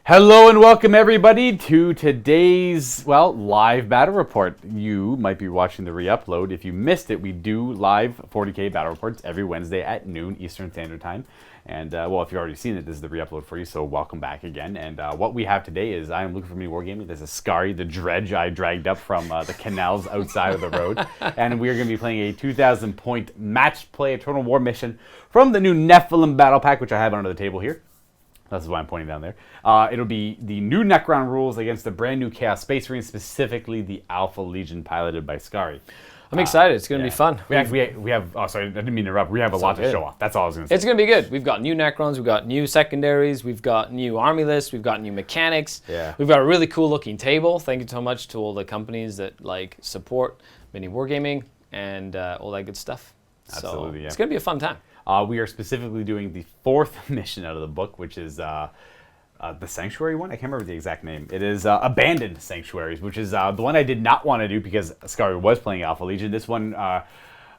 Hello and welcome everybody to today's, live battle report. You might be watching the re-upload. If you missed it, we do live 40k battle reports every Wednesday at noon Eastern Standard Time. And, if you've already seen it, this is the re-upload for you, so welcome back again. And what we have today is, I am looking for MiniWarGaming. This is Skari, the dredge I dragged up from the canals outside of the road. And we are going to be playing a 2,000-point match play Eternal War mission from the new Nephilim Battle Pack, which I have under the table here. That's why I'm pointing down there. It'll be the new Necron rules against the brand new Chaos Space Marine, specifically the Alpha Legion piloted by Skari. I'm excited. It's going to be fun. We have. Oh, sorry, I didn't mean to interrupt. We have a lot to show off. That's all I was going to say. It's going to be good. We've got new Necrons. We've got new secondaries. We've got new army lists. We've got new mechanics. Yeah. We've got a really cool looking table. Thank you so much to all the companies that support MiniWarGaming and all that good stuff. Absolutely. It's going to be a fun time. We are specifically doing the fourth mission out of the book, which is the Sanctuary one. I can't remember the exact name. It is Abandoned Sanctuaries, which is the one I did not want to do because Skari was playing Alpha Legion. This one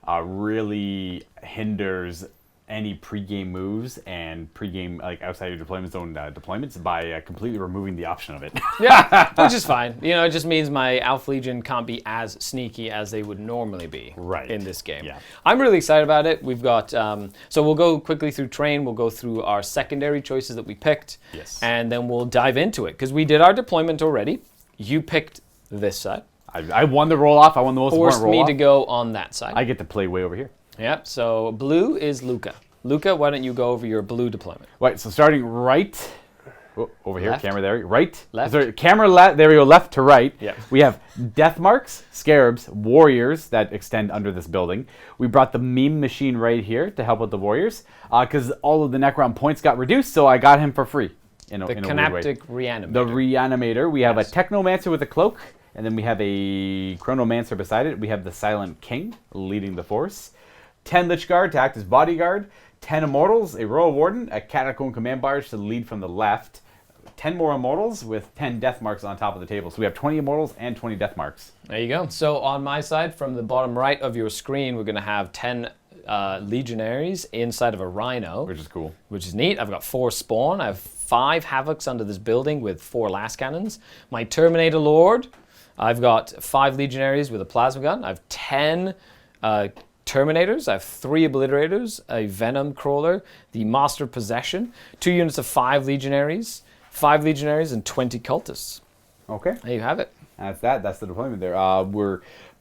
really hinders any pre-game moves and pre-game, outside your deployment zone deployments by completely removing the option of it. Yeah, which is fine. It just means my Alpha Legion can't be as sneaky as they would normally be in this game. Yeah. I'm really excited about it. We've got, so we'll go quickly through train. We'll go through our secondary choices that we picked. Yes. And then we'll dive into it because we did our deployment already. You picked this side. I won the roll-off. I won the most important roll-off. Forced me to go on that side. I get to play way over here. Yep, so blue is Luka. Luka, why don't you go over your blue deployment? Right, so starting right, over here, Left. camera there, right. Left. Sorry, camera left, there we go, left to right. Yep. We have death marks, scarabs, warriors that extend under this building. We brought the meme machine right here to help with the warriors, because all of the Necron points got reduced, so I got him for free. In a weird way. Reanimator. The Reanimator. We have a Technomancer with a cloak, and then we have a Chronomancer beside it. We have the Silent King leading the force. 10 Lich Guard to act as bodyguard. 10 Immortals, a Royal Warden, a Catacomb Command Barge to lead from the left. 10 more Immortals with 10 Death Marks on top of the table. So we have 20 Immortals and 20 Death Marks. There you go. So on my side, from the bottom right of your screen, we're going to have 10 Legionaries inside of a Rhino. Which is cool. Which is neat. I've got 4 Spawn. I have 5 Havocs under this building with 4 Last Cannons. My Terminator Lord, I've got 5 Legionaries with a Plasma Gun. I have 10 Terminators, I have 3 Obliterators, a Venom Crawler, the Master of Possession, 2 units of 5 Legionaries, and 20 Cultists. Okay. There you have it. That's that. That's the deployment there.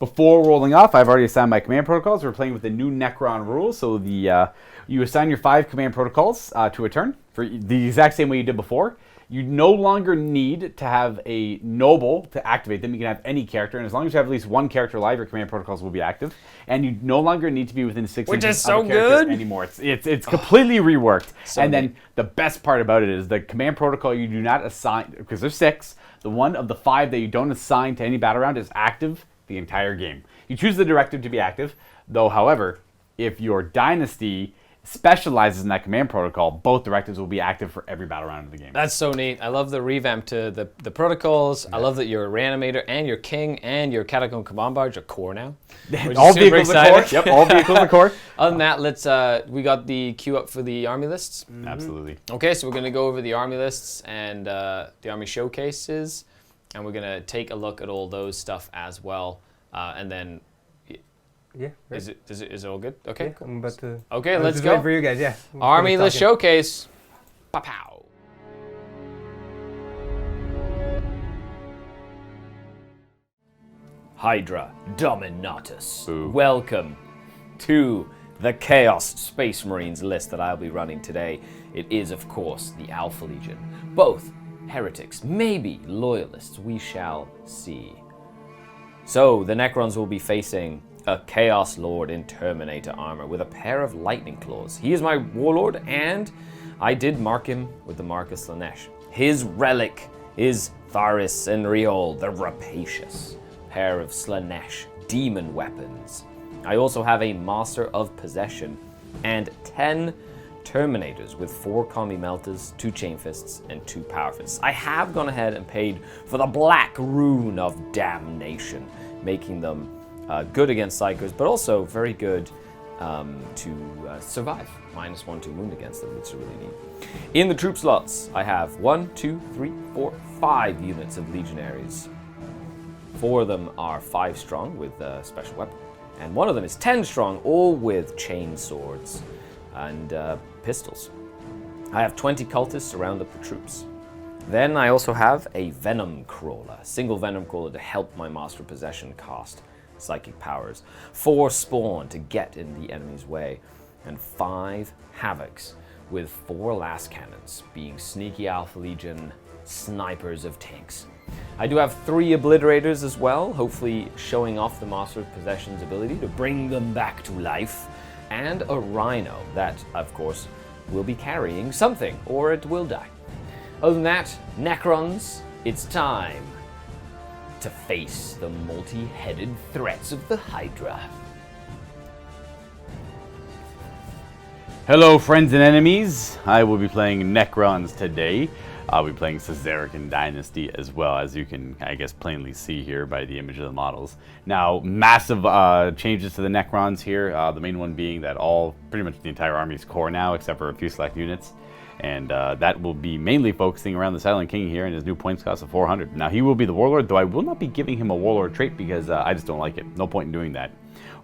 Before rolling off, I've already assigned my command protocols. We're playing with the new Necron rules. So you assign your 5 command protocols to a turn for the exact same way you did before. You no longer need to have a noble to activate them. You can have any character, and as long as you have at least one character alive, your command protocols will be active. And you no longer need to be within 6 inches of a character anymore. It's completely reworked. And then the best part about it is the command protocol you do not assign, because there's 6, the one of the 5 that you don't assign to any battle round is active the entire game. You choose the directive to be active, though, however, if your dynasty specializes in that command protocol, both directives will be active for every battle round of the game. That's so neat. I love the revamp to the protocols. Yeah. I love that your Reanimator and your King and your Catacomb Command Barge are core now. All vehicles are core. Yep, all vehicles are core. Other than that, let's we got the queue up for the army lists. Mm-hmm. Absolutely. Okay, so we're going to go over the army lists and the army showcases, and we're going to take a look at all those stuff as well, and then. Yeah. Right. Is it all good? Okay. Yeah, cool. I'm about to. Okay, let's go. For you guys, yeah. Army List Showcase. Pow. Hydra Dominatus. Ooh. Welcome to the Chaos Space Marines list that I'll be running today. It is, of course, the Alpha Legion. Both heretics, maybe loyalists. We shall see. So the Necrons will be facing a Chaos Lord in Terminator armor with a pair of lightning claws. He is my warlord, and I did mark him with the Marcus Slanesh. His relic is Tharis and Riol, the rapacious pair of Slanesh demon weapons. I also have a Master of Possession and 10 Terminators with 4 Combi Melters, 2 Chain Fists, and 2 Power Fists. I have gone ahead and paid for the Black Rune of Damnation, making them good against Psychers, but also very good to survive. -1 to wound against them, which is really neat. In the troop slots, I have 1, 2, 3, 4, 5 units of legionaries. 4 of them are 5 strong with a special weapon, and 1 of them is 10 strong, all with chain swords and pistols. I have 20 cultists to round up the troops. Then I also have a Venom Crawler, single Venom Crawler to help my Master of Possession cast psychic powers, 4 Spawn to get in the enemy's way, and 5 Havocs with 4 last cannons, being sneaky Alpha Legion snipers of tanks. I do have 3 Obliterators as well, hopefully showing off the Master of Possession's ability to bring them back to life, and a Rhino that, of course, will be carrying something, or it will die. Other than that, Necrons, it's time to face the multi-headed threats of the Hydra. Hello, friends and enemies. I will be playing Necrons today. I'll be playing Caesarican Dynasty as well, as you can, I guess, plainly see here by the image of the models. Now, massive changes to the Necrons here. The main one being that pretty much the entire army is core now, except for a few select units. And that will be mainly focusing around the Silent King here and his new points cost of 400. Now, he will be the Warlord, though I will not be giving him a Warlord trait because I just don't like it. No point in doing that.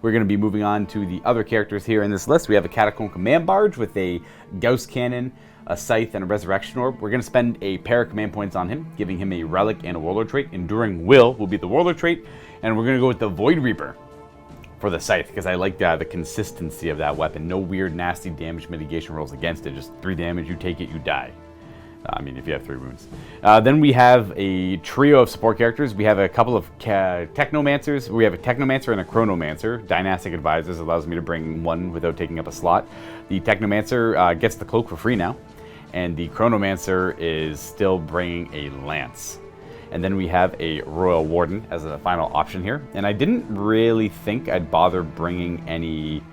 We're going to be moving on to the other characters here in this list. We have a Catacomb Command Barge with a Gauss Cannon, a Scythe, and a Resurrection Orb. We're going to spend a pair of command points on him, giving him a Relic and a Warlord trait. Enduring Will be the Warlord trait, and we're going to go with the Void Reaper for the Scythe, because I like the consistency of that weapon. No weird, nasty damage mitigation rolls against it. Just 3 damage, you take it, you die. I mean, if you have 3 wounds. Then we have a trio of support characters. We have a couple of Technomancers. We have a Technomancer and a Chronomancer. Dynastic Advisors allows me to bring 1 without taking up a slot. The Technomancer gets the cloak for free now, and the Chronomancer is still bringing a lance. And then we have a Royal Warden as a final option here. And I didn't really think I'd bother bringing any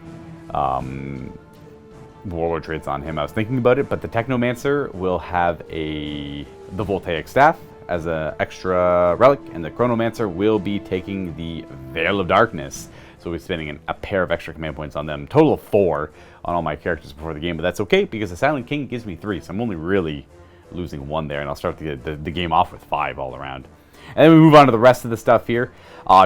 Warlord traits on him. I was thinking about it, but the Technomancer will have the Voltaic Staff as an extra relic, and the Chronomancer will be taking the Veil of Darkness. So we're spending a pair of extra command points on them. Total of 4 on all my characters before the game, but that's okay because the Silent King gives me 3, so I'm only really losing 1 there, and I'll start the game off with 5 all around. And then we move on to the rest of the stuff here.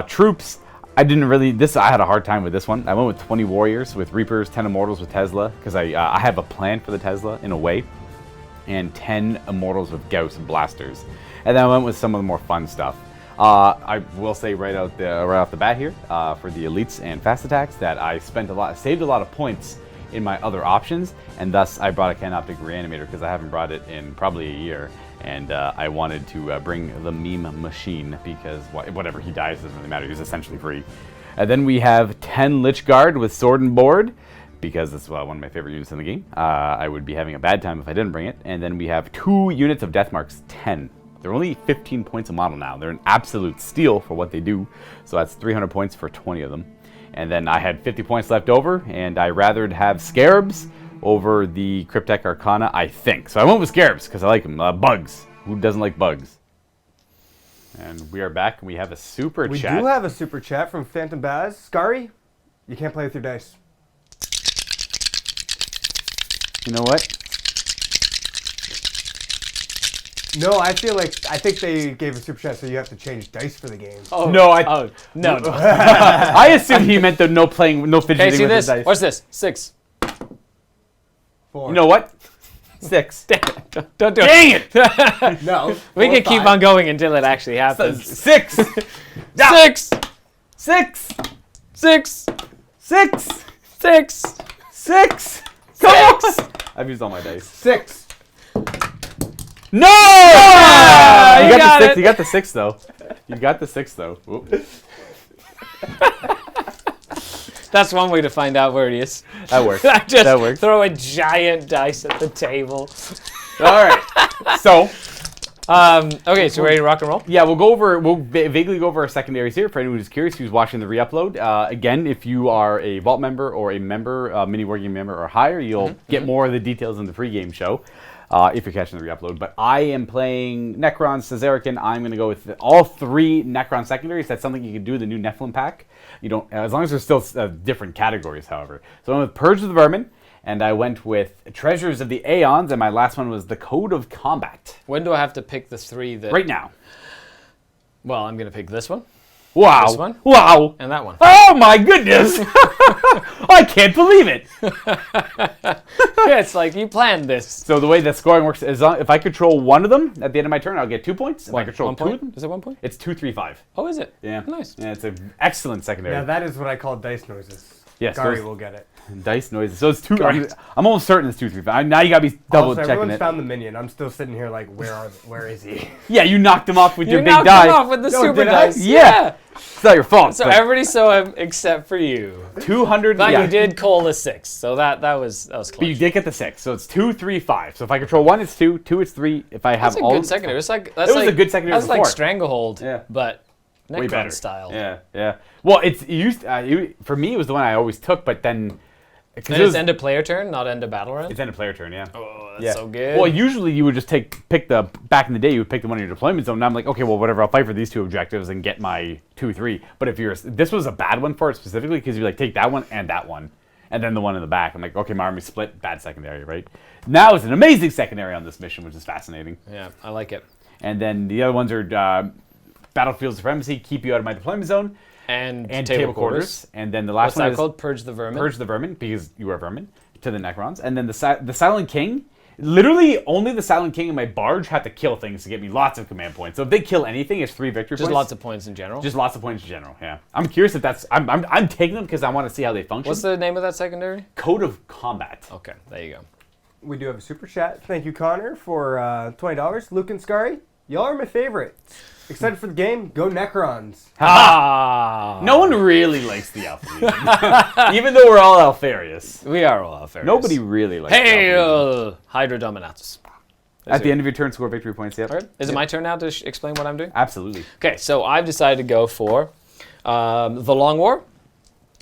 Troops, I had a hard time with this one. I went with 20 Warriors with Reapers, 10 Immortals with Tesla, because I have a plan for the Tesla in a way, and 10 Immortals with Gauss and Blasters. And then I went with some of the more fun stuff. I will say right off the bat here, for the Elites and Fast Attacks, that I saved a lot of points in my other options, and thus I brought a Canoptic Reanimator because I haven't brought it in probably a year, and I wanted to bring the Meme Machine because whatever he dies doesn't really matter. He's essentially free. And then we have 10 Lich Guard with Sword and Board because that's one of my favorite units in the game. I would be having a bad time if I didn't bring it. And then we have 2 units of Deathmarks, 10. They're only 15 points a model now. They're an absolute steal for what they do, so that's 300 points for 20 of them. And then I had 50 points left over, and I rathered have Scarabs over the Cryptek Arcana, I think. So I went with Scarabs because I like them. Bugs. Who doesn't like bugs? And we are back, and we have a super chat. We do have a super chat from Phantom Baz. Skari, you can't play with your dice. You know what? No, I think they gave a super chat, so you have to change dice for the game. Oh, no, no. I assumed he meant the no fidgeting Okay, see with this? the dice. What's this? 6. 4. You know what? 6. Don't do Dang it. No. We 4, can keep 5. on going until it actually happens. 6. 6. 6. 6. 6. 6. 6. Come on. I've used all my dice. 6. No! Yeah, you got got the 6. it. You got the 6 though. You got the 6 though. Whoop. That's one way to find out where it is. That works. Just That works. throw a giant dice at the table. All right. So, Okay, so ready to rock and roll? yeah, we'll vaguely go over our secondaries here for anyone who's curious, who's watching the re-upload. Again, if you are a Vault member or a member, MiniWarGaming member or higher, you'll get more of the details in the pregame show. if you're catching the re-upload. But I am playing Necron, Caesarican. I'm going to go with all 3 Necron secondaries. That's something you can do with the new Nephilim pack. You don't, as long as there's still different categories, however. So I went with Purge of the Vermin, and I went with Treasures of the Aeons, and my last one was the Code of Combat. When do I have to pick the 3 that... Right now. Well, I'm going to pick this one. Wow. This one. Wow. And that one. Oh my goodness. I can't believe it. Yeah, it's like you planned this. So the way that scoring works is if I control one of them at the end of my turn, I'll get 2 points. If I control 2 of them, is it 1 point? it's 2, 3, 5. Oh, is it? Yeah. Nice. Yeah, it's an excellent secondary. Yeah, that is what I call dice noises. Yes, Skari those- will get it. Dice noises. So it's 2. Correct. I'm almost certain it's 2, 3, 5. Now you gotta be double Also, checking everyone's it. found the minion. I'm still sitting here like, where is he? Yeah, you knocked him off with your You big knocked die. him off with the No, super did I? dice. Yeah. It's not your fault. So but everybody saw him except for you. 200. But yeah. you did call a 6, so that was close. But you did get the 6, so it's 2, 3, 5. So if I control 1, it's 2. 2, it's 3. If I have That's a all, good secondary. It's like was a good secondary That's like before. Stranglehold, Yeah. but way Necron better style. Yeah, yeah. Well, it's used. For me, it was the one I always took, but then And it's end of player turn, not end of battle round. It's end of player turn, yeah. Oh, that's Yeah. so good. Well, usually you would just pick the back in the day you would pick the one in your deployment zone. And I'm like, okay, well, whatever. I'll fight for these 2 objectives and get my 2, 3. But if this was a bad one for it specifically because you like take that one, and then the one in the back. I'm like, okay, my army split, bad secondary, right? Now it's an amazing secondary on this mission, which is fascinating. Yeah, I like it. And then the other ones are Battlefield Supremacy, keep you out of my deployment zone, And table quarters. And then the last What's one that is called? Purge the Vermin? Purge the Vermin, because you are vermin, to the Necrons. And then the Silent King, literally only the Silent King and my Barge have to kill things to get me lots of command points. So if they kill anything, it's 3 victory Just points. lots of points in general? Just lots of points in general, yeah. I'm curious if that's... I'm taking them because I want to see how they function. What's the name of that secondary? Code of Combat. Okay, there you go. We do have a super chat. Thank you, Connor, for $20. Luke and Skari, y'all are my favorite. Excited for the game? Go Necrons. Ah! No one really likes the Alpha Legion. Even though we're all Alpharius. We are all Alpharius. Nobody really likes Hey, the Alpha Legion. Hydra Dominatus. At the end of your turn, score victory points, yep. Is it my turn now to explain what I'm doing? Absolutely. Okay, so I've decided to go for the Long War.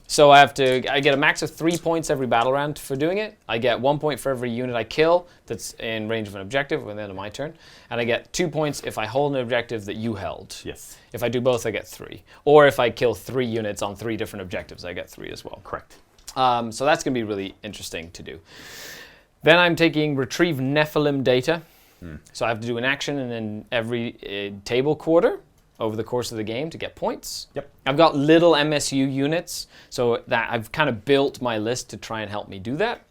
So I get a max of 3 points every battle round for doing it. I get 1 point for every unit I kill that's in range of an objective at the end of my turn. And I get 2 points if I hold an objective that you held. Yes. If I do both, I get 3. Or if I kill 3 units on 3 different objectives, I get 3 as well. Correct. So that's going to be really interesting to do. Then I'm taking Retrieve Nephilim data. So I have to do an action and then every table quarter over the course of the game to get points. Yep. I've got little MSU units, so that I've kind of built my list to try and help me do that.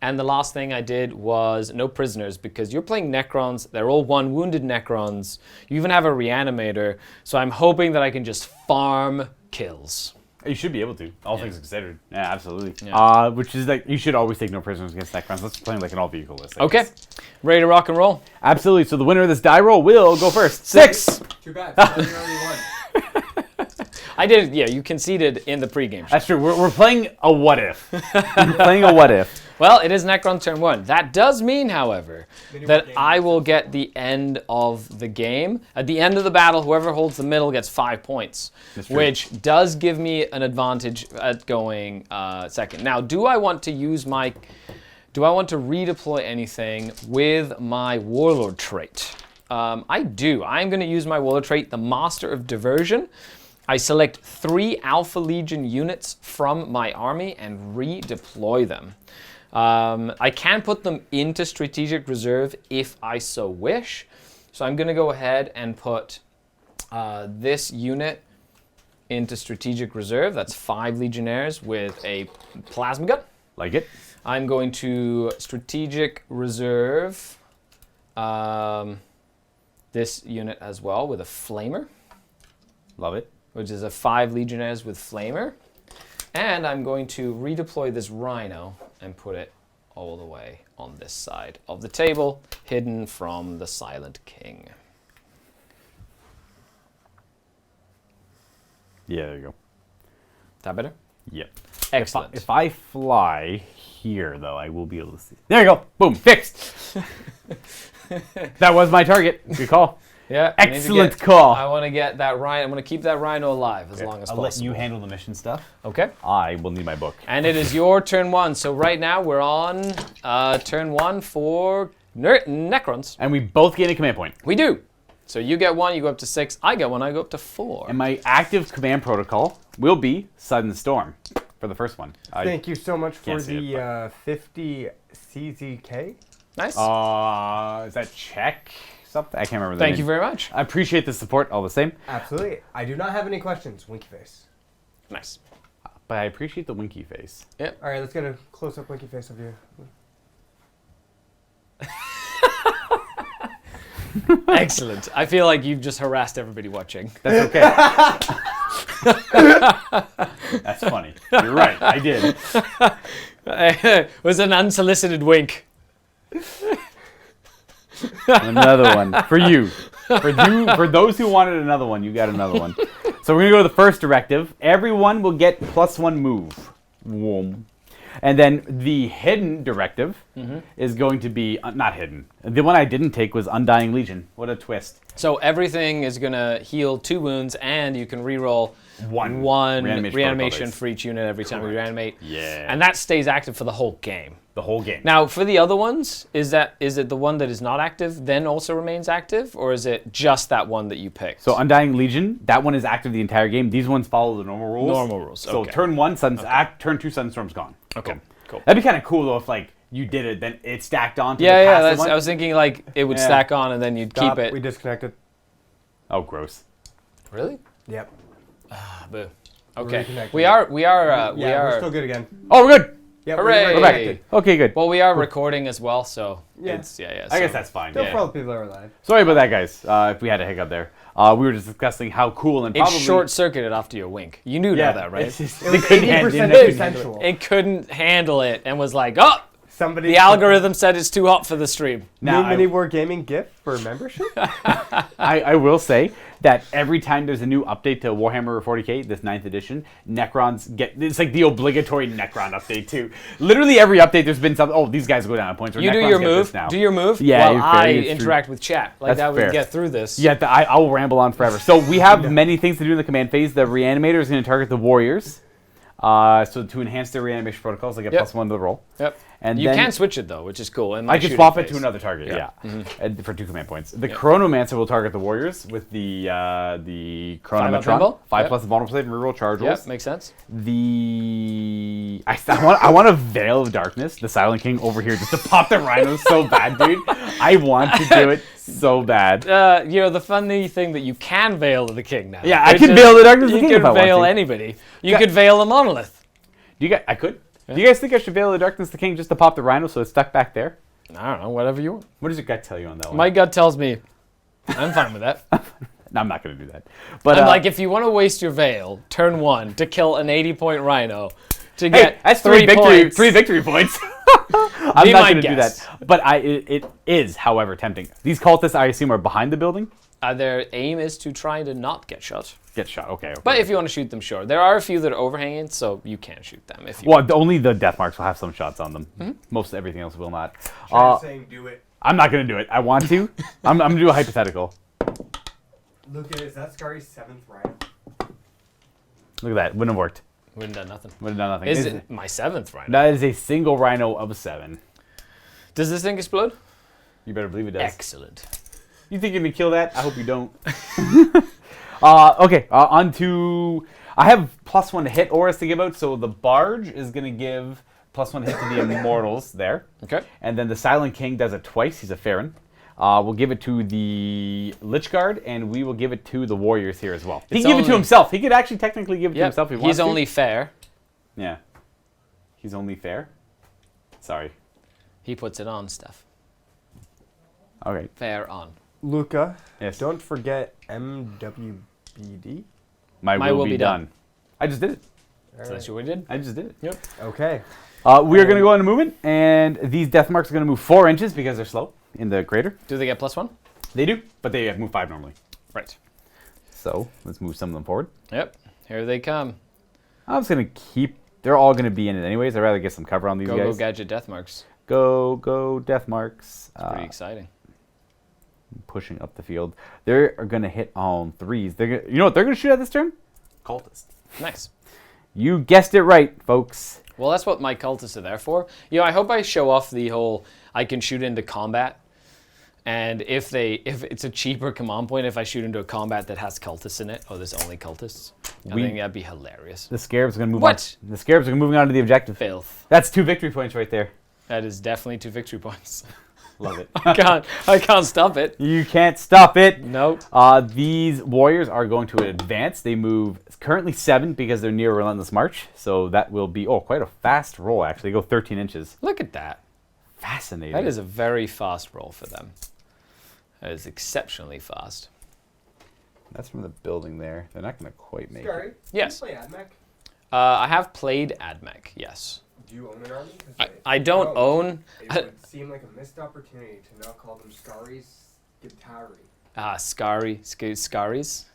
And the last thing I did was no prisoners, because you're playing Necrons. They're all 1 wounded Necrons. You even have a reanimator, so I'm hoping that I can just farm kills. You should be able to, all things considered. Yeah, absolutely. Yeah. Which is like, you should always take no prisoners against Necrons. Let's play like an all-vehicle list. I Okay, guess. ready to rock and roll? Absolutely. So the winner of this die roll will go first. 6! Too bad. You already won. I did, yeah, you conceded in the pregame show. That's true. We're playing a what if. We're playing a what if. Well, it is Necron turn 1. That does mean, however, that I will get the end of the game. At the end of the battle, whoever holds the middle gets 5 points, which does give me an advantage at going second. Now, do I want to redeploy anything with my Warlord trait? I do. I'm going to use my Warlord trait, the Master of Diversion. I select 3 Alpha Legion units from my army and redeploy them. I can put them into Strategic Reserve if I so wish. So I'm going to go ahead and put this unit into Strategic Reserve. That's 5 Legionnaires with a Plasma Gun. Like it. I'm going to Strategic Reserve this unit as well with a Flamer. Love it. Which is a 5 Legionnaires with Flamer. And I'm going to redeploy this Rhino and put it all the way on this side of the table, hidden from the Silent King. Yeah, there you go. That better? Yep. Excellent. If I fly here, though, I will be able to see. There you go. Boom. Fixed. That was my target. Good call. Yeah. Excellent call. I want to get that Rhino. I'm going to keep that Rhino alive as long as I'll possible. let you handle the mission stuff. Okay. I will need my book. And it is your turn 1. So right now we're on turn 1 for Necrons. And we both gain a command point. We do. So you get 1, you go up to 6. I get 1, I go up to 4. And my active command protocol will be Sudden Storm for the first one. Thank you so much for can't see the 50 CZK. Nice. Is that Czech? Something? I can't remember the Thank name. you very much. I appreciate the support all the same. Absolutely. I do not have any questions. Winky face. Nice. But I appreciate the winky face. All right, let's get a close-up winky face of you. Excellent. I feel like you've just harassed everybody watching. That's okay. That's funny. You're right. I did. It was an unsolicited wink. Another one for you. For those who wanted another one, you got another one. So we're gonna go to the first directive. Everyone will get +1 move. Whoom. And then the hidden directive is going to be not hidden. The one I didn't take was Undying Legion. What a twist! So everything is going to heal 2 wounds, and you can reroll one reanimation for each unit every time you reanimate. Yeah. And that stays active for the whole game. The whole game. Now, for the other ones, is it the one that is not active then also remains active, or is it just that one that you picked? So Undying Legion, that one is active the entire game. These ones follow the normal rules. Normal rules. So okay. turn 1, turn 2, Sunstorm's gone. Okay. Cool. That'd be kind of cool though if like you did it, then it stacked on to the Yeah, passive one. I was thinking like it would stack on and then you'd Stop. keep it. We disconnected. Oh, gross. Really? Yep. Boo. Okay. Reconnected. We are We're still good again. Oh, we're good. Yep, Hooray! We're back. Okay, good. Well, we are recording as well, so Yeah. it's yeah. I guess that's fine. Still Yeah. for all the people that are alive. Sorry about that, guys. If we had a hiccup there, we were just discussing how cool and It probably short-circuited after your wink. You knew that, right? It's just, It they was couldn't 80% handle it. consensual. It couldn't handle it and was like, oh, Somebody. the algorithm said it's too hot for the stream. Now, New MiniWarGaming gift for membership. I will say that every time there's a new update to Warhammer 40k, this 9th edition, Necrons it's like the obligatory Necron update too. Literally every update there's been something, oh, these guys go down in points. Or You do Necrons your get move. this now. Do your move. Yeah, while I it's true. interact with chat. Like That's that would fair. get through this. Yeah, I will ramble on forever. So we have many things to do in the command phase. The Reanimator is going to target the Warriors. So to enhance their reanimation protocols, they get +1 to the roll. Yep. And You then can switch it though, which is cool. And I can swap it to another target. Yeah, And for 2 command points. The Chronomancer will target the Warriors with the Chronometron. pinball. 5 Yep. plus vulnerable save and reroll charge rolls. Yep, makes sense. I want a Veil of Darkness, the Silent King over here, just to pop the rhinos so bad, dude. I want to do it so bad. The funny thing that you can veil the king now. Yeah, I Which can is- Veil the Darkness of the You King if I can want veil to. anybody. You could veil a monolith. I could. Do you guys think I should Veil the Darkness of the King just to pop the rhino so it's stuck back there? I don't know, whatever you want. What does your gut tell you on that one? My gut tells me I'm fine with that. No, I'm not going to do that. But I'm like, if you want to waste your veil, turn 1 to kill an 80-point rhino to get that's 3 points. 3 victory points. I'm Be not my going to do guess. that. But it is, however, tempting. These cultists, I assume, are behind the building. Their aim is to try to not get shot. Get shot. Okay. But if you want to shoot them, sure. There are a few that are overhanging, so you can shoot them if you Well, only the death marks will have some shots on them. Most everything else will not. Saying do it. I'm not going to do it. I want to. I'm going to do a hypothetical. Look at it. Is that Skari's 7th rhino? Look at that. Wouldn't have worked. Wouldn't have done nothing. Would have done nothing. Is it my 7th rhino? That is a single rhino of 7. Does this thing explode? You better believe it does. Excellent. You think you're going to kill that? I hope you don't. Okay, on to... I have +1 to hit auras to give out, so the Barge is going to give +1 hit to the Immortals there. Okay. And then the Silent King does it twice. He's a Farron. We'll give it to the Lich Guard, and we will give it to the Warriors here as well. He It's can give it to only- himself. He could actually technically give it to himself if he wants He's to. only fair. Yeah. He's only fair? Sorry. He puts it on stuff. Okay. Fair on. Luka, Yes. don't forget MWBD. My will be done. I just did it. So that's what we did? I just did it. Yep. Okay. We are going to go on a movement, and these death marks are going to move 4 inches because they're slow in the crater. Do they get +1? They do, but they move 5 normally. Right. So let's move some of them forward. Yep. Here they come. I'm just going to keep... They're all going to be in it anyways. I'd rather get some cover on these Go guys. gadget death marks. Go death marks. Pretty exciting. Pushing up the field. They're going to hit on 3s. You know what they're going to shoot at this turn? Cultists. Nice. You guessed it right, folks. Well, that's what my cultists are there for. I hope I show off the whole I can shoot into combat And if it's a cheaper command point, if I shoot into a combat that has cultists in it, or there's only cultists, I think that'd be hilarious. The Scarabs are going to move What? on. The Scarabs are moving on to the objective. Filth. That's 2 victory points right there. That is definitely 2 victory points. Love it. I can't stop it. You can't stop it. Nope. These warriors are going to advance. They move currently 7 because they're near Relentless March. So that will be, quite a fast roll, actually. They go 13 inches. Look at that. Fascinating. That is a very fast roll for them. That is exceptionally fast. That's from the building there. They're not going to quite make Skari, it. Yes. Do you play AdMech? I have played AdMech, yes. Do you own an army? 'Cause I don't own... It would seem like a missed opportunity to now call them Skari's Skitari.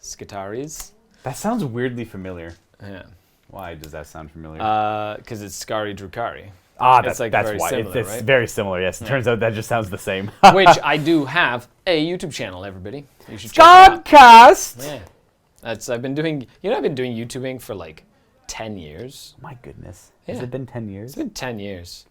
Skitaris. That sounds weirdly familiar. Yeah. Why does that sound familiar? Because it's Skari Drukari. That's like that's very why. similar, It's right? very similar, yes. It turns out that just sounds the same. Which I do have a YouTube channel, everybody. You should check it out. Godcast! Yeah. I've been doing YouTubing for like 10 years. My goodness. Has Yeah. it been 10 years? It's been 10 years.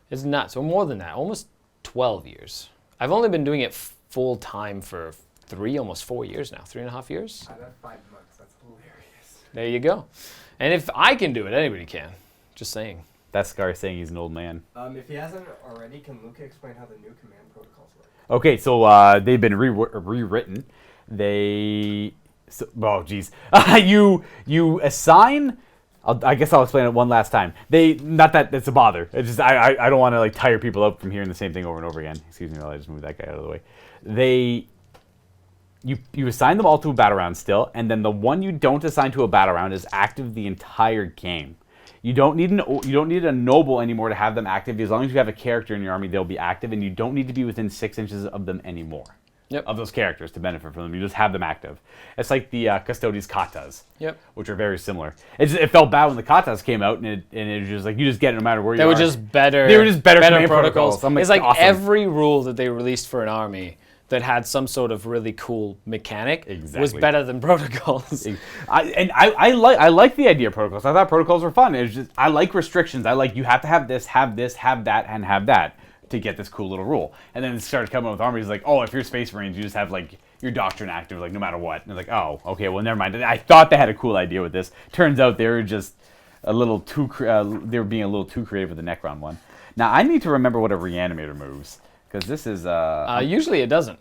It's nuts. Or more than that, almost 12 years. I've only been doing it full time for almost 4 years now, 3.5 years. I have 5 months. That's hilarious. There you go. And if I can do it, anybody can. Just saying. That's Scar saying he's an old man. If he hasn't already, can Luka explain how the new command protocols work? Okay, so they've been rewritten. You assign. I guess I'll explain it one last time. Not that it's a bother. It's just I don't want to like tire people out from hearing the same thing over and over again. Excuse me while I just move that guy out of the way. You assign them all to a battle round still, and then the one you don't assign to a battle round is active the entire game. You don't need a noble anymore to have them active. As long as you have a character in your army, they'll be active, and you don't need to be within 6 inches of them anymore. Yep. Of those characters to benefit from them. You just have them active. It's like the Custodes katas, Yep. which are very similar. It felt bad when the katas came out, and it was just like you just get it no matter where They you were are. just better. They were just better command protocols. I'm It's like awesome. every rule that they released for an army that had some sort of really cool mechanic was Exactly. better than protocols. I like the idea of protocols. I thought protocols were fun. It's just I like restrictions. I like you have to have this, have that, and have that to get this cool little rule. And then it started coming with armies like, oh, if you're Space Marines, you just have like your doctrine active, like no matter what. And it's like, oh, okay, well never mind. I thought they had a cool idea with this. Turns out they were just a little too. They were being a little too creative with the Necron one. Now I need to remember what a reanimator moves because this is Usually it doesn't.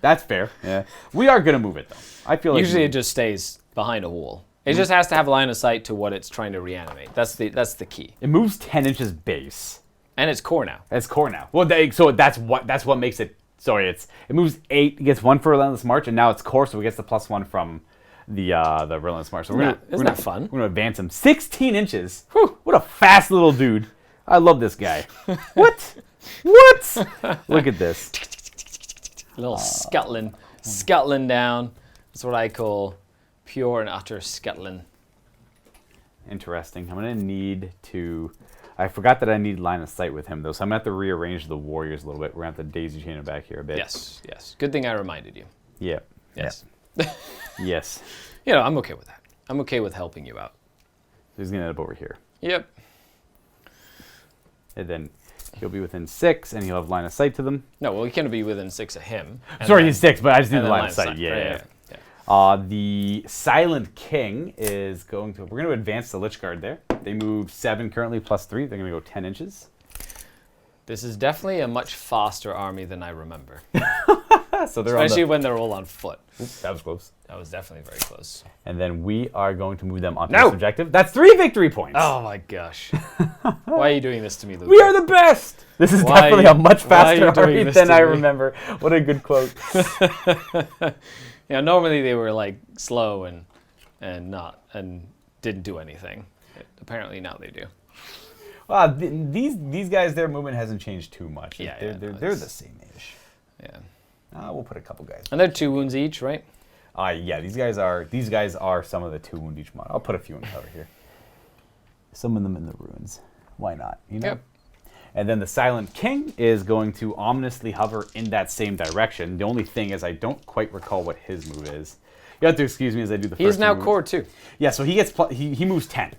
That's fair. Yeah, we are gonna move it though. I feel like Usually it just stays behind a wall. It just has to have line of sight to what it's trying to reanimate. That's the key. it moves 10 inches base. And it's core now. It's core now. Well, so that's what makes it. Sorry, it moves 8. It gets 1 for Relentless March, and now it's core, so it gets the +1 from the Relentless March. So Isn't that fun? We're gonna advance him 16 inches. Whew, what a fast little dude! I love this guy. What? Look at this. A little scuttling down. That's what I call pure and utter scuttling. Interesting. I'm gonna need to. I forgot that I need line of sight with him though, so I'm gonna have to rearrange the warriors a little bit. We're gonna have to daisy chain it back here a bit. Yes. Good thing I reminded you. Yeah. Yes. Yes. I'm okay with that. I'm okay with helping you out. He's gonna end up over here, Yep. and then he'll be within 6, and he'll have line of sight to them. No, well, he can't be within 6 of him. Sorry, he's 6, but I just need and the then line of sight. Yeah. Right, The Silent King is going to. We're going to advance the Lich Guard there. They move 7 currently +3. They're going to go 10 inches. This is definitely a much faster army than I remember. So they're Especially when they're all on foot. that was close. That was definitely very close. And then we are going to move them onto No! this objective. That's 3 victory points. Oh my gosh. Why are you doing this to me, Luke? We are the best. This is Why- definitely a much why are you faster doing army this than to I me? remember. What a good quote. Normally they were like slow and didn't do anything. Apparently now they do. These guys, their movement hasn't changed too much. Yeah, They're the same-ish. Yeah. We'll put a couple guys. And they're 2 wounds each, right? Yeah, these guys are some of the 2 wound each mod. I'll put a few in cover here. Some of them in the ruins. Why not? Yep. And then the Silent King is going to ominously hover in that same direction. The only thing is I don't quite recall what his move is. You have to excuse me as I do the first. He's now move. core 2. Yeah, so he gets he moves 10.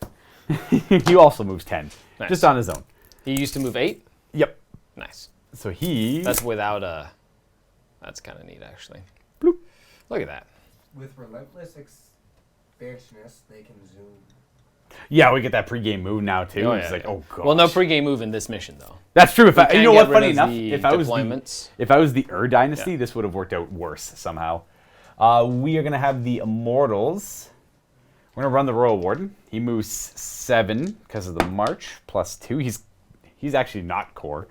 He also moves 10, Nice. just on his own. He used to move 8? Yep. Nice. So he. That's without a That's kind of neat, actually. Bloop. Look at that. With relentless expansionists, they can zoom. Yeah, we get that pregame move now too. Oh, It's yeah, like, yeah. oh god. Well, no pregame move in this mission though. That's true. If I, you can't know get what? Funny rid of enough, the if I was deployments. the Dynasty, this would have worked out worse somehow. We are gonna have the Immortals. We're gonna run the Royal Warden. He moves 7 because of the March +2. He's actually not core.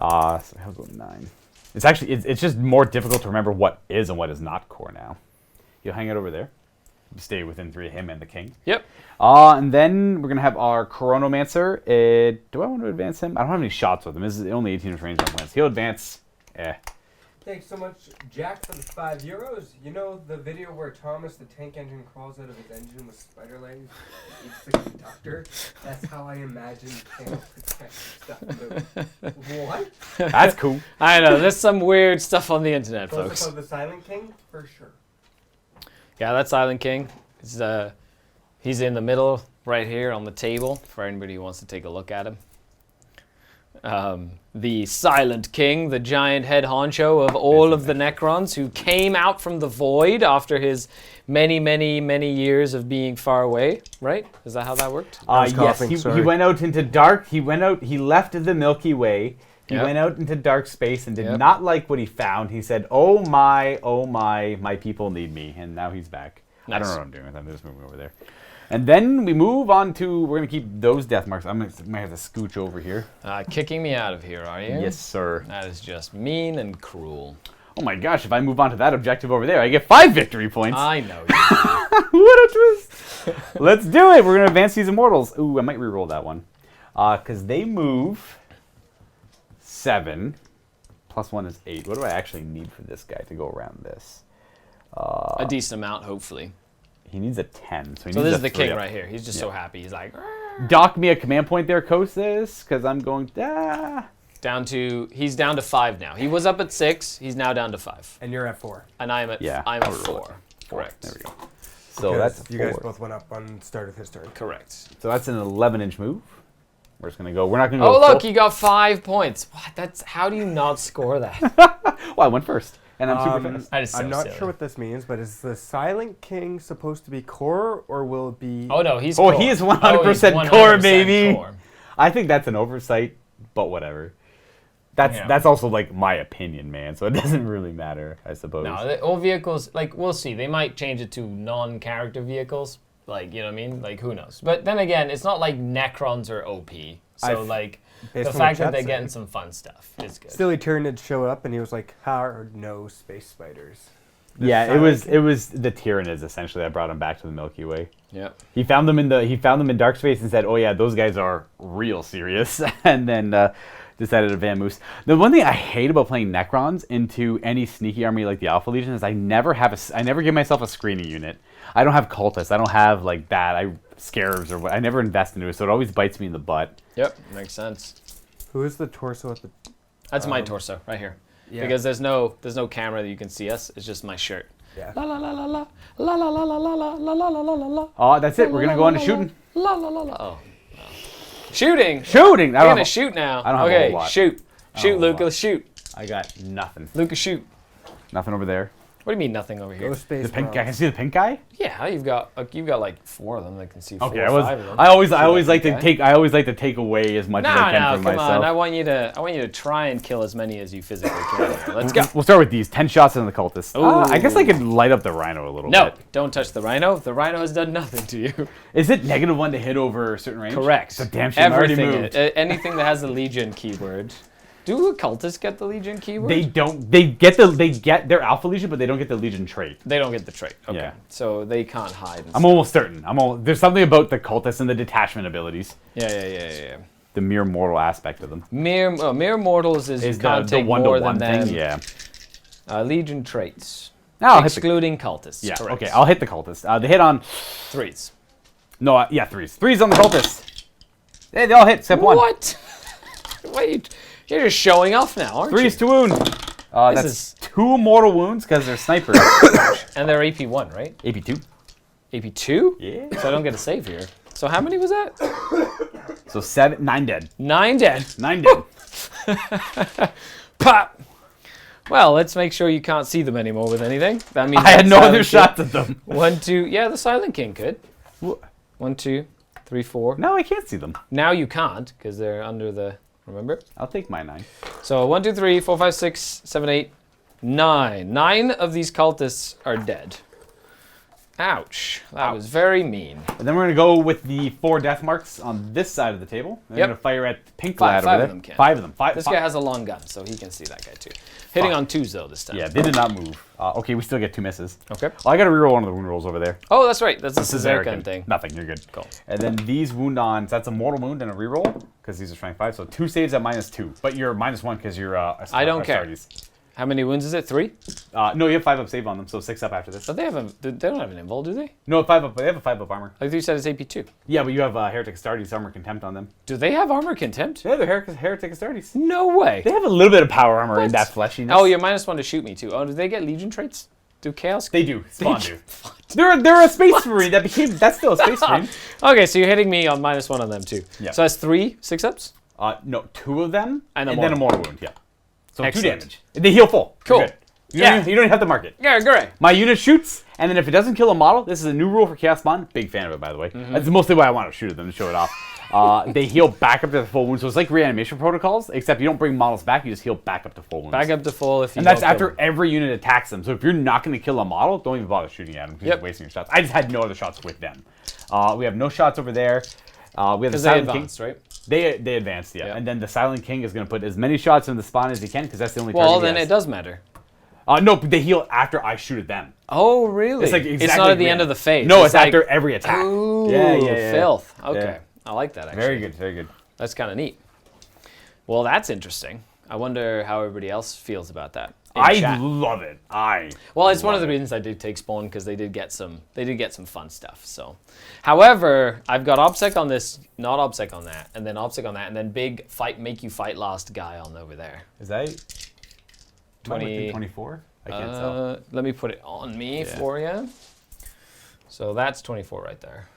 So he'll go 9. It's actually it's just more difficult to remember what is and what is not core now. He'll hang it over there. Stay within 3 of him and the king. Yep. And then we're gonna have our Chronomancer. Do I want to advance him? I don't have any shots with him. This is only 18 inch range on wins. He'll advance. Thanks so much, Jack, for the €5. You know the video where Thomas the tank engine crawls out of his engine with spider legs? Eats the conductor. That's how I imagine panel protect stuff move. What? That's cool. I know. There's some weird stuff on the internet, Close folks. up of the Silent King, for sure. Yeah, that's Island King. He's in the middle right here on the table for anybody who wants to take a look at him. The Silent King, the giant head honcho of all of the Necrons, who came out from the void after his many, many, many years of being far away, right? Is that how that worked? Yes, coughing, he sorry. went out into dark. He left the Milky Way. He Yep. went out into dark space and did Yep. not like what he found. He said, oh my people need me. And now he's back. I don't Nice. know what I'm doing with him. I'm just moving over there. And then we move on to, we're going to keep those death marks. I might have to scooch over here. Kicking me out of here, are you? Yes, sir. That is just mean and cruel. Oh my gosh, if I move on to that objective over there, I get 5 victory points. I know you do. What a twist. Let's do it. We're going to advance these Immortals. Ooh, I might re-roll that one. Because they move 7. +1 is 8. What do I actually need for this guy to go around this? A decent amount, hopefully. He needs a 10. So, he So needs this a is the 3 king up. right here. He's just so happy. He's like, Dock me a command point there, Kostas, because I'm going... he's down to 5 now. He was up at 6. He's now down to 5. And you're at 4. And I'm at Yeah, I'm at I'll roll 4. Correct. There we go. So Because that's you guys 4. both went up on start of his turn. Correct. So that's an 11-inch move. We're just going to go... We're not going to go... Oh, look, full- he got 5 points. What? That's how do you not score that? Well, I went first. And I'm super fast. That is so I'm not silly. sure what this means, but is the Silent King supposed to be core, or will it be... Oh no, he's Oh, core. he is 100% Oh, he's core, baby. core. I think that's an oversight, but whatever. That's also like my opinion, man. So it doesn't really matter, I suppose. No, all vehicles, like, we'll see. They might change it to non-character vehicles. Like, you know what I mean? Like, who knows? But then again, it's not like Necrons are OP. So, like, the based on fact what that they're Chet getting said. some fun stuff is good. Still, he turned and showed up, and he was like, hard no space spiders. The Yeah, Silent it was the Tyranids essentially that brought him back to the Milky Way. Yep. He found them in dark space and said, "Oh yeah, those guys are real serious," and then decided to vamoose. The one thing I hate about playing Necrons into any sneaky army like the Alpha Legion is I never give myself a screening unit. I don't have cultists. I don't have like that. Scarabs or what. I never invest into it, so it always bites me in the butt. Yep, makes sense. Who is the torso at the... That's my torso right here. Yeah. Because there's no camera that you can see us. It's just my shirt. Yeah. La la la la la la la la la la la la la la la la la. Oh, that's it. We're gonna go on to shooting. La la la la. Oh. Shooting. Shooting. We're gonna shoot now. I don't have a Okay, whole lot. shoot. Shoot, have a Luka. lot. Shoot. I got nothing. Luka, shoot. Nothing over there. What do you mean nothing over here? Go space The pink guy. Marines. Can I see the pink guy? Yeah, you've got like 4 of them that can see 4 Okay, or 5 of them. I always like pink to guy. take. I always like to take away as much as I can No, from come myself. on. I want you to try and kill as many as you physically can. Let's go. We'll start with these. 10 shots in the cultist. Ooh. I guess I could light up the rhino a little No, bit. don't touch the rhino. The rhino has done nothing to you. Is it -1 to hit over a certain range? Correct. So damn shame, I already Everything. moved. Anything that has the Legion keyword. Do occultists get the Legion keyword? They don't. They get their Alpha Legion, but they don't get the Legion trait. They don't get the trait. Okay. Yeah. So they can't hide. And I'm almost certain. There's something about the cultists and the detachment abilities. Yeah. The mere mortal aspect of them. Mere mortals is you can't take more than 1-to-1 them. thing. Yeah. Legion traits. I'll hit the, Excluding cultists. yeah. Correct. Okay. I'll hit the cultist. The hit on. 3s. No. Yeah. 3s. 3s on the cultist. Hey, they all hit except 1. What? Wait, you're just showing off now, aren't 3s you? to wound. That's is- 2 mortal wounds because they're snipers. And they're AP1, right? AP2. AP2? Yeah. So I don't get a save here. So how many was that? So 9 dead. 9 dead. 9 dead. Pop! Well, let's make sure you can't see them anymore with anything. That means I had that no Silent other King- shots at them. 1, 2. Yeah, the Silent King could. Wha- 1, 2, 3, 4. No, I can't see them. Now you can't because they're under the. Remember? I'll take my 9. So 1, 2, 3, 4, 5, 6, 7, 8, 9. 9 of these cultists are dead. Ouch. That was very mean. And then we're going to go with the 4 death marks on this side of the table. They're Yep. going to fire at the pink Five lad over there. of them can. 5 of them. This guy has a long gun, so he can see that guy too. Hitting on 2s though this time. Yeah, they did not move. Okay, we still get 2 misses. Okay. Oh, I got to reroll one of the wound rolls over there. Oh, that's right. That's the scissor American gun thing. Nothing, you're good. Cool. And then these wound on, so that's a mortal wound and a reroll, because these are strength 5, so 2 saves at -2. But you're -1 because you're I don't care. Astartes. How many wounds is it? 3? No, you have 5 up save on them, so 6 up after this. But they don't have an invul, do they? No, 5 up, they have a 5 up armor. I think you said it's AP2. Yeah, but you have Heretic Astartes armor contempt on them. Do they have armor contempt? Yeah, they're Heretic Astartes. No way. They have a little bit of power armor in What? that fleshiness. Oh, you're -1 to shoot me too. Oh, do they get Legion traits? Do Chaos? They do. Spawn do. They're a space marine that became. That's still a space marine. Okay, so you're hitting me on -1 on them too. Yeah. So that's 3 6-ups? No, 2 of them And a then a mortal. mortal wound. Yeah. So 2 Excellent. damage. They heal full. You're Cool. good. Yeah. You don't even have to mark it. Yeah, great. My unit shoots, and then if it doesn't kill a model, this is a new rule for Chaos Spawn. Big fan of it, by the way. That's mostly why I want to shoot at them to show it off. They heal back up to the full wound, so it's like reanimation protocols, except you don't bring models back, you just heal back up to full wounds. Back up to full if you And that's don't kill after them. every unit attacks them. So if you're not going to kill a model, don't even bother shooting at them because Yep. you're wasting your shots. I just had no other shots with them. We have no shots over there. We have the Because they Silent King. advanced, right? They advanced, yeah. Yep. And then the Silent King is going to put as many shots in the spawn as he can because that's the only Well, target then he it has. does matter. No, but they heal after I shoot at them. Oh, really? It's like It's exactly not at the like end of the phase. No, it's like, after every attack. Ooh, Yeah. filth. Okay. Yeah. I like that, actually. Very good, very good. That's kind of neat. Well, that's interesting. I wonder how everybody else feels about that. in I chat. love it. Well, it's one of the reasons I did take Spawn because they did get some fun stuff. So, however, I've got OBSEC on this, not OBSEC on that, and then OBSEC on that, and then big fight, make you fight last guy on over there. Is that 20 24? I can't tell. Let me put it on me for you. So that's 24 right there.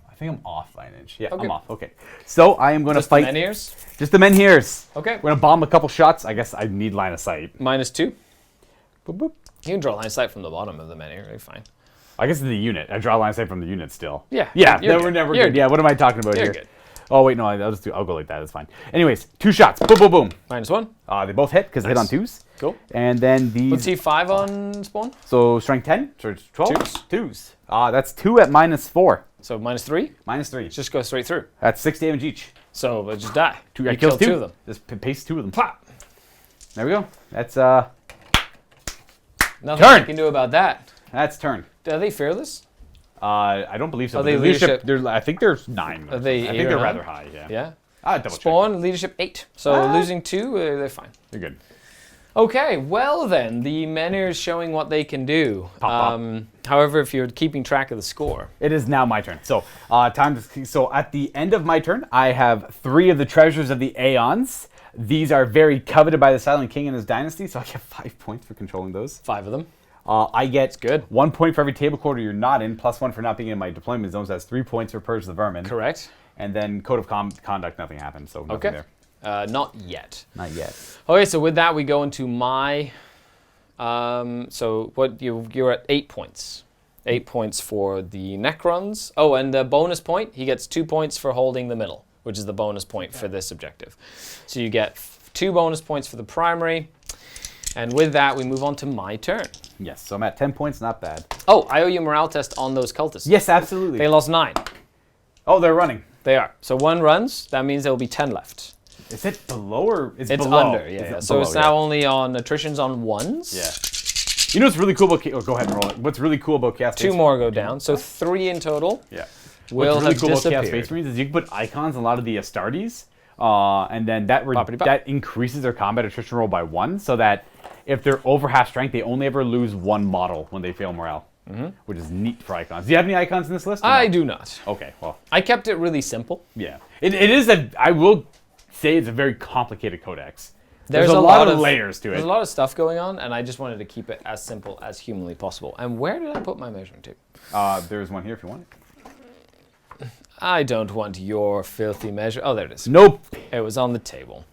I think I'm off by an inch. Yeah, Okay. I'm off. Okay. So I am going to Just fight. the menhirs? Just the menhirs. Okay. We're going to bomb a couple shots. I guess I need line of sight. -2. Boop, boop. You can draw line of sight from the bottom of the menhir. You're fine. I guess the unit. I draw line of sight from the unit still. Yeah. Yeah, you're then we're good. never You're good. Yeah, what am I talking about You're here? good. Oh, wait, no, I'll go like that. That's fine. Anyways, 2 shots. Boom, boom, boom. -1. They both hit because they hit on 2s. Cool. And then these. Let's see 5 on Spawn. So strength 10, so it's 12. 2s. 2s. That's 2 at -4. So -3. -3. Just go straight through. That's 6 damage each. So let's just die. I You kills kill 2 of them. Just paste 2 of them. Pop. There we go. That's Nothing Turn. you can do about that. that's turn. Are they fearless? I don't believe so. Are but they the leadership? I think there's 9. Are they I 8 think or they're 9? rather high. Yeah. Yeah. Double check. Spawn leadership 8. So Ah. losing 2, they're fine. You're good. Okay, well then, the menhir is showing what they can do. Pop. However, if you're keeping track of the score. It is now my turn. So So at the end of my turn, I have 3 of the treasures of the Aeons. These are very coveted by the Silent King and his dynasty, so I get 5 points for controlling those. 5 of them. I get good. 1 point for every table quarter you're not in, +1 for not being in my deployment zones. That's 3 points for Purge the Vermin. Correct. And then Code of Conduct, nothing happened, so nothing Okay. there. Not yet. Not yet. Okay, so with that, we go into my... so what you're at 8 points. 8 points for the Necrons. Oh, and the bonus point, he gets 2 points for holding the middle, which is the bonus point for this objective. So you get 2 bonus points for the primary. And with that, we move on to my turn. Yes, so I'm at 10 points, not bad. Oh, I owe you a morale test on those cultists. Yes, absolutely. They lost 9. Oh, they're running. They are. So 1 runs, that means there will be 10 left. Is it below or is it It's below? under, yeah. Is it So below, it's now only on attritions on 1s. Yeah. You know what's really cool about... go ahead and roll it. What's really cool about Chaos 2 Space more go down, so 3 in total. Yeah. Will What's really have cool about Chaos disappeared. Space Marines is you can put icons on a lot of the Astartes, and then that increases their combat attrition roll by 1, so that if they're over half strength, they only ever lose 1 model when they fail morale, which is neat for icons. Do you have any icons in this list? or I no? do not. Okay, well, I kept it really simple. yeah. It is I will say it's a very complicated codex. There's There's a lot of layers to There's it. a lot of stuff going on, and I just wanted to keep it as simple as humanly possible. And where did I put my measuring tape? There's one here if you want it. I don't want your filthy measure. Oh, there it is. Nope. It was on the table.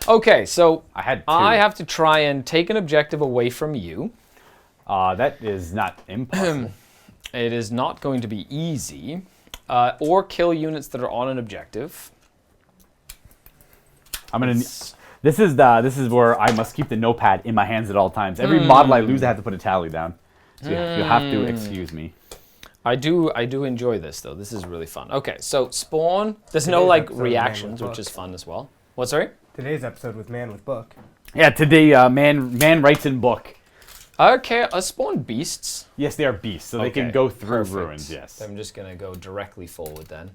Okay, so I had 2. I have to try and take an objective away from you. That is not impossible. It is not going to be easy. Or kill units that are on an objective. I'm gonna. This is where I must keep the notepad in my hands at all times. Every model I lose, I have to put a tally down. So you have to excuse me. I do enjoy this though. This is really fun. Okay, so spawn. There's no like reactions, which is fun as well. What? Sorry. Today's episode with Man with Book. Yeah, today man writes in book. Okay, spawn beasts. Yes, they are beasts, so they can go through ruins. Yes. I'm just gonna go directly forward then,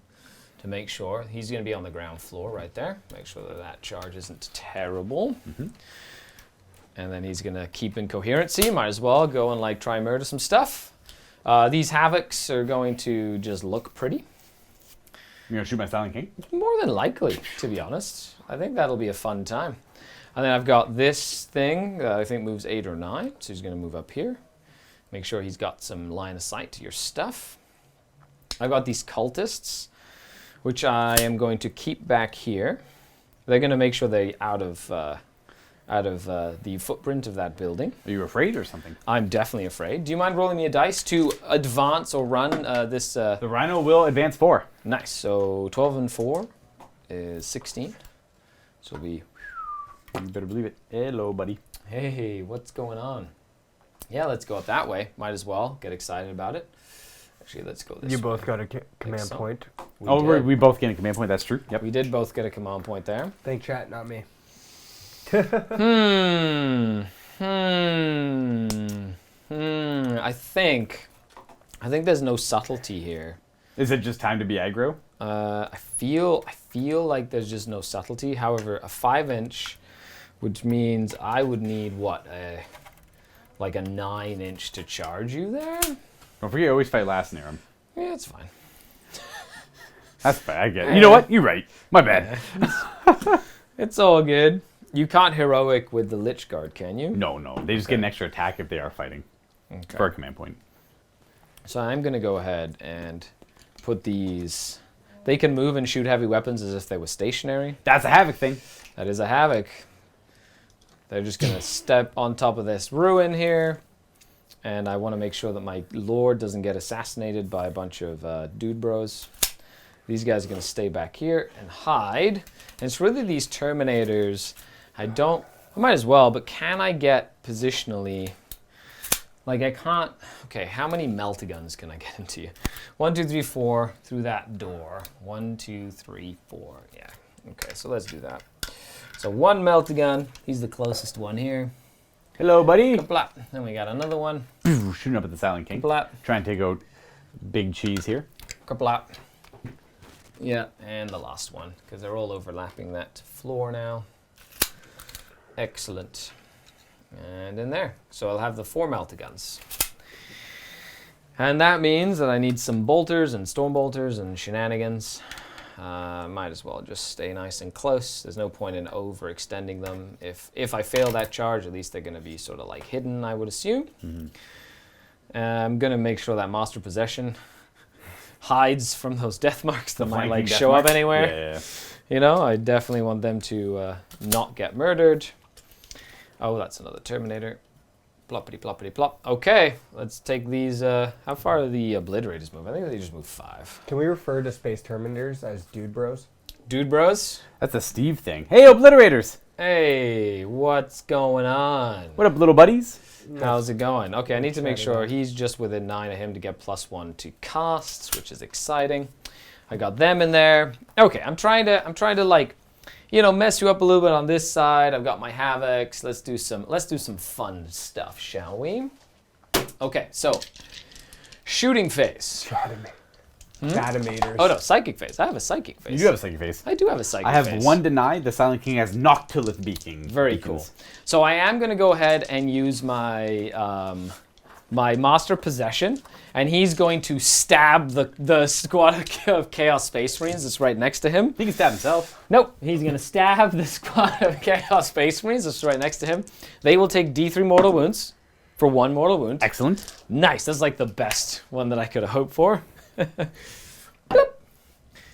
to make sure he's gonna be on the ground floor right there. Make sure that charge isn't terrible. And then he's gonna keep in coherency. Might as well go and like try and murder some stuff. These havocs are going to just look pretty. You're gonna shoot my Silent King? More than likely, to be honest. I think that'll be a fun time. And then I've got this thing that I think moves 8 or 9. So he's going to move up here. Make sure he's got some line of sight to your stuff. I've got these cultists, which I am going to keep back here. They're going to make sure they're out of the footprint of that building. Are you afraid or something? I'm definitely afraid. Do you mind rolling me a dice to advance or run this? The Rhino will advance 4. Nice. So 12 and 4 is 16. So we... You better believe it. Hello, buddy. Hey, what's going on? Yeah, let's go up that way. Might as well get excited about it. Actually, let's go this way. You both got a command so. point. We both get a command point. That's true. Yep. We did both get a command point there. Thank chat, not me. I think there's no subtlety here. Is it just time to be aggro? I feel like there's just no subtlety. However, a 5-inch, which means I would need what, like a 9-inch to charge you there. Don't forget, you always fight last near him. Yeah, it's fine. That's fine. I get it. You know what? You're right. My bad. It's all good. You can't heroic with the Lich Guard, can you? No. They just get an extra attack if they are fighting for a command point. So I'm going to go ahead and put these... They can move and shoot heavy weapons as if they were stationary. That's a Havoc thing. That is a Havoc. They're just going to step on top of this ruin here. And I want to make sure that my lord doesn't get assassinated by a bunch of dude bros. These guys are going to stay back here and hide. And it's really these Terminators. I might as well, but can I get positionally... Like I can't, okay, how many Meltaguns can I get into you? 1, 2, 3, 4 through that door. 1, 2, 3, 4, yeah. Okay, so let's do that. So 1 Meltagun, he's the closest one here. Hello, buddy. Kaplat. Then we got another one. Shooting up at the Silent King. Kaplat. Trying to take out Big Cheese here. Kaplat. Yeah, and the last one, because they're all overlapping that floor now. Excellent. And in there. So I'll have the 4 Meltaguns. And that means that I need some bolters and storm bolters and shenanigans. Might as well just stay nice and close. There's no point in overextending them. If I fail that charge, at least they're going to be sort of like hidden, I would assume. I'm going to make sure that Master Possession hides from those death marks that might like show up anywhere. Yeah. You know, I definitely want them to not get murdered. Oh, that's another Terminator. Ploppity, ploppity, plop. Okay, let's take these. How far do the Obliterators move? I think they just move 5. Can we refer to Space Terminators as dude bros? Dude bros? That's a Steve thing. Hey, Obliterators! Hey, what's going on? What up, little buddies? How's it going? Okay, I need to make sure he's just within 9 of him to get +1 to casts, which is exciting. I got them in there. Okay, I'm trying to like, you know, mess you up a little bit on this side. I've got my Havocs. Let's do some fun stuff, shall we? Okay, so shooting phase. Datomators. Oh no, psychic phase. I have a psychic phase. You do have a Psychic Phase. I do have a psychic I have phase. 1 denied. The Silent King has Noctilith Beacon. Very cool. So I am going to go ahead and use my my Master Possession, and he's going to stab the squad of Chaos Space Marines that's right next to him. He can stab himself. Nope, he's going to stab the squad of Chaos Space Marines that's right next to him. They will take D3 mortal wounds for 1 mortal wound. Excellent. Nice, that's like the best one that I could have hoped for. Bloop.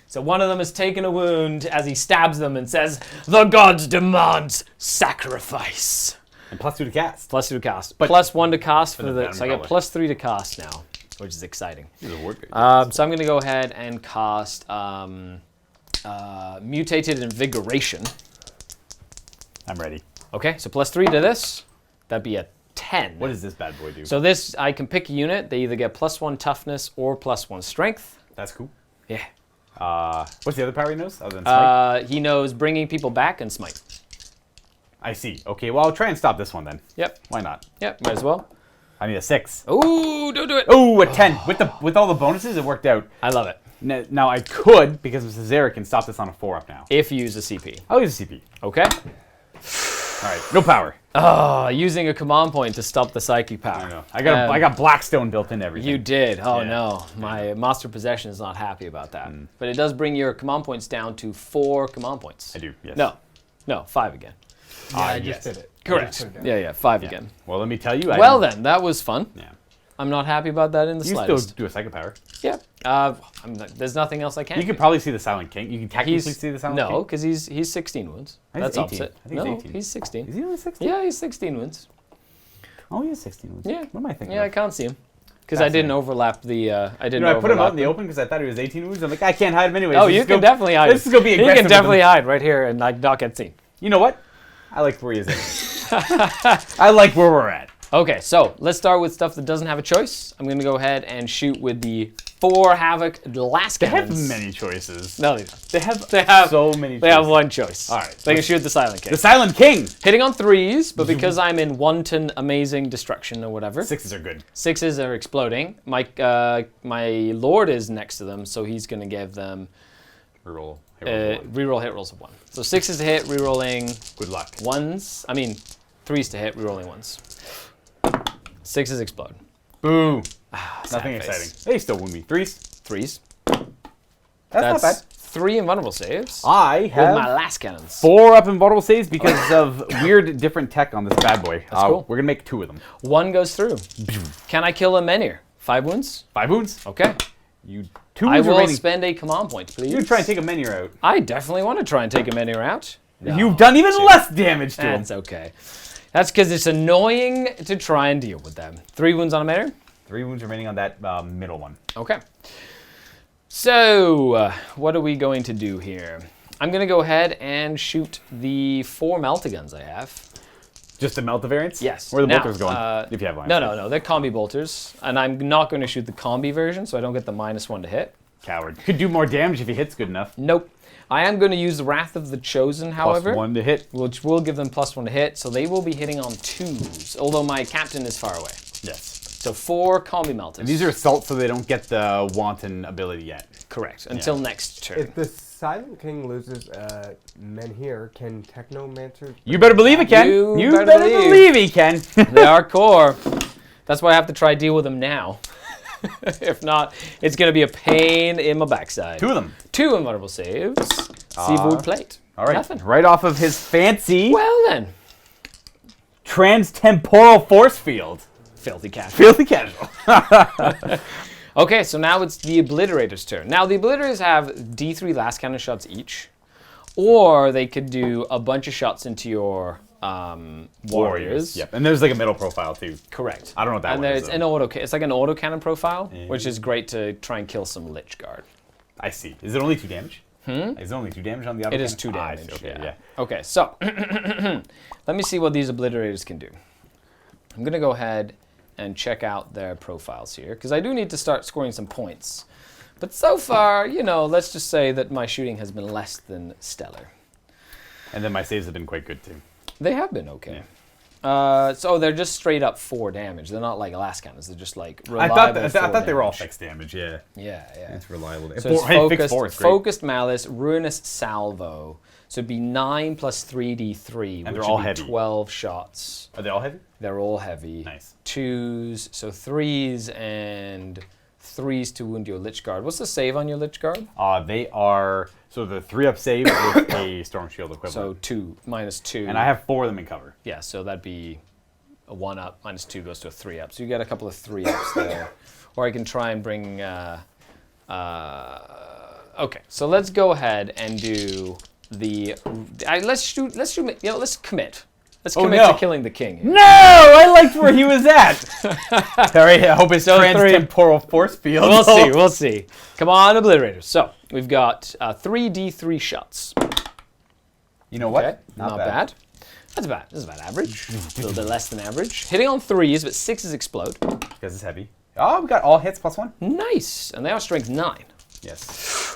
So one of them has taken a wound as he stabs them and says, "The gods demands sacrifice." And +2 to cast. +2 to cast. But- +1 to cast for the the. Venom So I get Crawler. +3 to cast now, which is exciting. This is a word. So I'm going to go ahead and cast Mutated Invigoration. I'm ready. Okay, so +3 to this. That'd be a 10. What does this bad boy do? So this, I can pick a unit. They either get +1 toughness or +1 strength. That's cool. Yeah. What's the other power he knows other than smite? He knows bringing people back and smite. I see. Okay, well, I'll try and stop this one then. Yep. Why not? Yep. Might as well. I need a 6. Ooh, don't do it. Oh, a 10. With all the bonuses, it worked out. I love it. Now I could, because of Cesaric, can stop this on a 4-up now. If you use a CP. I'll use a CP. Okay. All right, no power. Using a command point to stop the psychic I power. know. I got Blackstone built into everything. You did. Oh Yeah. no, my master possession is not happy about that. But it does bring your command points down to 4 command points. I do. Yes. No, 5 again. Yeah, I yes. just did it. Correct. Yeah. Yeah, 5 Yeah. again. Well, let me tell you. Well then, that was fun. Yeah. I'm not happy about that in the You slightest. still do a psychic power. Yeah. There's nothing else I can. You could probably see the Silent King. You can technically see the Silent King. No, because he's 16 wounds. I think That's he's 18. opposite. I think No, he's 18. he's 16. Is he only 16? Yeah, he's 16 wounds. Oh, he is 16. Yeah. What am I thinking? Yeah, I of? can't see him because I didn't overlap the. I didn't. You know, I put him out in the overlap open because I thought he was 18 wounds. I'm like, I can't hide him anyway. Oh, you can definitely hide. This is gonna be aggressive. You can with definitely him. hide right here and like not get seen. You know what? I like where he is. I like where we're at. Okay, so let's start with stuff that doesn't have a choice. I'm going to go ahead and shoot with the 4 Havoc last They have cannons. many choices. No, they don't. They have So many. They have one choice. All right, They can shoot the Silent King. The Silent King. Hitting on 3s, but because I'm in wanton amazing destruction or whatever, 6s are good. 6s are exploding. My Lord is next to them, so he's going to give them Reroll. reroll hit rolls of 1. So 6s to hit, rerolling Good luck. 1s. I mean, 3s to hit, rerolling 1s. 6s explode. Boo. Sad Nothing face. exciting. They still wound me. 3s. 3s. That's not bad. 3 invulnerable saves. I With have my last cannons. 4 up invulnerable saves because of weird different tech on this bad boy. That's cool. We're gonna make 2 of them. 1 goes through. Can I kill a Menhir? 5 wounds? 5 wounds. Okay. You 2 I wounds will remaining. spend a command point, please. You try and take a Menhir out. I definitely want to try and take a Menhir out. No. You've done even less damage to him. That's okay. That's because it's annoying to try and deal with them. 3 wounds on a Menhir? 3 wounds remaining on that middle one. Okay. So, what are we going to do here? I'm going to go ahead and shoot the 4 Meltaguns I have. Just the melt the variants? Yes. Where are the Now, bolters going? If you have lines. No, they're combi bolters, and I'm not going to shoot the combi version, so I don't get the -1 to hit. Coward. Could do more damage if he hits good enough. Nope. I am going to use the Wrath of the Chosen, however, +1 to hit. which will give them +1 to hit, so they will be hitting on 2s, although my captain is far away. Yes. So 4 combi melters. And these are assault, so they don't get the wanton ability yet. correct until next turn. If the Silent King loses Menhir, can Technomancer... You better believe it, Ken. You You better better believe. believe he can. They are core. That's why I have to try deal with them now. If not, it's going to be a pain in my backside. 2 of them. 2 invulnerable saves. Seafood plate. All right. Nothing. Right off of his fancy Well then. trans-temporal force field. Filthy cat. Filthy casual. Okay, so now it's the Obliterator's turn. Now, the Obliterators have D3 last cannon shots each, or they could do a bunch of shots into your warriors. Yep. And there's like a middle profile too. Correct. I don't know what that and one there's is, an it's like an autocannon profile, which Yeah. is great to try and kill some Lich Guard. I see. Is it only 2 damage? Is it only 2 damage on the other? It is 2 damage. I see. Okay, yeah. yeah. Okay, so let me see what these Obliterators can do. I'm going to go ahead and check out their profiles here, because I do need to start scoring some points. But so far, you know, let's just say that my shooting has been less than stellar. And then my saves have been quite good too. They have been okay. So they're just straight up 4 damage. They're not like last cannons. They're just like reliable. I thought they were all 4 fixed damage. Yeah. Yeah, yeah. It's reliable. So it's Fixed 4 is great. focused malice, ruinous salvo. So it'd be 9 plus 3d3, And which they're all would be heavy. 12 shots. Are they all heavy? They're all heavy. Nice. 2s, so 3s and 3s to wound your Lich Guard. What's the save on your Lich Guard? They are so the 3-up save with a storm shield equivalent. So 2 minus 2. And I have 4 of them in cover. Yeah, so that'd be a 1-up minus 2 goes to a 3-up. So you get a couple of 3-ups there. Or I can try and bring. Okay, so let's go ahead and do the. Let's commit. Let's commit to killing the king. Here. No, I liked where he was at. Sorry, I hope it's trans-temporal force field. We'll see. Come on, obliterators. So we've got 3d3 shots. You know what? Okay, not bad. That's about average. A little bit less than average. Hitting on 3s, but 6s explode. Because it's heavy. Oh, we got all hits +1. Nice, and they are strength 9. Yes.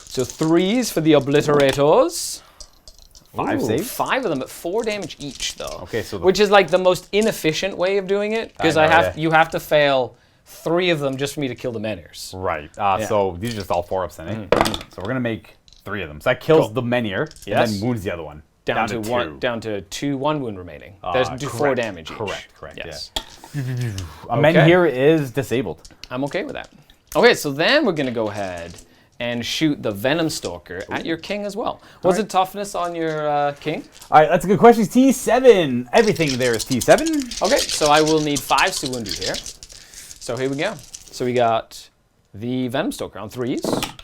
So 3s for the obliterators. 5 saves? 5 of them, but 4 damage each, though. Okay, so which is like the most inefficient way of doing it, because you have to fail 3 of them just for me to kill the menhirs. Right. So these are just all 4-ups then, eh? So we're gonna make 3 of them. So that kills the menhir, and then wounds the other one. Down to 2 1 wound remaining. There's 4 damage each. Correct. Yes. Yeah. A menhir is disabled. I'm okay with that. Okay, so then we're gonna go ahead and shoot the Venom Stalker at your king as well. What's the toughness on your king? All right, that's a good question. T7. Everything there is T7. Okay, so I will need 5 to wound you here. So here we go. So we got the Venom Stalker on 3s.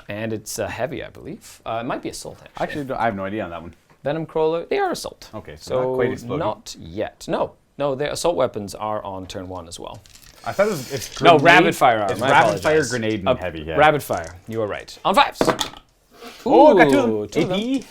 And it's heavy, I believe. It might be assault, actually. Actually, I have no idea on that one. Venom Crawler, they are assault. Okay, so not quite exploding. Not yet. No, their assault weapons are on turn 1 as well. I thought it's grenade. No, rapid fire arm. It's rapid fire, grenade, and heavy. Yeah. Rapid fire. You are right. On 5s. Oh, got 2 of them. AP.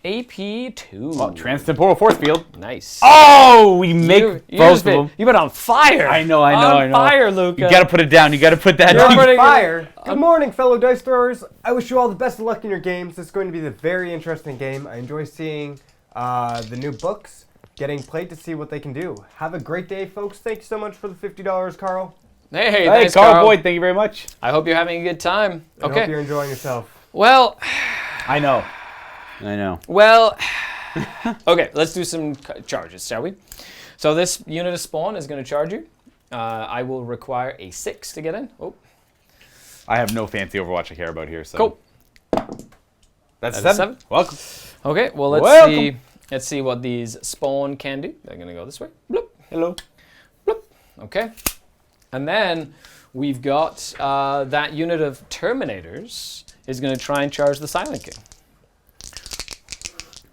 AP 2. Oh, trans-temporal force field. Nice. Oh, we make both of them. You've been on fire. I know. On fire, Luka. You gotta put it down. You gotta put that You're down. on fire. Good morning, fellow dice throwers. I wish you all the best of luck in your games. This is going to be a very interesting game. I enjoy seeing the new books getting played to see what they can do. Have a great day, folks. Thank you so much for the $50, Carl. Hey, thanks, Carl Boyd. Thank you very much. I hope you're having a good time. I hope you're enjoying yourself. Well, I know. Well, okay, let's do some charges, shall we? So this unit of spawn is going to charge you. I will require a 6 to get in. Oh. I have no fancy Overwatch I care about here, so. Cool. That's a 7. Welcome. Okay, well, let's see what these spawn can do. They're going to go this way. Bloop. Hello. Bloop. Okay. And then we've got that unit of Terminators is going to try and charge the Silent King.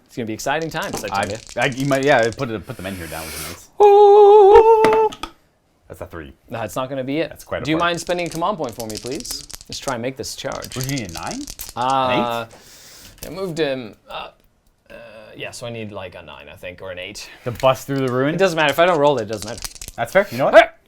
It's going to be exciting times, I tell you. You might, put the men here down with nice. Ooh. That's a 3. No, that's not going to be it. That's quite a Do you mind spending a command point for me, please? Let's try and make this charge. Would you need a 9? 8? I moved him up. Yeah, so I need like a 9, I think, or an 8. To bust through the ruin? It doesn't matter. If I don't roll it, it doesn't matter. That's fair. You know what?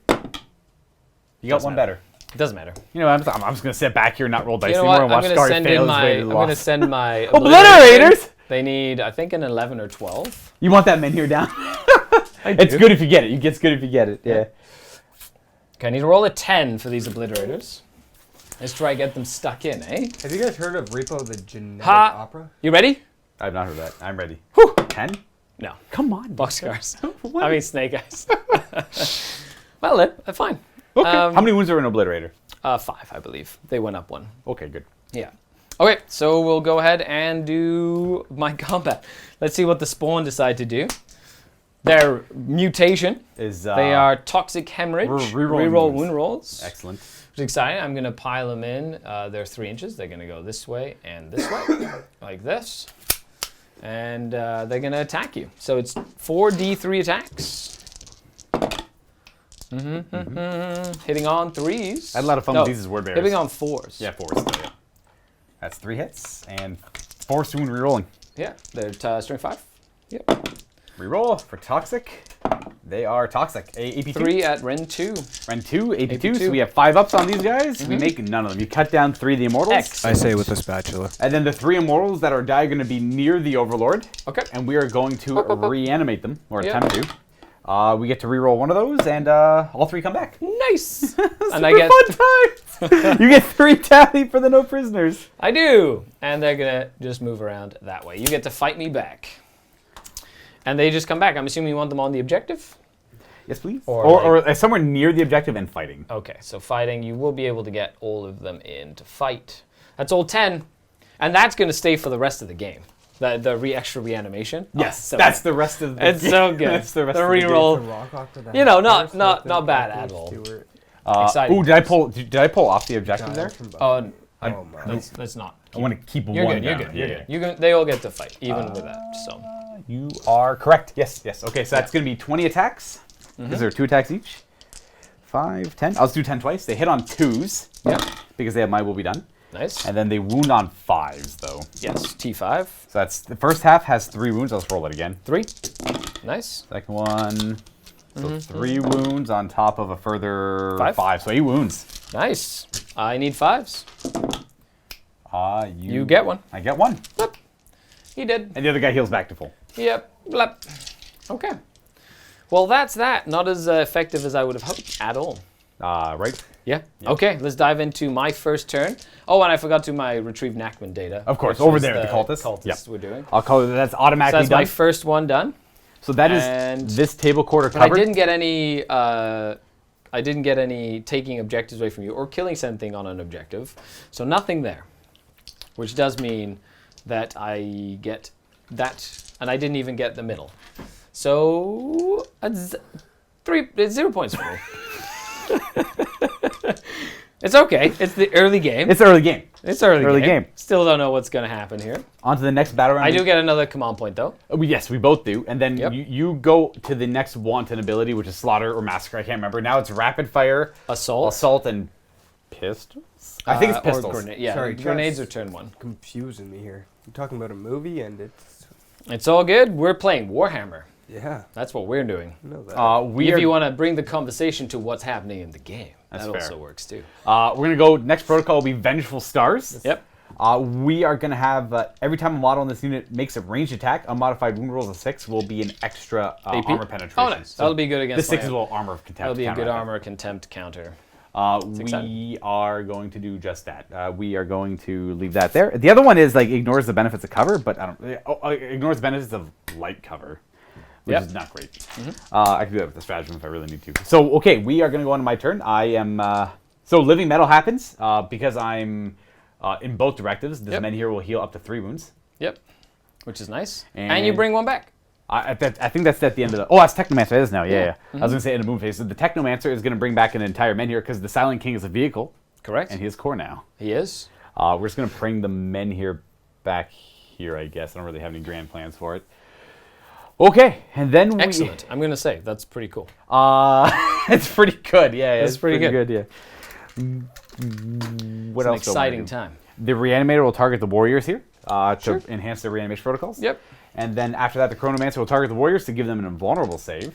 You got one better. It doesn't matter. You know, I'm just going to sit back here and not roll dice anymore and watch Skari fail. I'm going to send my Obliterators! They need, I think, an 11 or 12. You want that men here down? It's good if you get it. It's good if you get it. Yeah. Okay, I need to roll a 10 for these obliterators. Let's try and get them stuck in, eh? Have you guys heard of Repo the Genetic Opera? You ready? I've not heard that. I'm ready. Whew. 10? No. Come on. Boxcars. I mean snake eyes. Well then, fine. Okay. How many wounds are in Obliterator? 5, I believe. They went up 1. Okay, good. Yeah. Okay, so we'll go ahead and do my combat. Let's see what the spawn decide to do. Their mutation is they are toxic hemorrhage. Reroll wound rolls. Excellent. Which is exciting. I'm gonna pile them in. They're 3 inches. They're gonna go this way and this way, like this, and they're gonna attack you. So it's 4d3 attacks. Hitting on 3s. I had a lot of fun with these as word bearers. Hitting on 4s. Yeah, 4s. Yeah. That's 3 hits and 4 soon rerolling. Yeah, they're strength 5. Yep. Reroll for toxic. They are toxic. AP 3 at Ren 2. Ren 2, AP 2. So we have 5 ups on these guys. We make none of them. You cut down 3 of the immortals. Excellent. I say with a spatula. And then the 3 immortals that are going to be near the Overlord. Okay. And we are going to reanimate them, or attempt to. We get to reroll one of those, and all 3 come back. Nice. And I get fun times. You get 3 tally for the no prisoners. I do. And they're gonna just move around that way. You get to fight me back. And they just come back. I'm assuming you want them on the objective? Yes, please. Or somewhere near the objective and fighting. Okay, so fighting, you will be able to get all of them in to fight. That's all 10. And that's going to stay for the rest of the game. The extra reanimation. Yes, so that's the rest of the game. It's so good. That's the rest the of the reroll. You know, not bad at all. Exciting. Ooh, did I pull off the objective there? Oh, Oh my. Let's not. I want to keep You're one good. You're down. good. You're good. You can. They all get to fight, even with that. So You are correct. Yes. Okay, so that's going to be 20 attacks. Because there are 2 attacks each. 5, 10. I'll just do 10 twice. They hit on 2s. Yep. Because they have My Will Be Done. Nice. And then they wound on 5s, though. Yes. T5. So that's the first half has 3 wounds. I'll just roll it again. 3. Nice. Second one. So 3 wounds on top of a further 5. So 8 wounds. Nice. I need 5s. You You get one. I get 1. Blip. He did. And the other guy heals back to full. Yep. Blip. Okay. Well, that's that. Not as effective as I would have hoped at all. Right? Yeah. Okay, let's dive into my first turn. Oh, and I forgot to my retrieve Nachman data. Of course, which over is there, the cultist. Cultists we're doing. I'll call it that's So automatically that's done. my first one done. So that And- is this table quarter But I covered. didn't get any. I didn't get any taking objectives away from you or killing something on an objective. So nothing there, which does mean that I get that, and I didn't even get the middle. So it's 0 points for me. It's okay. It's the early game. It's early game. It's early early game. game. Still don't know what's going to happen here. On to the next battle round. I do get another command point though. Yes, we both do. And then Yep. you go to the next wanton ability, which is Slaughter or Massacre. I can't remember. Now it's Rapid Fire, Assault. and Pistols? I think it's Or Pistols. grenade. Yeah, Sorry, grenades are just- turn 1. Confusing me here. You're talking about a movie and it's. It's all good. We're playing Warhammer. Yeah. That's what we're doing. I know that. We If are, you want to bring the conversation to what's happening in the game, That's that fair. also works too. we're going to go, next protocol will be Vengeful Stars. Yep. We are going to have, every time a model in this unit makes a ranged attack, unmodified wound rolls of 6 will be an extra AP? armor penetration. Oh, nice. So That'll be good against the 6 my- is a little armor of contempt. That'll be a good counter, I think. armor contempt counter. We exciting. are going to do just that. We are going to leave that there. The other one is like ignores the benefits of cover, but ignores the benefits of light cover, which Yep. is not great. I can do that with the stratagem if I really need to. So okay, we are going to go on to my turn. I am so living metal happens because I'm in both directives. This Yep. men here will heal up to 3 wounds. Yep. Which is nice. And you And- bring one back. I think that's at the end of the. Oh, that's Technomancer. It is now. Yeah. I was going to say in the moon phase. So the Technomancer is going to bring back an entire men here because the Silent King is a vehicle Correct. and he has core now. He is. We're just going to bring the men here back here, I guess. I don't really have any grand plans for it. Okay, and then we... Excellent. I'm going to say that's pretty cool. it's pretty good, yeah. It's pretty good. yeah. What It's an else? do I wanna exciting do? time. The Reanimator will target the warriors here to Sure. enhance their reanimation protocols. Yep. And then after that, the Chronomancer will target the warriors to give them an invulnerable save.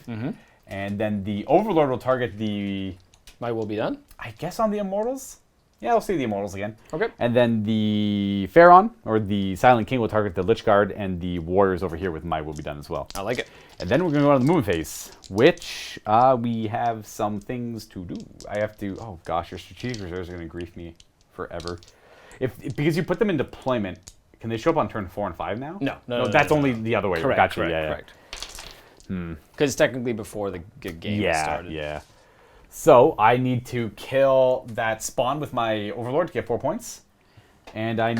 And then the Overlord will target the... My will be done. I guess on the Immortals? Yeah, I'll see the Immortals again. Okay. And then the Pharaon, or the Silent King, will target the Lich Guard, and the Warriors over here with My will be done as well. I like it. And then we're going to go on to the Moon phase, which we have some things to do. I have to... Oh, gosh, your strategic reserves are going to grief me forever. Because you put them in deployment, can they show up on turn 4 and 5 now? No, that's no, only no. the other way. Correct. Gotcha. Correct. Because technically before the game started. Yeah. So I need to kill that spawn with my Overlord to get 4 points, and I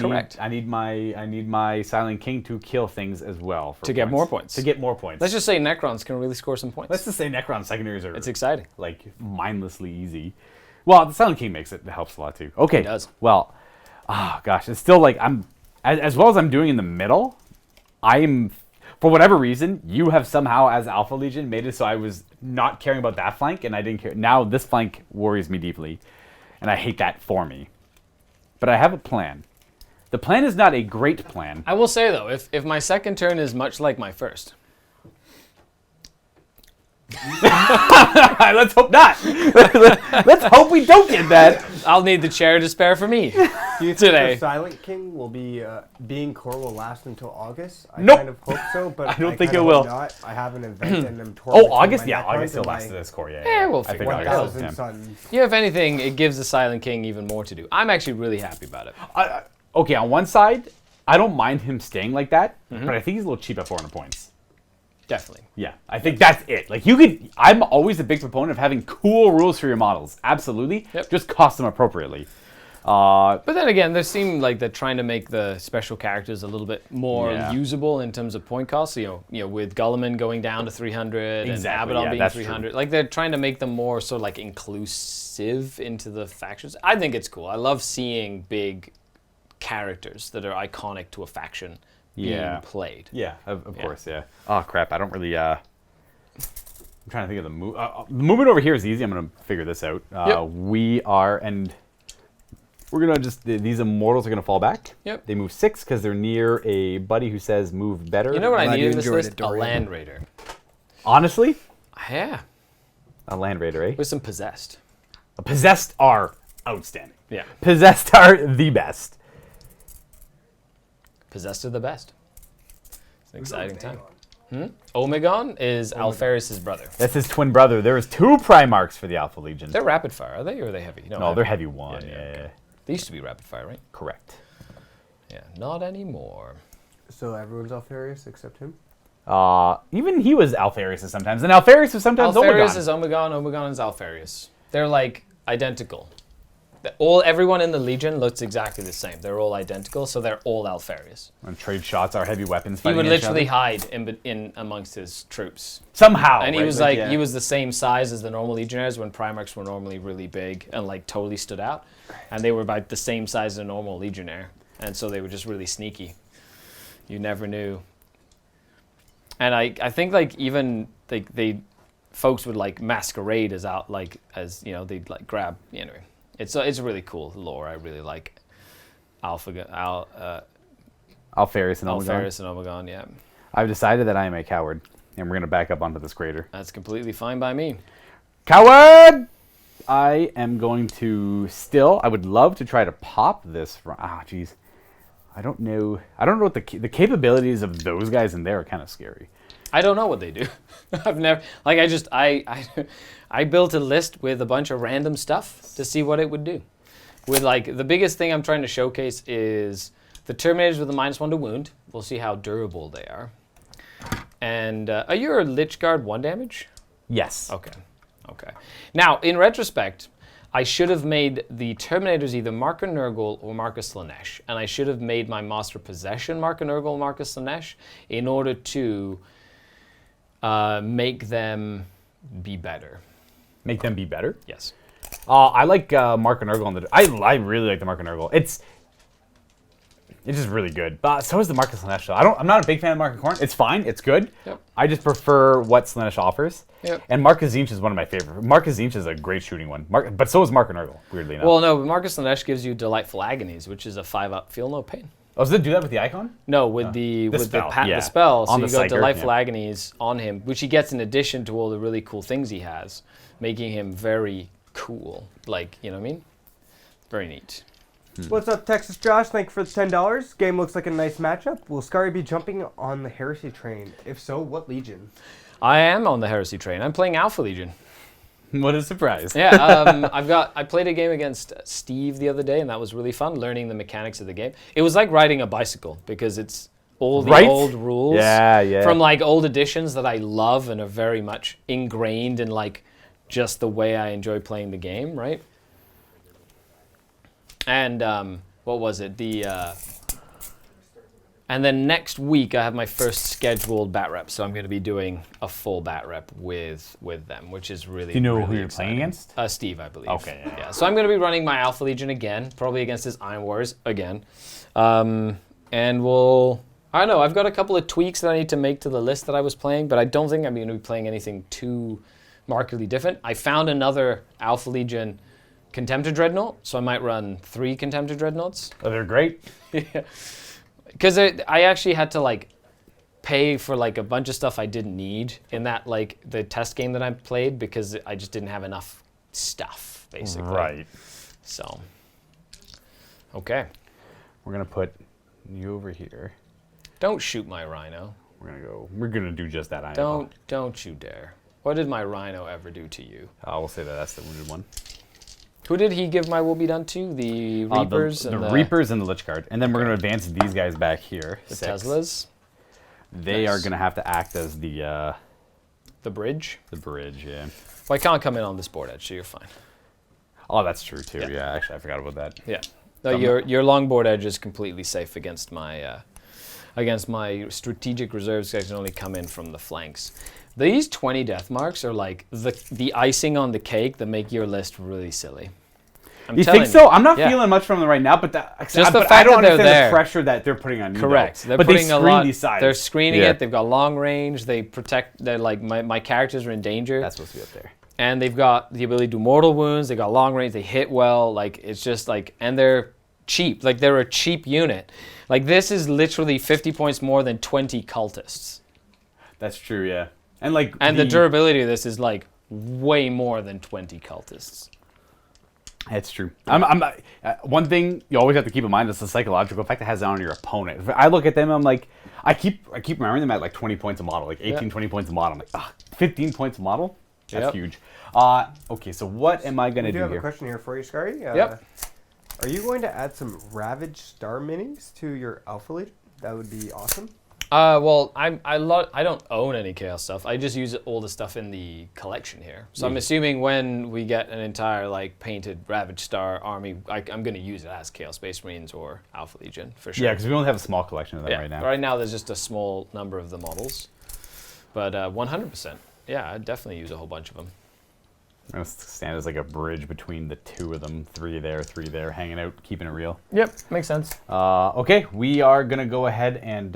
need my Silent King to kill things as well for To get more points. To get more points. Let's just say Necrons can really score some points. Let's just say Necron secondaries are It's exciting. like mindlessly easy. Well, the Silent King makes it. It helps a lot too. Okay. It does. Well, gosh, it's still like I'm as well as I'm doing in the middle. I'm for whatever reason, you have somehow, as Alpha Legion, made it so I was not caring about that flank, and I didn't care. Now this flank worries me deeply, and I hate that for me. But I have a plan. The plan is not a great plan. I will say though, if my second turn is much like my first, Let's hope not. Let's hope we don't get that. I'll need the chair to spare for me Do you think today. the Silent King will be being core will last until August? I Nope. kind of hope so, but I don't think kinda it will. hope Not. I have an event and I'm Oh, August? Yeah, August still lasts to this core. Yeah, we'll I figure think it out. August. 1,000 Yeah. suns. Yeah, if anything, it gives the Silent King even more to do. I'm actually really happy about it. Okay, on one side, I don't mind him staying like that, but I think he's a little cheap at 400 points. Definitely. Yeah, I think that's it. Like you could, I'm always a big proponent of having cool rules for your models. Absolutely. Yep. Just cost them appropriately. But then again, there seem like they're trying to make the special characters a little bit more Yeah. usable in terms of point costs. You know, with Gulliman going down to 300 Exactly, and Abaddon yeah, being that's 300. Like they're trying to make them more sort of like inclusive into the factions. I think it's cool. I love seeing big characters that are iconic to a faction Yeah. being played. Yeah, of course, yeah. Oh, crap, I don't really, I'm trying to think of the move. The movement over here is easy. I'm going to figure this out. Yep. We are, and we're going to just, these immortals are going to fall back. Yep. They move 6 because they're near a buddy who says move better. You know what I Glad need you in this enjoyed list? it, A Dorian. land raider. Honestly, Yeah, a land raider, eh? with some possessed. Possessed are outstanding. Yeah, Possessed are the best. possessed are the best. It's an Who's exciting time. Omegon? Omegon is Alferis' brother. That's his twin brother. There was 2 Primarchs for the Alpha Legion. They're rapid fire, are they, or are they heavy? No, they're heavy 1. Yeah, Yeah, yeah, yeah. They used to be rapid fire, right? Correct. Yeah, not anymore. So everyone's Alfarius except him? Even he was Alfarius sometimes, and Alfarius was sometimes Alferis Omegon. is Omegon, Omegon is Alfarius. They're like identical. Everyone in the Legion looks exactly the same. They're all identical, so they're all Alfarius. And trade shots are heavy weapons. He fighting would each literally other. hide in amongst his troops. Somehow. And he right? was like, yeah. he was the same size as the normal Legionnaires when Primarchs were normally really big and like totally stood out. And they were about the same size as a normal Legionnaire. And so they were just really sneaky. You never knew. And I think like even they folks would like masquerade as out like as you know they'd like grab anyway. It's really cool lore. I really like Alfarius and Omegon. Alferis and Omegon. Yeah, I've decided that I am a coward, and we're gonna back up onto this crater. that's completely fine by me. Coward! I am going to still. I would love to try to pop this. Jeez. I don't know. I don't know what the capabilities of those guys in there are kind of scary. I don't know what they do. I've never like I built a list with a bunch of random stuff to see what it would do. With like the biggest thing I'm trying to showcase is the Terminators with a -1 to wound. We'll see how durable they are. And are you a Lich Guard 1 damage? Yes. Okay. Okay. Now, in retrospect, I should have made the Terminators either Marka Nurgle or Marcus Slanesh, and I should have made my Master Possession Marka Nurgle or Marcus Slanesh in order to make them be better. Make them be better. Yes. I like Mark and Nurgle on the. I really like the Mark and Nurgle. It's just really good. But so is the Marcus Slanesh. I'm not a big fan of Mark and Corn. It's fine. It's good. Yep. I just prefer what Slanesh offers. Yep. And Marcus Zinch is one of my favorite. Marcus Zinch is a great shooting one. But so is Mark and Nurgle. Weirdly enough. Well, no, but Marcus Slanesh gives you Delightful Agonies, which is a 5-up. Feel no pain. Oh, does it do that with the icon? No, with the spell, the yeah. spell. So On you the got Psyker, Delightful yeah. Agonies on him, which he gets in addition to all the really cool things he has, making him very cool. Like, you know what I mean? Very neat. What's up, Texas Josh? Thank you for the $10. Game looks like a nice matchup. Will Skari be jumping on the Heresy train? If so, what Legion? I am on the Heresy train. I'm playing Alpha Legion. What a surprise. Yeah, I played a game against Steve the other day, and that was really fun, learning the mechanics of the game. It was like riding a bicycle, because it's all the Right? old rules Yeah. from like old editions that I love and are very much ingrained in like just the way I enjoy playing the game, right? And what was it? And then next week I have my first scheduled bat rep, so I'm going to be doing a full bat rep with them, which is really. Do you know really who you're exciting. playing against? Steve, I believe. Okay, yeah. So I'm going to be running my Alpha Legion again, probably against his Iron Warriors again, and I don't know. I've got a couple of tweaks that I need to make to the list that I was playing, but I don't think I'm going to be playing anything too markedly different. I found another Alpha Legion Contemptor Dreadnought, so I might run 3 Contemptor Dreadnoughts. Oh, they're great. Yeah. Because I actually had to like pay for like a bunch of stuff I didn't need in that like the test game that I played, because I just didn't have enough stuff basically. Right. So, okay. We're gonna put you over here. Don't shoot my Rhino. We're gonna do just that. I know. Don't you dare. What did my Rhino ever do to you? We'll say that's the wounded one. Who did he give my will be done to? The Reapers the and the Reapers and the Lich Guard, and then we're gonna advance these guys back here. the 6. Teslas, They Nice. are gonna have to act as the the bridge. bridge. Yeah. Well, I can't come in on this board edge, so you're fine. Oh, that's true too. Yeah. Yeah. Actually, I forgot about that. Yeah. No, your long board edge is completely safe against my strategic reserves. I can only come in from the flanks. These 20 death marks are like the icing on the cake that make your list really silly. You think so? I'm not feeling much from them right now, but Just the fact I don't that they're understand there. the pressure that they're putting on you. Correct. Though. They're putting they a lot. these sides. They're screening it. They've got long range. They protect. They're like my characters are in danger. That's supposed to be up there. And they've got the ability to do mortal wounds. They got long range. They hit well. Like it's just like, and they're cheap. Like they're a cheap unit. Like this is literally 50 points more than 20 cultists. That's true. Yeah. And like. And the durability of this is like way more than 20 cultists. That's true. One thing you always have to keep in mind is the psychological effect it has on your opponent. If I look at them, I'm like, I keep remembering them at like 20 points a model, like 18, 20 points a model. I'm like, 15 points a model? That's huge. Okay, so what am I going to do here? I have a question here for you, Skari. Yep. Are you going to add some Ravage Star minis to your Alpha Legion? That would be awesome. Well, I don't own any Chaos stuff. I just use all the stuff in the collection here. So I'm assuming when we get an entire like painted Ravage Star army, I'm going to use it as Chaos Space Marines or Alpha Legion for sure. Yeah, because we only have a small collection of them right now. Right now, there's just a small number of the models, but 100%. Yeah, I'd definitely use a whole bunch of them. I'm going to stand as like a bridge between the two of them. 3 there, hanging out, keeping it real. Yep, makes sense. Okay, we are going to go ahead and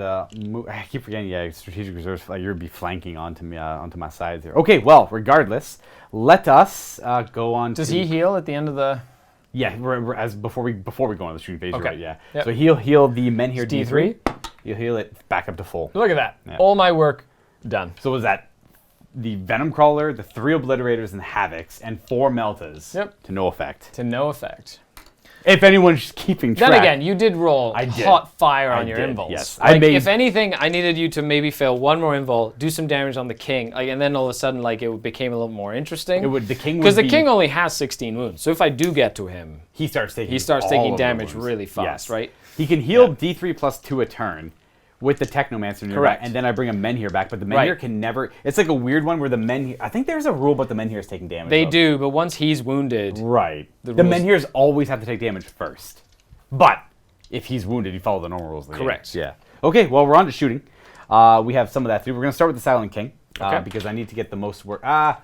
move. I keep forgetting, strategic reserves. You'll be flanking onto me, onto my sides here. Okay, well, regardless, let us go on Does he heal at the end of the... Yeah, before we go on the shooting phase, right? Yeah. Yep. So he'll heal the men here D3. He'll heal it back up to full. Look at that. Yeah. All my work done. So was that the Venom Crawler, the 3 Obliterators and Havocs, and 4 Meltas to no effect. To no effect. If anyone's keeping track. Then again, you did roll hot fire on your invols. Yes. Like, if anything, I needed you to maybe fail 1 more invol, do some damage on the king, and then all of a sudden, like it became a little more interesting. The king because the king only has 16 wounds. So if I do get to him, he starts taking damage really fast, right? He can heal D3 plus 2 a turn with the Technomancer nearby, Correct. and then I bring a Menhir back, but the Menhir can never... It's like a weird one where the Menhir... I think there's a rule about the Menhirs taking damage. They do, but once he's wounded... Right. The Menhirs always have to take damage first. But if he's wounded, you follow the normal rules of the game. Correct. Yeah. Okay, well, we're on to shooting. We have some of that to do. We're going to start with the Silent King, because I need to get the most work... Did I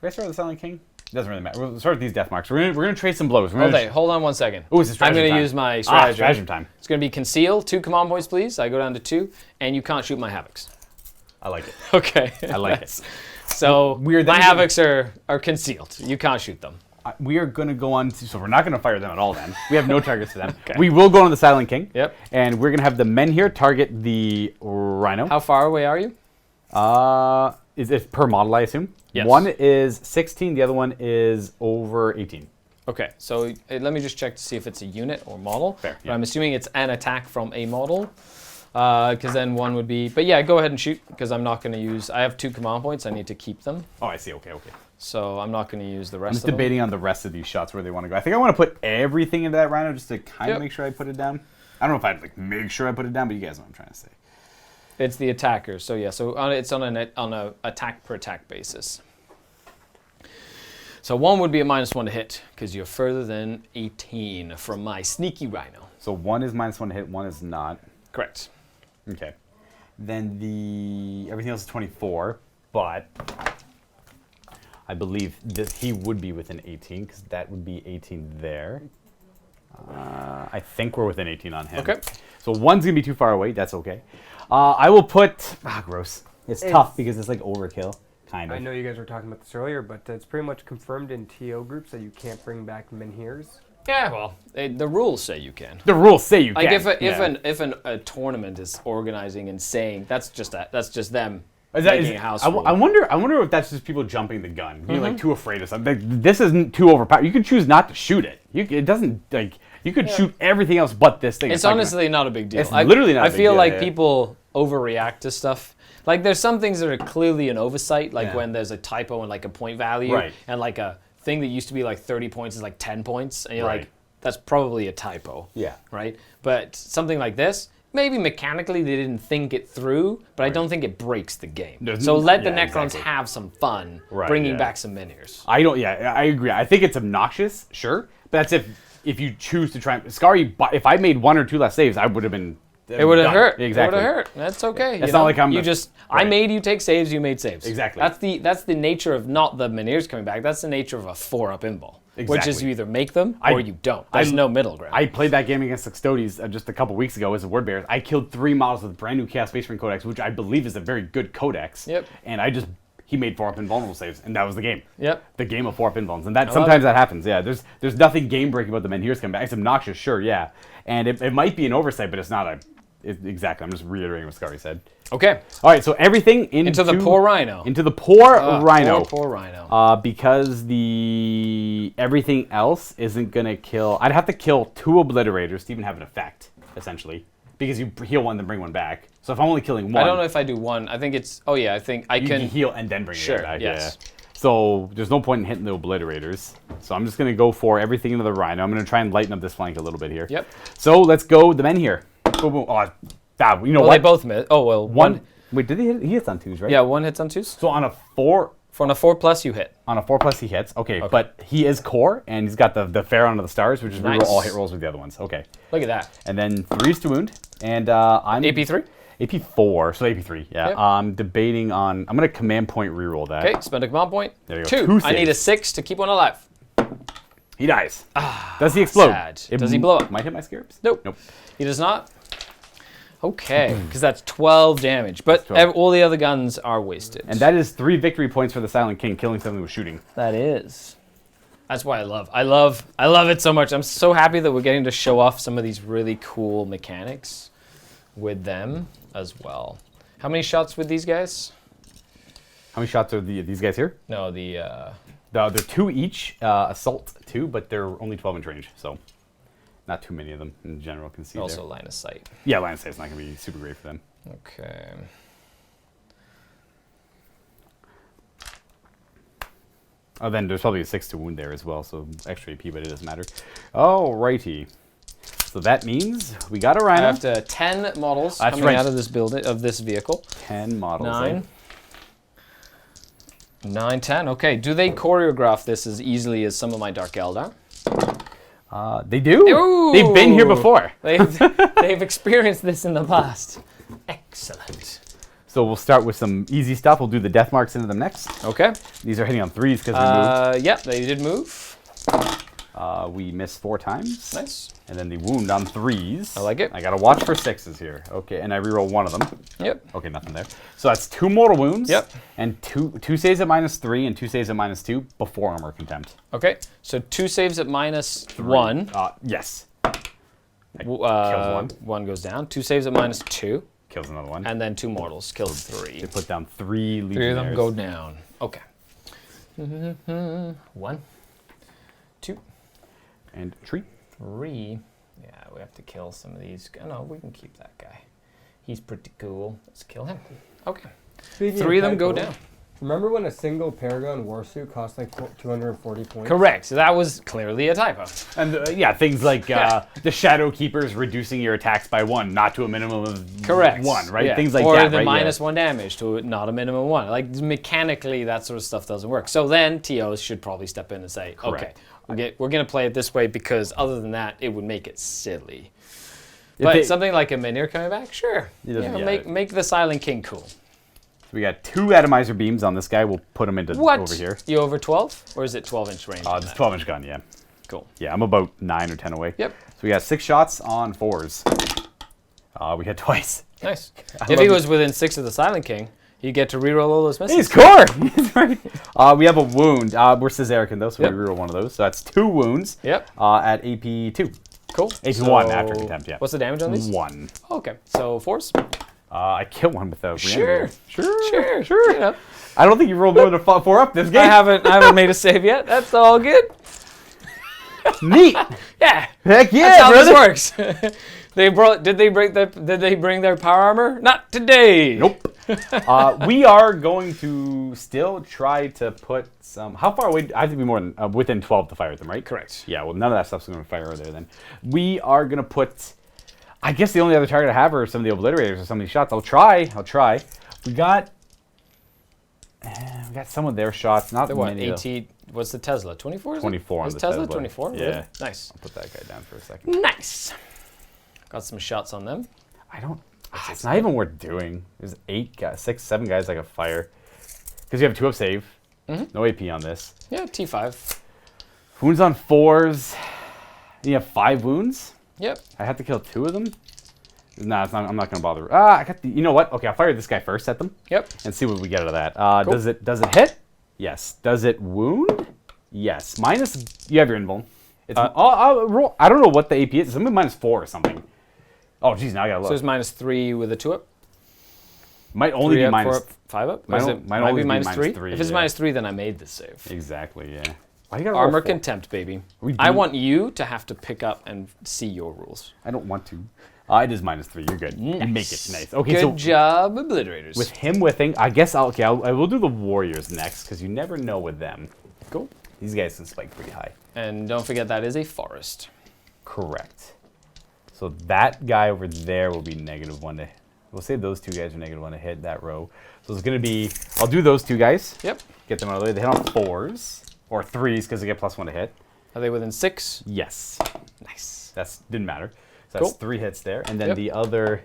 start with the Silent King? It doesn't really matter. We'll start with these death marks. We're gonna trade some blows. Hold on 1 second. Oh, it's a stratagem I'm time. gonna use my stratagem. Stratagem time. It's gonna be conceal 2 command points, please. I go down to 2, and you can't shoot my havocs. I like it. Okay. I like it. So my havocs are concealed. You can't shoot them. We are gonna go on to, so we're not gonna fire them at all. Then we have no targets for them. Okay. We will go on to the Silent King. Yep. And we're gonna have the men here target the Rhino. How far away are you? Is it per model, I assume? Yes. One is 16, the other one is over 18. Okay, so let me just check to see if it's a unit or model. Fair, But I'm assuming it's an attack from a model, because then one would be... But yeah, go ahead and shoot, because I'm not going to use... I have 2 command points, I need to keep them. Oh, I see, okay. So I'm not going to use the rest of them. I'm just debating on the rest of these shots where they want to go. I think I want to put everything into that Rhino just to kind of make sure I put it down. I don't know if I'd like make sure I put it down, but you guys know what I'm trying to say. It's the attacker, so yeah, it's on a attack per attack basis. So 1 would be a -1 to hit, because you're further than 18 from my sneaky Rhino. So 1 is -1 to hit, 1 is not. Correct. Okay. Then everything else is 24, but I believe that he would be within 18, because that would be 18 there. I think we're within 18 on him. Okay. So 1's going to be too far away. That's okay. I will put... gross. It's tough because it's like overkill, kind of. I know you guys were talking about this earlier, but it's pretty much confirmed in TO groups that you can't bring back Menhirs. Yeah, well, the rules say you can. The rules say you can. Like if a tournament is organizing and saying that's just them making a house rule. I wonder if that's just people jumping the gun, being like too afraid of something. Like, this isn't too overpowered. You can choose not to shoot it. It doesn't like you could shoot everything else but this thing. It's honestly not a big deal. It's literally not. I feel like people overreact to stuff. Like there's some things that are clearly an oversight, like when there's a typo and like a point value, and like a thing that used to be like 30 points is like 10 points, and you're like, that's probably a typo. Yeah. Right? But something like this, maybe mechanically they didn't think it through, but I don't think it breaks the game. So let the Necrons have some fun bringing back some Menhirs. I agree. I think it's obnoxious, sure, but that's if you choose to try. Skari, if I made 1 or 2 less saves, I would have been... It would have hurt. Exactly. It would have hurt. That's okay. It's not like I'm... I made you take saves, you made saves. Exactly. That's the nature of not the Menhirs coming back. That's the nature of a 4-up invul. Which is you either make them I- or you don't. There's no middle ground. I played that game against Custodes just a couple weeks ago as a Word Bear. I killed 3 models with brand new Chaos Space Marine Codex, which I believe is a very good codex. Yep. And he made 4-up invulnerable saves, and that was the game. Yep. The game of 4-up invulns. And that sometimes that happens, yeah. There's nothing game-breaking about the Menhirs coming back. It's obnoxious, sure, yeah. And it might be an oversight, but it's not exactly. I'm just reiterating what Skari said. Okay. All right, so everything into the poor rhino. Into the poor rhino. Poor rhino. Because everything else isn't gonna kill. I'd have to kill 2 obliterators to even have an effect, essentially, because you heal one then bring one back. So if I'm only killing one, I don't know if I do one. I think it's. Oh yeah, I think I you can heal and then bring it back. Yes. Yeah. So there's no point in hitting the obliterators. So I'm just gonna go for everything into the rhino. I'm gonna try and lighten up this flank a little bit here. Yep. So let's go the men here. Boom, boom. Oh, you know well, what? they both miss. Oh well, one. Wait, did he hit? He hits on 2s, right? Yeah, one hits on 2s. So on a 4. On a 4+ you hit. On a 4+ he hits. Okay, but he is core, and he's got the Pharaoh of the Stars, which is Nice. reroll all hit rolls with the other ones. Okay. Look at that. And then 3s to wound, and I'm AP3. AP4, so AP3. Yeah. Yep. I'm debating on. I'm gonna command point reroll that. Okay, spend a command point. There you go. 2. 2 I need a saves. 6 to keep one alive. He dies. Does he explode? sad. Does he blow up? Might hit my scarabs. Nope. Nope. He does not. Okay, because that's 12 damage. But 12. all the other guns are wasted. And that is 3 victory points for the Silent King, killing something with shooting. that is. That's why I love it so much. I'm so happy that we're getting to show off some of these really cool mechanics with them as well. How many shots with these guys? How many shots are these guys here? No, They're 2 each, assault 2, but they're only 12-inch range, so not too many of them in general can see also there. line of sight. Yeah, line of sight's not gonna be super great for them. Okay. Oh, then there's probably a 6 to wound there as well, so extra AP, but it doesn't matter. Alrighty. So that means we got a I rhino. have to 10 models That's coming right. out of this vehicle. 10 models. 9. 9, 10. Okay, do they choreograph this as easily as some of my Dark Eldar? They do. Ooh. They've been here before. They've experienced this in the past. Excellent. So we'll start with some easy stuff. We'll do the death marks into them next. Okay. These are hitting on 3s because we moved. Yeah, they did move. We missed 4 times. Nice. And then the wound on 3s. I like it. I gotta watch for 6s here. Okay, and I reroll 1 of them. Yep. Okay, nothing there. So that's 2 mortal wounds. Yep. And two saves at -3 and 2 saves at -2 before armor contempt. Okay, so 2 saves at -1. Yes. Kills one. 1 goes down. 2 saves at -2. Kills another one. And then 2 mortals. Kills 3. They put down 3 legionnaires. 3 of them go down. Okay. 1, 2, And tree. 3. Yeah, we have to kill some of these. Oh, no, we can keep that guy. He's pretty cool. Let's kill him. Okay. Speaking 3 of them go typos, down. Remember when a single Paragon warsuit cost like 240 points? Correct. So that was clearly a typo. And yeah, things like Yeah. the Shadow Keepers reducing your attacks by 1, not to a minimum of Correct. 1, right? Yeah. Things like or that, the right? -1 damage to not a minimum 1. Like mechanically, that sort of stuff doesn't work. So then TOs should probably step in and say, Correct. okay, we're going to play it this way because other than that, it would make it silly. But something like a Menhir coming back, sure. Make the Silent King cool. We got 2 atomizer beams on this guy. We'll put him into over here. You over 12? Or is it 12-inch range? Oh, it's 12-inch gun, yeah. Cool. Yeah, I'm about 9 or 10 away. Yep. So we got 6 shots on 4s. We hit twice. Nice. If he was within 6 of the Silent King, you get to reroll all those misses. He's core! He's right. We have a wound. We're Caesarican though, so Yep. we reroll 1 of those. So that's 2 wounds. Yep. At AP2. Cool. AP1 after contempt, yeah. What's the damage on these? 1. Okay. So 4s? I kill 1 with a Sure. Sure. You know. I don't think you rolled more than 4 up this game. I haven't made a save yet. That's all good. Neat. Yeah. Heck yeah, That's how brother. this works. Did they bring their power armor? Not today. Nope. We are going to still try to put some. How far away? I have to be more than within 12 to fire at them, right? Correct. Yeah. Well, none of that stuff's going to fire over there. Then we are going to put. I guess the only other target I have are some of the obliterators or some of these shots. I'll try. We got some of their shots. Not The what? many. 18. What's the Tesla? 24? 24 on Was the Tesla Tesla. 24? Yeah. Really? Nice. I'll put that guy down for a second. Nice. Got some shots on them. I don't. It's not even worth doing. There's 8 guys, 6, 7 guys I could fire. Because you have 2 up save. No AP on this. Yeah, T5. Wounds on 4s. You have 5 wounds. Yep. I have to kill 2 of them. No, it's not, I'm not gonna bother. I got the. You know what? Okay, I'll fire this guy first at them. Yep. And see what we get out of that. Cool. Does it hit? Yes. Does it wound? Yes. Minus. You have your invuln. It's. I'll roll. I don't know what the AP is. It's something -4 or something. Oh, geez, now I gotta look. So it's -3 with a 2-up. Might only be minus. 4 up, 5 up. Might only be minus minus 3. three, If it's yeah. -3, then I made this save. Exactly. Yeah. Why you gotta roll Armor 4? contempt, baby. We I do- want you to have to pick up and see your rules. I don't want to. It is -3. You're good. Nice. Make it nice. Okay, Good so job, Obliterators. with him whiffing, I guess I will do the Warriors next because you never know with them. Cool. These guys can spike pretty high. And don't forget that is a forest. Correct. So that guy over there will be -1 to. We'll say those 2 guys are -1 to hit that row. So it's gonna be. I'll do those 2 guys. Yep. Get them out of the way. They hit on 4s or 3s because they get +1 to hit. Are they within 6? Yes. Nice. Didn't matter. So that's Cool. 3 hits there, and then Yep. the other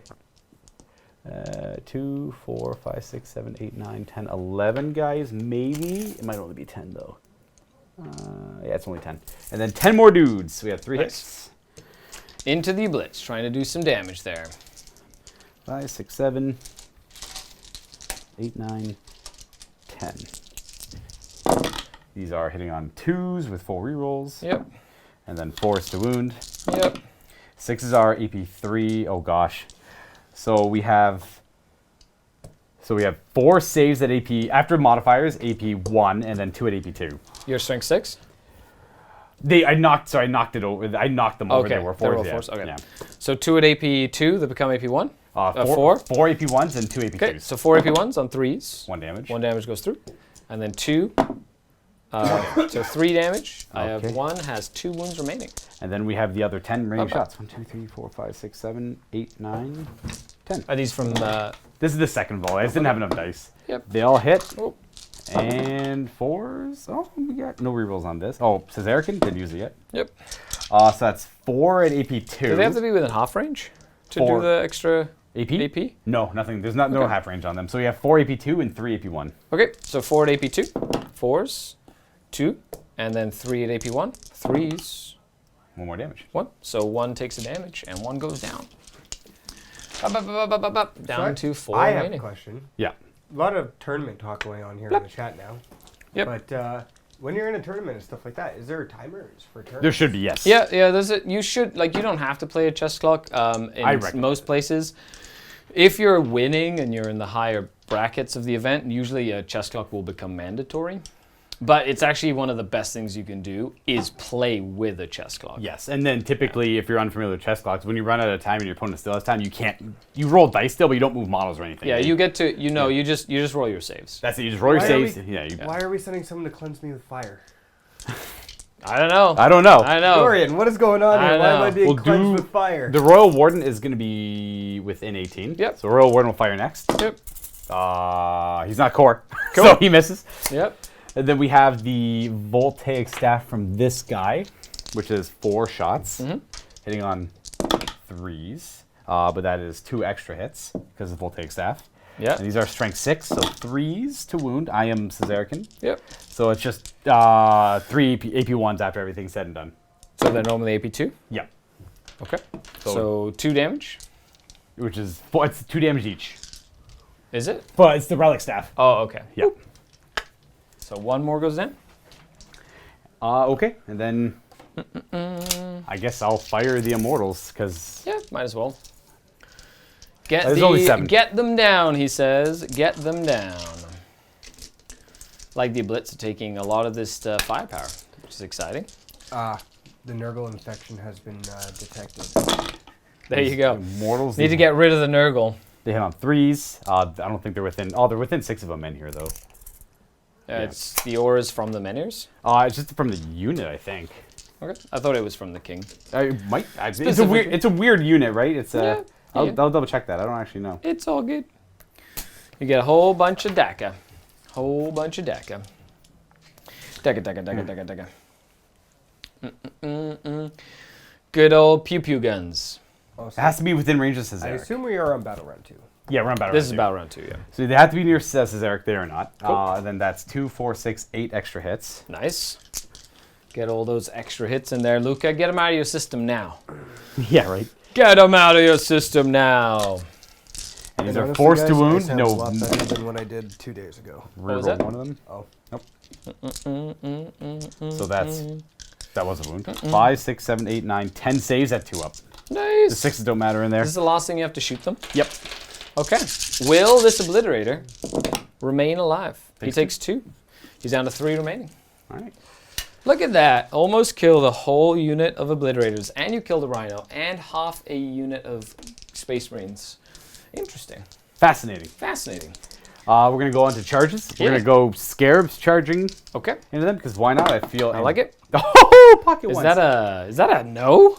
2, 4, 5, 6, 7, 8, 9, 10, 11 guys. Maybe it might only be 10 though. Yeah, it's only 10, and then 10 more dudes. So we have 3 Nice. hits. Into the Blitz, trying to do some damage there. 5, 6, 7, 8, 9, 10. These are hitting on 2s with 4 rerolls. Yep. And then 4s to wound. Yep. 6s are AP3. Oh gosh. So we have 4 saves at AP after modifiers, AP1, and then 2 at AP2. Your strength 6? I knocked them over. Okay. They were They were 4s. Yeah. fours, okay. Yeah. So 2 at AP2 that become AP1? 4? 4 AP1s and 2 AP2s. Okay, so 4 AP1s on 3s. 1 damage. 1 damage goes through. And then 2. So 3 damage. I have Okay. 1, has 2 wounds remaining. And then we have the other 10 remaining Okay. shots. 1, 2, 3, 4, 5, 6, 7, 8, 9, 10. Are these from This is the second volley. I just didn't have enough dice. Yep. They all hit. Oh. And 4s. Oh, we got no rerolls on this. Oh, Caesarican didn't use it yet. Yep. So that's 4 at AP2. Do they have to be within half range to 4. do the extra AP? AP? No, nothing. There's no Okay. half range on them. So we have 4 AP2 and 3 AP1. Okay, so 4 at AP2, 4s, 2, and then 3 at AP1, 3s, 1 more damage. 1. So 1 takes a damage and 1 goes down. Up, down to 4 I have a remaining. question. Yeah. A lot of tournament talk going on here in the chat now. Yep. But when you're in a tournament and stuff like that, is there timers for tournaments? There should be, yes. Yeah, there's a, you should, like, you don't have to play a chess clock in recommend most places. If you're winning and you're in the higher brackets of the event, usually a chess clock will become mandatory. But it's actually one of the best things you can do is play with a chess clock. Yes, and then typically, if you're unfamiliar with chess clocks, when you run out of time and your opponent still has time, you roll dice still, but you don't move models or anything. Yeah, you get to, you just roll your saves. That's it. You just roll your Why are saves. we- Why are we sending someone to cleanse me with fire? I don't know. I don't know. I know. Dorian, what is going on I here? Why am know. I being We'll cleansed do with fire? The Royal Warden is going to be within 18. Yep. So Royal Warden will fire next. Yep. He's not core, so he misses. Yep. And then we have the Voltaic Staff from this guy, which is 4 shots, hitting on 3s. But that is 2 extra hits because of Voltaic Staff. Yeah. And these are strength 6, so 3s to wound. I am Caesarican. Yep. So it's just 3 AP1s after everything's said and done. So they're normally AP2? Yep. Okay. So 2 damage? Which is it's 2 damage each. Is it? But it's the Relic Staff. Oh, okay. Yep. So 1 more goes down? Okay. And then I guess I'll fire the Immortals because Yeah, might as well. Get There's only 7. Get them down, he says. Get them down. Like the Blitz are taking a lot of this firepower, which is exciting. The Nurgle infection has been detected. There you go. Immortals Need to get rid of the Nurgle. They hit on 3s. I don't think they're within. Oh, they're within 6 of them in here though. It's the auras from the Menhirs. It's just from the unit, I think. Okay. I thought it was from the King. It's a weird unit, right? It's Yeah, I'll yeah. double check that. I don't actually know. It's all good. You get a whole bunch of DACA. Whole bunch of DACA. DACA. Good old pew pew guns. Oh, It so has to be within range of I Caesaric. assume we are on Battle Round 2. Yeah, we're on battle. This round is two. battle round 2, yeah. So they have to be near Caesaric there or not. Cool. And then that's 2, 4, 6, 8 extra hits. Nice. Get all those extra hits in there, Luka. Get them out of your system now. Yeah, right. Get them out of your system now. And these are forced to wound. A No. lot better than what I did 2 days ago. was Reroll that? one of them. Oh. Nope. So that was a wound. 5, 6, 7, 8, 9, 10 saves at 2 up. Nice. The 6s don't matter in there. This is the last thing you have to shoot them? Yep. Okay. Will this Obliterator remain alive? He takes 2. He's down to 3 remaining. All right. Look at that. Almost kill the whole unit of Obliterators. And you kill the Rhino. And half a unit of Space Marines. Interesting. Fascinating. Fascinating. We're going to go on to charges. We're going to go Scarabs charging Okay. into them, because why not? I like it. Oh, pocket Is ones. that a no?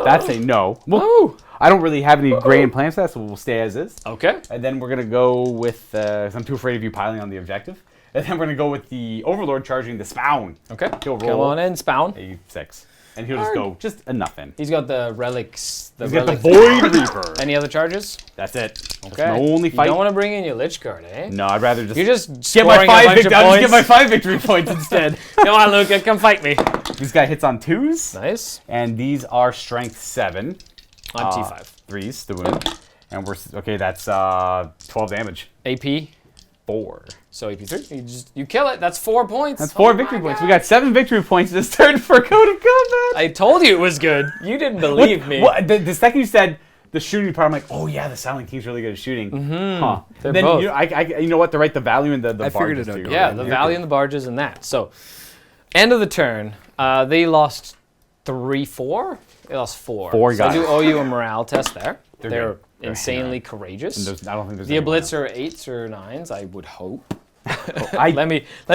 That's a no. Well, Oh. I don't really have any grand plans for that, so we'll stay as is. Okay. And then we're going to go with, 'cause I'm too afraid of you piling on the objective. And then we're going to go with the Overlord charging the Spawn. Okay. He'll Come roll on in, Spawn. a 6. And he'll just go just enough in. He's got the relics. He's got the Void Reaper. Any other charges? That's it. That's Okay. my only fight. You don't want to bring in your Lich card, eh? No, I'd rather just You're just get my scoring a 5 bunch of victory. I'll just points. get my 5 victory points instead. Come on, Luka, come fight me. This guy hits on 2s. Nice. And these are strength 7. I'm T5. 3s, the wound. And we're okay. That's 12 damage. AP. 4. So AP3. You kill it. That's 4 points. That's 4 Oh victory my points. God. We got 7 victory points this turn for Code of Combat. I told you it was good. You didn't believe me. What, the second you said the shooting part, I'm like, oh yeah, the Silent King's really good at shooting. Huh. They're Then both. you know what? To write the value in the I figured it barges out. too. Yeah, the value in the barges and that. So, end of the turn. They lost 3-4. They lost 4. 4 So I guys. do owe you a morale test there. They're They're good. They're insanely courageous. And I don't think there's The anyone Oblits are 8s or 9s, I would hope. else. Let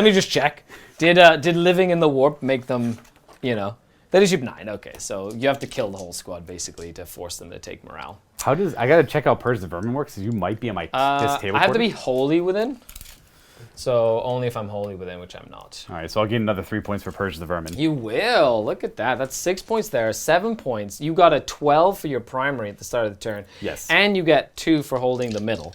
me just check. Did living in the warp make them, That is 9. Okay, so you have to kill the whole squad basically to force them to take morale. How does I gotta check out Purge the Vermin works? 'Cause you might be on my this table. I have to be wholly within. So only if I'm wholly within, which I'm not. All right, so I'll get another 3 points for Purge the Vermin. You will. Look at that. That's 6 points there. 7 points. You got a 12 for your primary at the start of the turn. Yes. And you get 2 for holding the middle.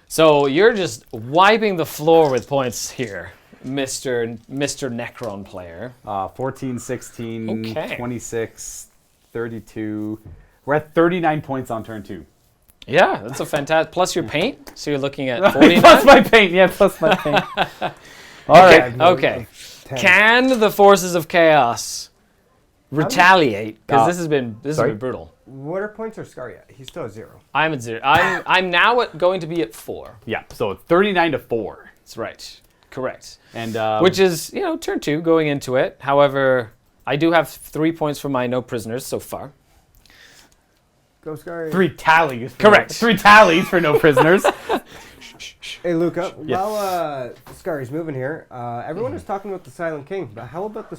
So you're just wiping the floor with points here, Mr. Necron player. 14, 16, Okay. 26, 32. We're at 39 points on turn 2. Yeah, that's a fantastic. Plus your paint. So you're looking at 49. Plus my paint. Yeah, plus my paint. All right. Okay. 10. Can the forces of chaos retaliate? Because this has been sorry? brutal. What are points or Skari at? He's still at 0. I'm at 0. I'm now going to be at 4. Yeah, so 39 to 4. That's right. Correct. And Which is, turn 2 going into it. However, I do have 3 points for my no prisoners so far. Go Skari. 3 tallies. Correct. 3 tallies for no prisoners. Hey Luka, Yes. while Skari's moving here, everyone is talking about the Silent King, but how about the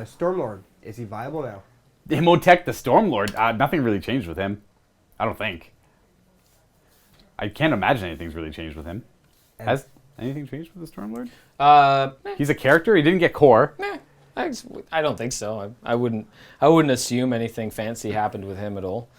Stormlord? Is he viable now? Imhotep the Stormlord. Nothing really changed with him. I don't think. I can't imagine anything's really changed with him. And- Has anything changed with the Stormlord? Meh, He's a character. He didn't get core. I don't think so. I wouldn't assume anything fancy happened with him at all.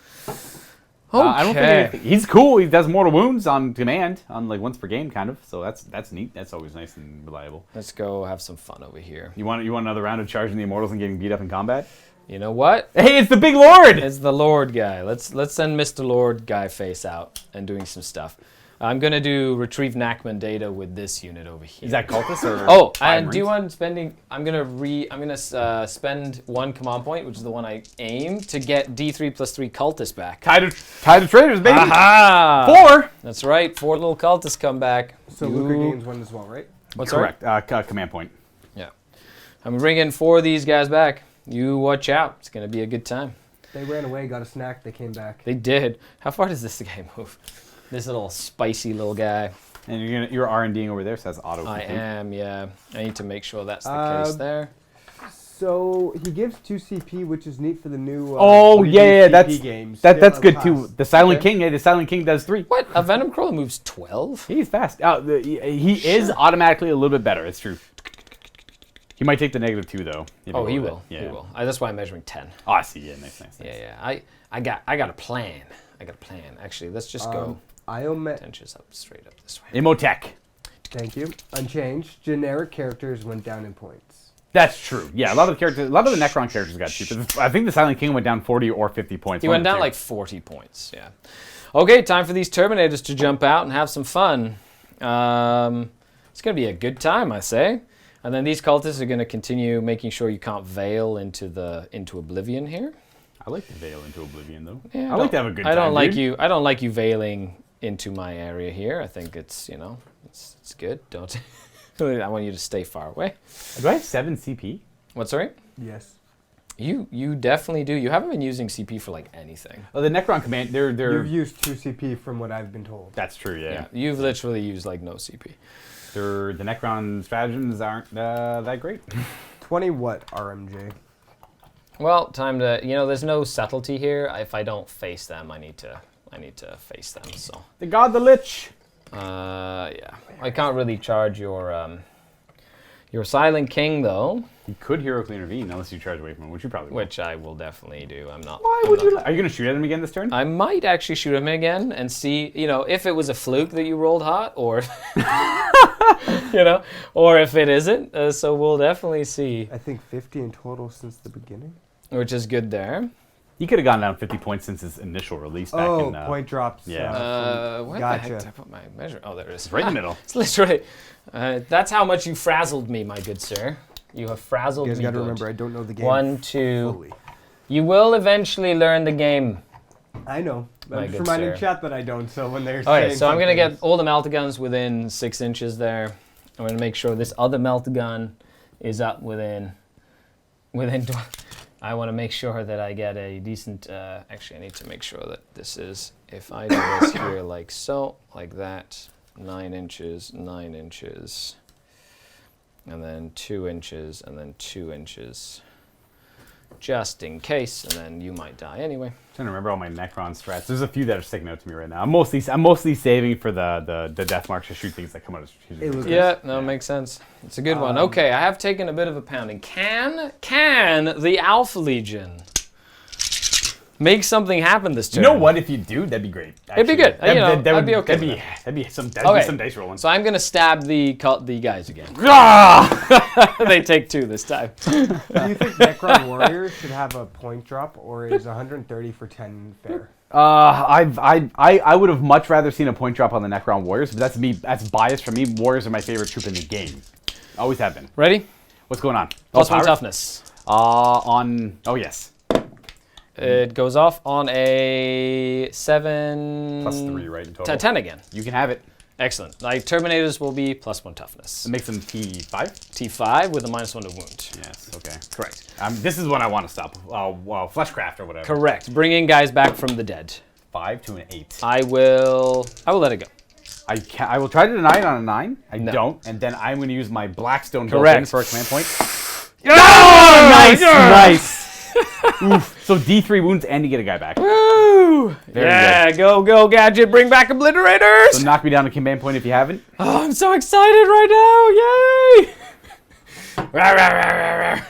Okay. I don't think anything, he's cool. He does mortal wounds on command, on like once per game, kind of. So that's neat. That's always nice and reliable. Let's go have some fun over here. You want another round of charging the immortals and getting beat up in combat? You know what? Hey, it's the big lord. It's the Lord guy. Let's send Mr. Lord guy face out and doing some stuff. I'm gonna do retrieve Nachman data with this unit over here. Is that cultist or? Oh, Fire and do you Marines? want spending? I'm gonna spend 1 command point, which is the one I aim to get D3 plus 3 cultists back. Tide of Traitors, baby. Aha! 4. That's right. 4 little cultists come back. So Luka gains 1 as well, right? What's Correct. Command point. Yeah. I'm bringing 4 of these guys back. You watch out. It's gonna be a good time. They ran away, got a snack, they came back. They did. How far does this guy move? This little spicy little guy. And you're R&Ding over there, so that's auto. I complete. am, yeah. I need to make sure that's the case there. So he gives 2 CP, which is neat for the new. Oh new yeah, CP that's games. that's Yeah, good pass. too. The Silent Okay. King, the Silent King does 3. What? A Venom Crawler moves 12? He's fast. He is automatically a little bit better. It's true. He might take the -2 though. if Oh, he roll it. will. Yeah. He will. That's why I'm measuring 10. Oh, I see. Yeah, nice. Yeah. I got a plan. Actually, let's just go Iomet. 10 inches up, straight up this way. Imhotep. Thank you. Unchanged. Generic characters went down in points. That's true. Yeah, a lot of the Necron characters got cheaper. I think the Silent King went down 40 or 50 points. He went down like 40 points. Yeah. Okay, time for these Terminators to jump out and have some fun. It's gonna be a good time, I say. And then these cultists are gonna continue making sure you can't veil into oblivion here. I like to veil into oblivion though. Yeah, I like to have a good time. I don't like dude. you. I don't like you veiling into my area here. I think it's it's good. Don't. I want you to stay far away. Do I have 7 CP? What, sorry? Yes. You definitely do. You haven't been using CP for like anything. Oh, the Necron command. They're. You've used 2 CP from what I've been told. That's true. Yeah. Yeah, you've literally used like no CP. The Necron stratagems aren't that great. 20 what, RMJ? Well, time to. There's no subtlety here. If I don't face them, I need to face them. So. The God, the Lich. Yeah. I can't really charge your Silent King though. You could heroically intervene unless you charge away from him, which you probably will. Which I will definitely do. I'm not. Why would you? Are you going to shoot at him again this turn? I might actually shoot him again and see, if it was a fluke that you rolled hot, or, or if it isn't. So we'll definitely see. I think 50 in total since the beginning. Which is good there. He could have gone down 50 points since his initial release back in... point drops. Yeah. Where Gotcha. the heck did I put my measure? Oh, there it is. It's right in the middle. It's literally. That's how much you frazzled me, my good sir. You have frazzled me. You guys got to good. remember, I don't know the game 1, 2. fully. You will eventually learn the game. I know. My I'm just good reminding sir. chat that I don't, so when they're Okay, saying so I'm going to something- get all the meltaguns within 6 inches there. I'm going to make sure this other meltagun is up within I want to make sure that I get a decent, actually I need to make sure that this is, if I do this here like so, like that, 9 inches, 9 inches, and then 2 inches, and then 2 inches, just in case, and then you might die anyway. I'm trying to remember all my Necron strats. There's a few that are sticking out to me right now. I'm mostly saving for the death marks to shoot things that come out of strategic. It was- Yeah, no, it makes sense. It's a good one. Okay, I have taken a bit of a pounding. Can the Alpha Legion make something happen this turn? You know what? If you do, that'd be great. It'd be good. That'd I'd be okay That'd with be some dice rolling. So I'm gonna stab the guys again. They take 2 this time. Do you think Necron Warriors should have a point drop, or is 130 for 10 fair? I would have much rather seen a point drop on the Necron Warriors, but that's me. That's biased for me. Warriors are my favorite troop in the game. Always have been. Ready? What's going on? +1 power? toughness. Oh yes. It goes off on a 7. +3, right, in total. 10 again. You can have it. Excellent. Like Terminators will be +1 toughness. It makes them T5. T5 with a -1 to wound. Yes. Okay. Correct. This is what I want to stop. Fleshcraft or whatever. Correct. Bringing guys back from the dead. 5 to an 8. I will let it go. I will try to deny it on a 9. I No. don't, and then I'm going to use my Blackstone Correct. built-in for a command point. Nice, nice. Oof. So D3 wounds and you get a guy back. Woo! Very Yeah, go Gadget, bring back Obliterators! So knock me down a command point if you haven't. Oh, I'm so excited right now! Yay! Rah, rah, rah, rah, rah.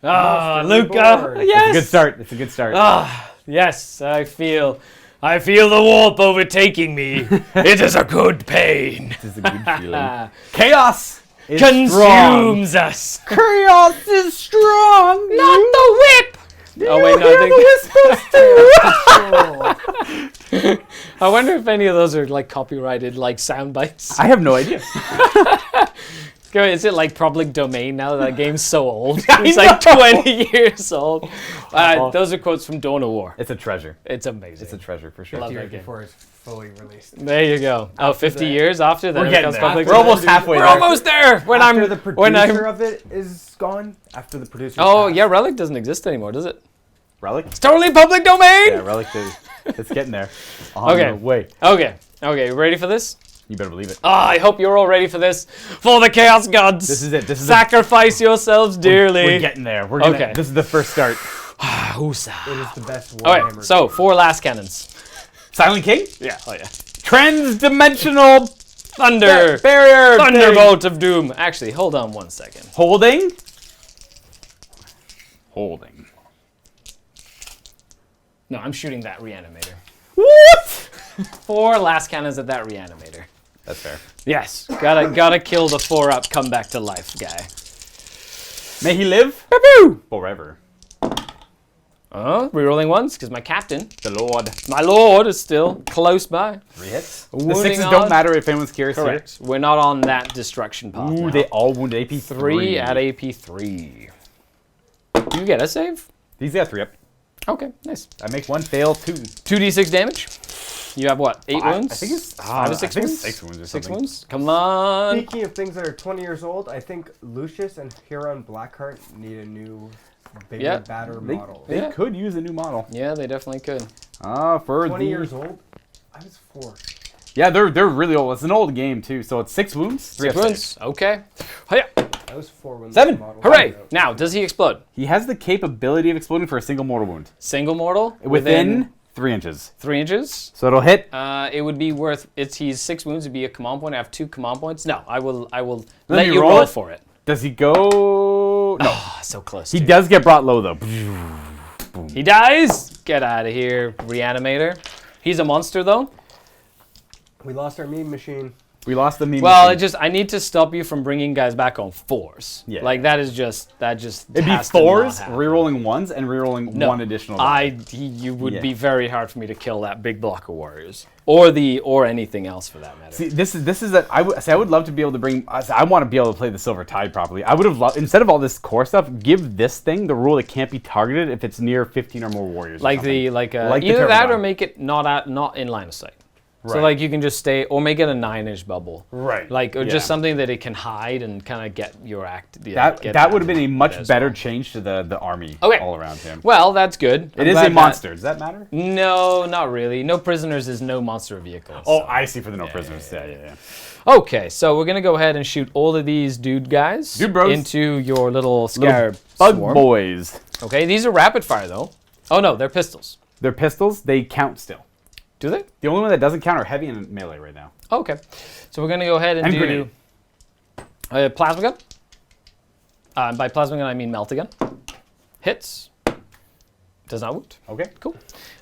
Ah, Luka! It's a Yes! It's a good start. Ah, yes, I feel the warp overtaking me. It is a good pain. This is a good feeling. Chaos is Consumes strong. us. Chaos is strong. Not the whip! Oh wait, no, I wonder if any of those are like copyrighted, like sound bites. I have no idea. Is it like public domain now that game's so old? I It's like 20 years old. Those are quotes from Dawn of War. It's a treasure. It's amazing. It's a treasure for sure. Love Years that game. before it's fully released. There you go. Oh, 50 that. years after that. We're it getting becomes there. public We're domain. almost halfway We're there. almost there. When After the producer I'm. of it is gone, after the producer. Oh passed. yeah, Relic doesn't exist anymore, does it? Relic? It's totally public domain. Yeah, Relic is. It's getting there. On Okay. the way. Okay. You ready for this? You better believe it. I hope you're all ready for this. For the Chaos Gods. This is it. This is Sacrifice yourselves dearly. We're getting there. We're gonna, Okay. This is the first start. Husa. It is the best All Warhammer. right, so 4 last cannons. Silent King? Yeah. Oh yeah. Trans-dimensional Thunder. barrier. Thunderbolt of Doom. Actually, hold on 1 second. Holding. No, I'm shooting that reanimator. What? 4 last cannons at that reanimator. That's fair. Yes. Gotta kill the 4-up come back to life guy. May he live Pew! forever. Rerolling ones, because my captain, The Lord. my lord, is still close by. 3 hits. The Wounding 6s on- don't matter if anyone's curious Correct. We're not on that destruction path here. Ooh, now. they all wound AP 3 at AP3. You get a save? These got 3 up. Okay, nice. I make 1 fail, 2. 2d6 damage. You have what? 8 wounds? I think it's 5 or 6 I think wounds? it's 6 wounds or 6 something. wounds? Come on. Speaking of things that are 20 years old, I think Lucius and Huron Blackheart need a new, bigger, Yeah. badder They, model. they Yeah. could use a new model. Yeah, they definitely could. For 20 the years old? I was 4. Yeah, they're really old. It's an old game too. So it's 6 wounds, 3 6 up wounds. saves. Okay. Hiya. I was 4 when 7. the model Hooray. came out. Now, does he explode? He has the capability of exploding for a single mortal wound Single mortal? within 3 inches. 3 inches? So it'll hit. It would be worth. He's 6 wounds. It'd be a command point. I have 2 command points. No, I will Let let me you roll roll it? for it. Does he go? No. Ah, so close. He to. does get brought low though. He dies. Get out of here, reanimator. He's a monster though. We lost our meme machine. We lost the meme. Well, machine. I need to stop you from bringing guys back on 4s. Yeah. Like that just. It'd be has to not 4s, happen. rerolling 1s, and rerolling No, 1 additional. die. you would Yeah. be very hard for me to kill that big block of warriors, or anything else for that matter. See, this is that I would love to be able to bring. I want to be able to play the Silver Tide properly. I would have loved, instead of all this core stuff, give this thing the rule it can't be targeted if it's near 15 or more warriors. or Like something. the Like the either that Turbine. or make it not in line of sight. So Right. like you can just stay, or make it a 9-inch bubble. Right. Like or Yeah. just something that it can hide and kind of get your act. That would have been a much as better well. change to the army Okay. all around him. Well, that's good. It is a monster. Does that matter? No, not really. No prisoners is no monster vehicles. Oh, I see. For the no prisoners. Yeah. Okay, so we're gonna go ahead and shoot all of these dude guys Dude bros. into your little scarab Bug swarm. boys. Okay, these are rapid fire though. Oh no, they're pistols. They're pistols. They count still. Do they? The only one that doesn't count are heavy and melee right now. Okay, so we're gonna go ahead and And do grenade. a plasma gun. By plasma gun I mean melt gun. Hits. Does not wound. Okay. Cool.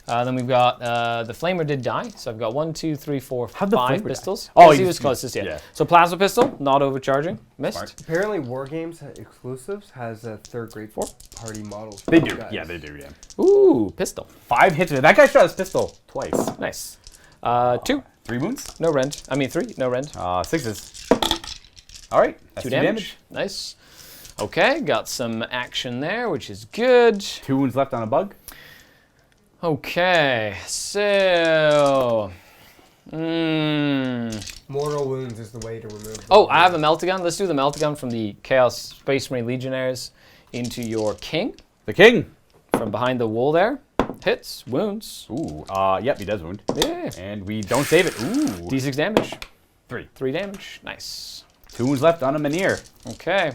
Then we've got the flamer did die, so I've got 1, 2, 3, 4, How'd the 5 flamer die? pistols. Oh, Yes, he you- was closest. Yeah. yeah. So plasma pistol, not overcharging. Missed. Smart. Apparently, Wargames exclusives has a third grade party models. for They you do. guys. Yeah, they do. Yeah. Ooh, pistol. 5 hits. That guy shot his pistol twice. Nice. 2, 3 wounds. no rend. I mean 3, no rend. 6s. All right. That's 2 2 damage. Nice. Okay, got some action there, which is good. 2 wounds left on a bug. Okay, so. Mortal wounds is the way to remove them. Oh, I have a meltagun. Let's do the meltagun from the Chaos Space Marine Legionnaires into your king The king. from behind the wall there. Hits, wounds. Ooh. Yep, he does wound. Yeah. And we don't save it. Ooh. D6 damage. 3. 3 damage. Nice. 2 wounds left on a Menhir. Okay.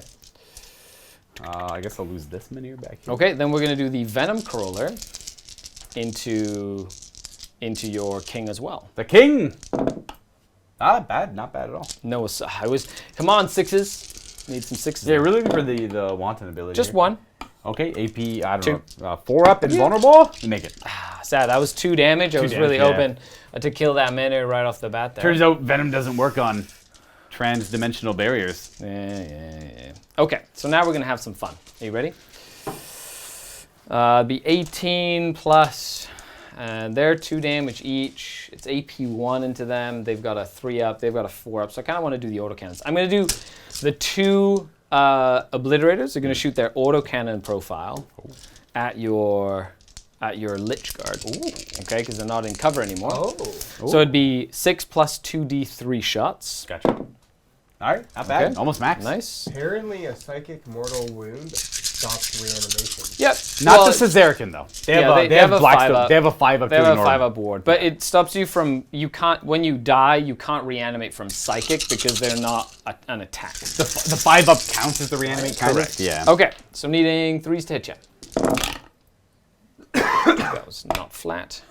I guess I'll lose this Menhir back here. Okay, then we're going to do the Venom Crawler into your king as well. The king. Not bad. Not bad at all. No, I was. Come on, 6s. Need some 6s. Yeah, we're looking for the wanton ability. Just here. 1. Okay, AP, I don't 2. know. 4 up, invulnerable. We make it. Sad. That was 2 damage. I was really damage, hoping to kill that Menhir right off the bat there. Turns out Venom doesn't work on trans-dimensional barriers. Yeah. Okay, so now we're going to have some fun. Are you ready? Be 18 plus, and they're 2 damage each. It's AP1 into them. They've got a 3 up. They've got a 4 up. So I kind of want to do the autocannons. I'm going to do the 2 obliterators. They're going to shoot their autocannon profile at your Lich Guard. Okay, because they're not in cover anymore. Oh. So it'd be 6 plus 2d3 shots. Gotcha. All right, not bad. Okay. Almost max. Nice. Apparently, a psychic mortal wound stops reanimation. Yep. Not Well, the Caesarican though. They have yeah, a, they have a black 5 stone. up. They have a 5 up. They to have a ignore 5 them. up ward, but it stops you from, you can't, when you die, you can't reanimate from psychic because they're not an attack. The 5 up counts as the reanimate. Kind Correct. of. Yeah. Okay, so needing 3s to hit you. That was not flat.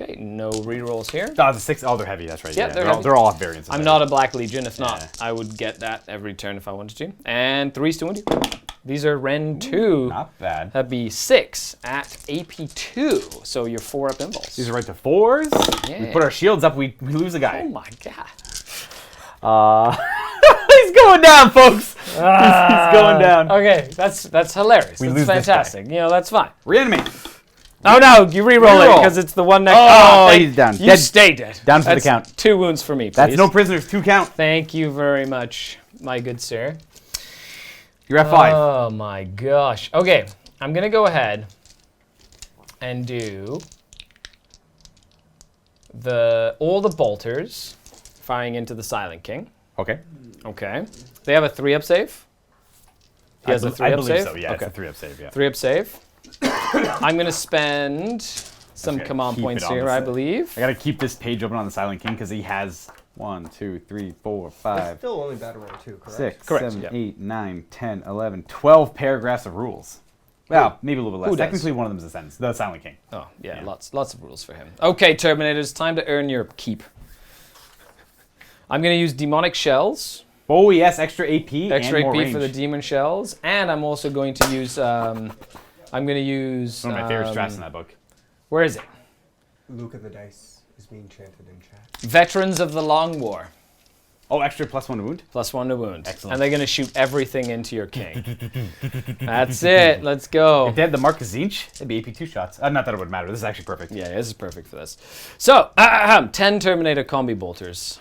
Okay, no rerolls here. Oh, the 6. Oh, they're heavy. That's right. Yeah, Yeah, they're they're, all, heavy. they're all variants. of I'm that. not a Black Legion. If not, Yeah. I would get that every turn if I wanted to. And 3s to wound you. These are Ren 2. Not bad. That'd be 6 at AP2. So you're 4 up impulse. These are right to 4s. We Yeah. put our shields up. We lose a guy. Oh my god. He's going down, folks. He's going down. Okay, that's hilarious. We That's lose this fantastic. You know, that's fine. Reanimate. Oh no, you re-roll it Reroll. because it's the one next. Oh, he's down. You Dead. stay dead. Down for the That's count. 2 wounds for me, please. That's no prisoners. 2 count. Thank you very much, my good sir. You're at 5. Oh my gosh. Okay, I'm gonna go ahead and do all the bolters firing into the Silent King. Okay. Okay. They have a 3-up save. He has a 3-up I believe save. so. Yeah, Okay. it's a 3-up save. Yeah. 3-up save. I'm going to spend some Okay, command keep points it on here, the I side. believe. I gotta keep this page open on the Silent King because he has 1, 2, 3, 4, That's 5, still only battle round 2, correct? 6, Correct, 7, yeah. 8, 9, 10, 11, 12 paragraphs of rules. Well, maybe a little bit less. Who does? Technically, one of them is a sentence. The Silent King. Oh, yeah, Yeah. lots of rules for him. Okay, Terminators, time to earn your keep. I'm going to use Demonic Shells. Oh yes, extra AP Extra and more AP range. for the Demon Shells. And I'm also going to use... I'm going to use... One of my favorite strats in that book. Where is it? Luka the Dice is being chanted in chat. Veterans of the Long War. Oh, extra +1 to wound. +1 to wound. Excellent. And they're going to shoot everything into your king. That's it. Let's go. If they had the Marcus Zinch, it'd be AP 2 shots. Not that it would matter. This is actually perfect. Yeah, this is perfect for this. So, 10 Terminator combi bolters.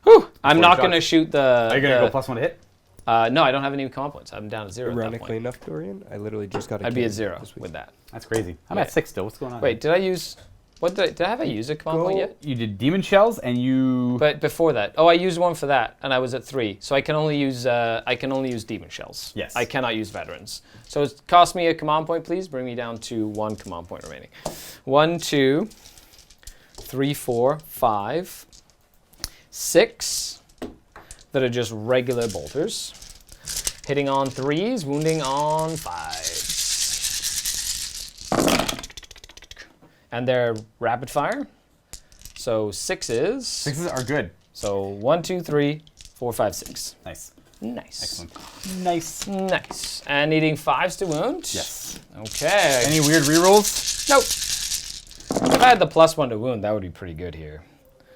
Whew. I'm not going to shoot the... Are you gonna go +1 to hit? No, I don't have any command points. I'm down to 0 at that Ironically point. enough, Dorian, I literally just got a I'd be king at 0 this week. with that. That's crazy. I'm Yeah. at 6 still. What's going on? Wait, did I use... What did I have? I used a command point yet? You did Demon Shells and you... But before that, I used one for that, and I was at 3. So I can only use Demon Shells. Yes. I cannot use Veterans. So it cost me a command point, please. Bring me down to 1 command point remaining. 1, 2, 3, 4, 5, 6 that are just regular bolters. Hitting on 3s, wounding on 5s. And they're rapid fire. So 6s. 6s are good. So 1, 2, 3, 4, 5, 6. Nice. Nice. Excellent. Nice. Nice. And needing 5s to wound? Yes. Okay. Any weird rerolls? Nope. If I had the +1 to wound, that would be pretty good here.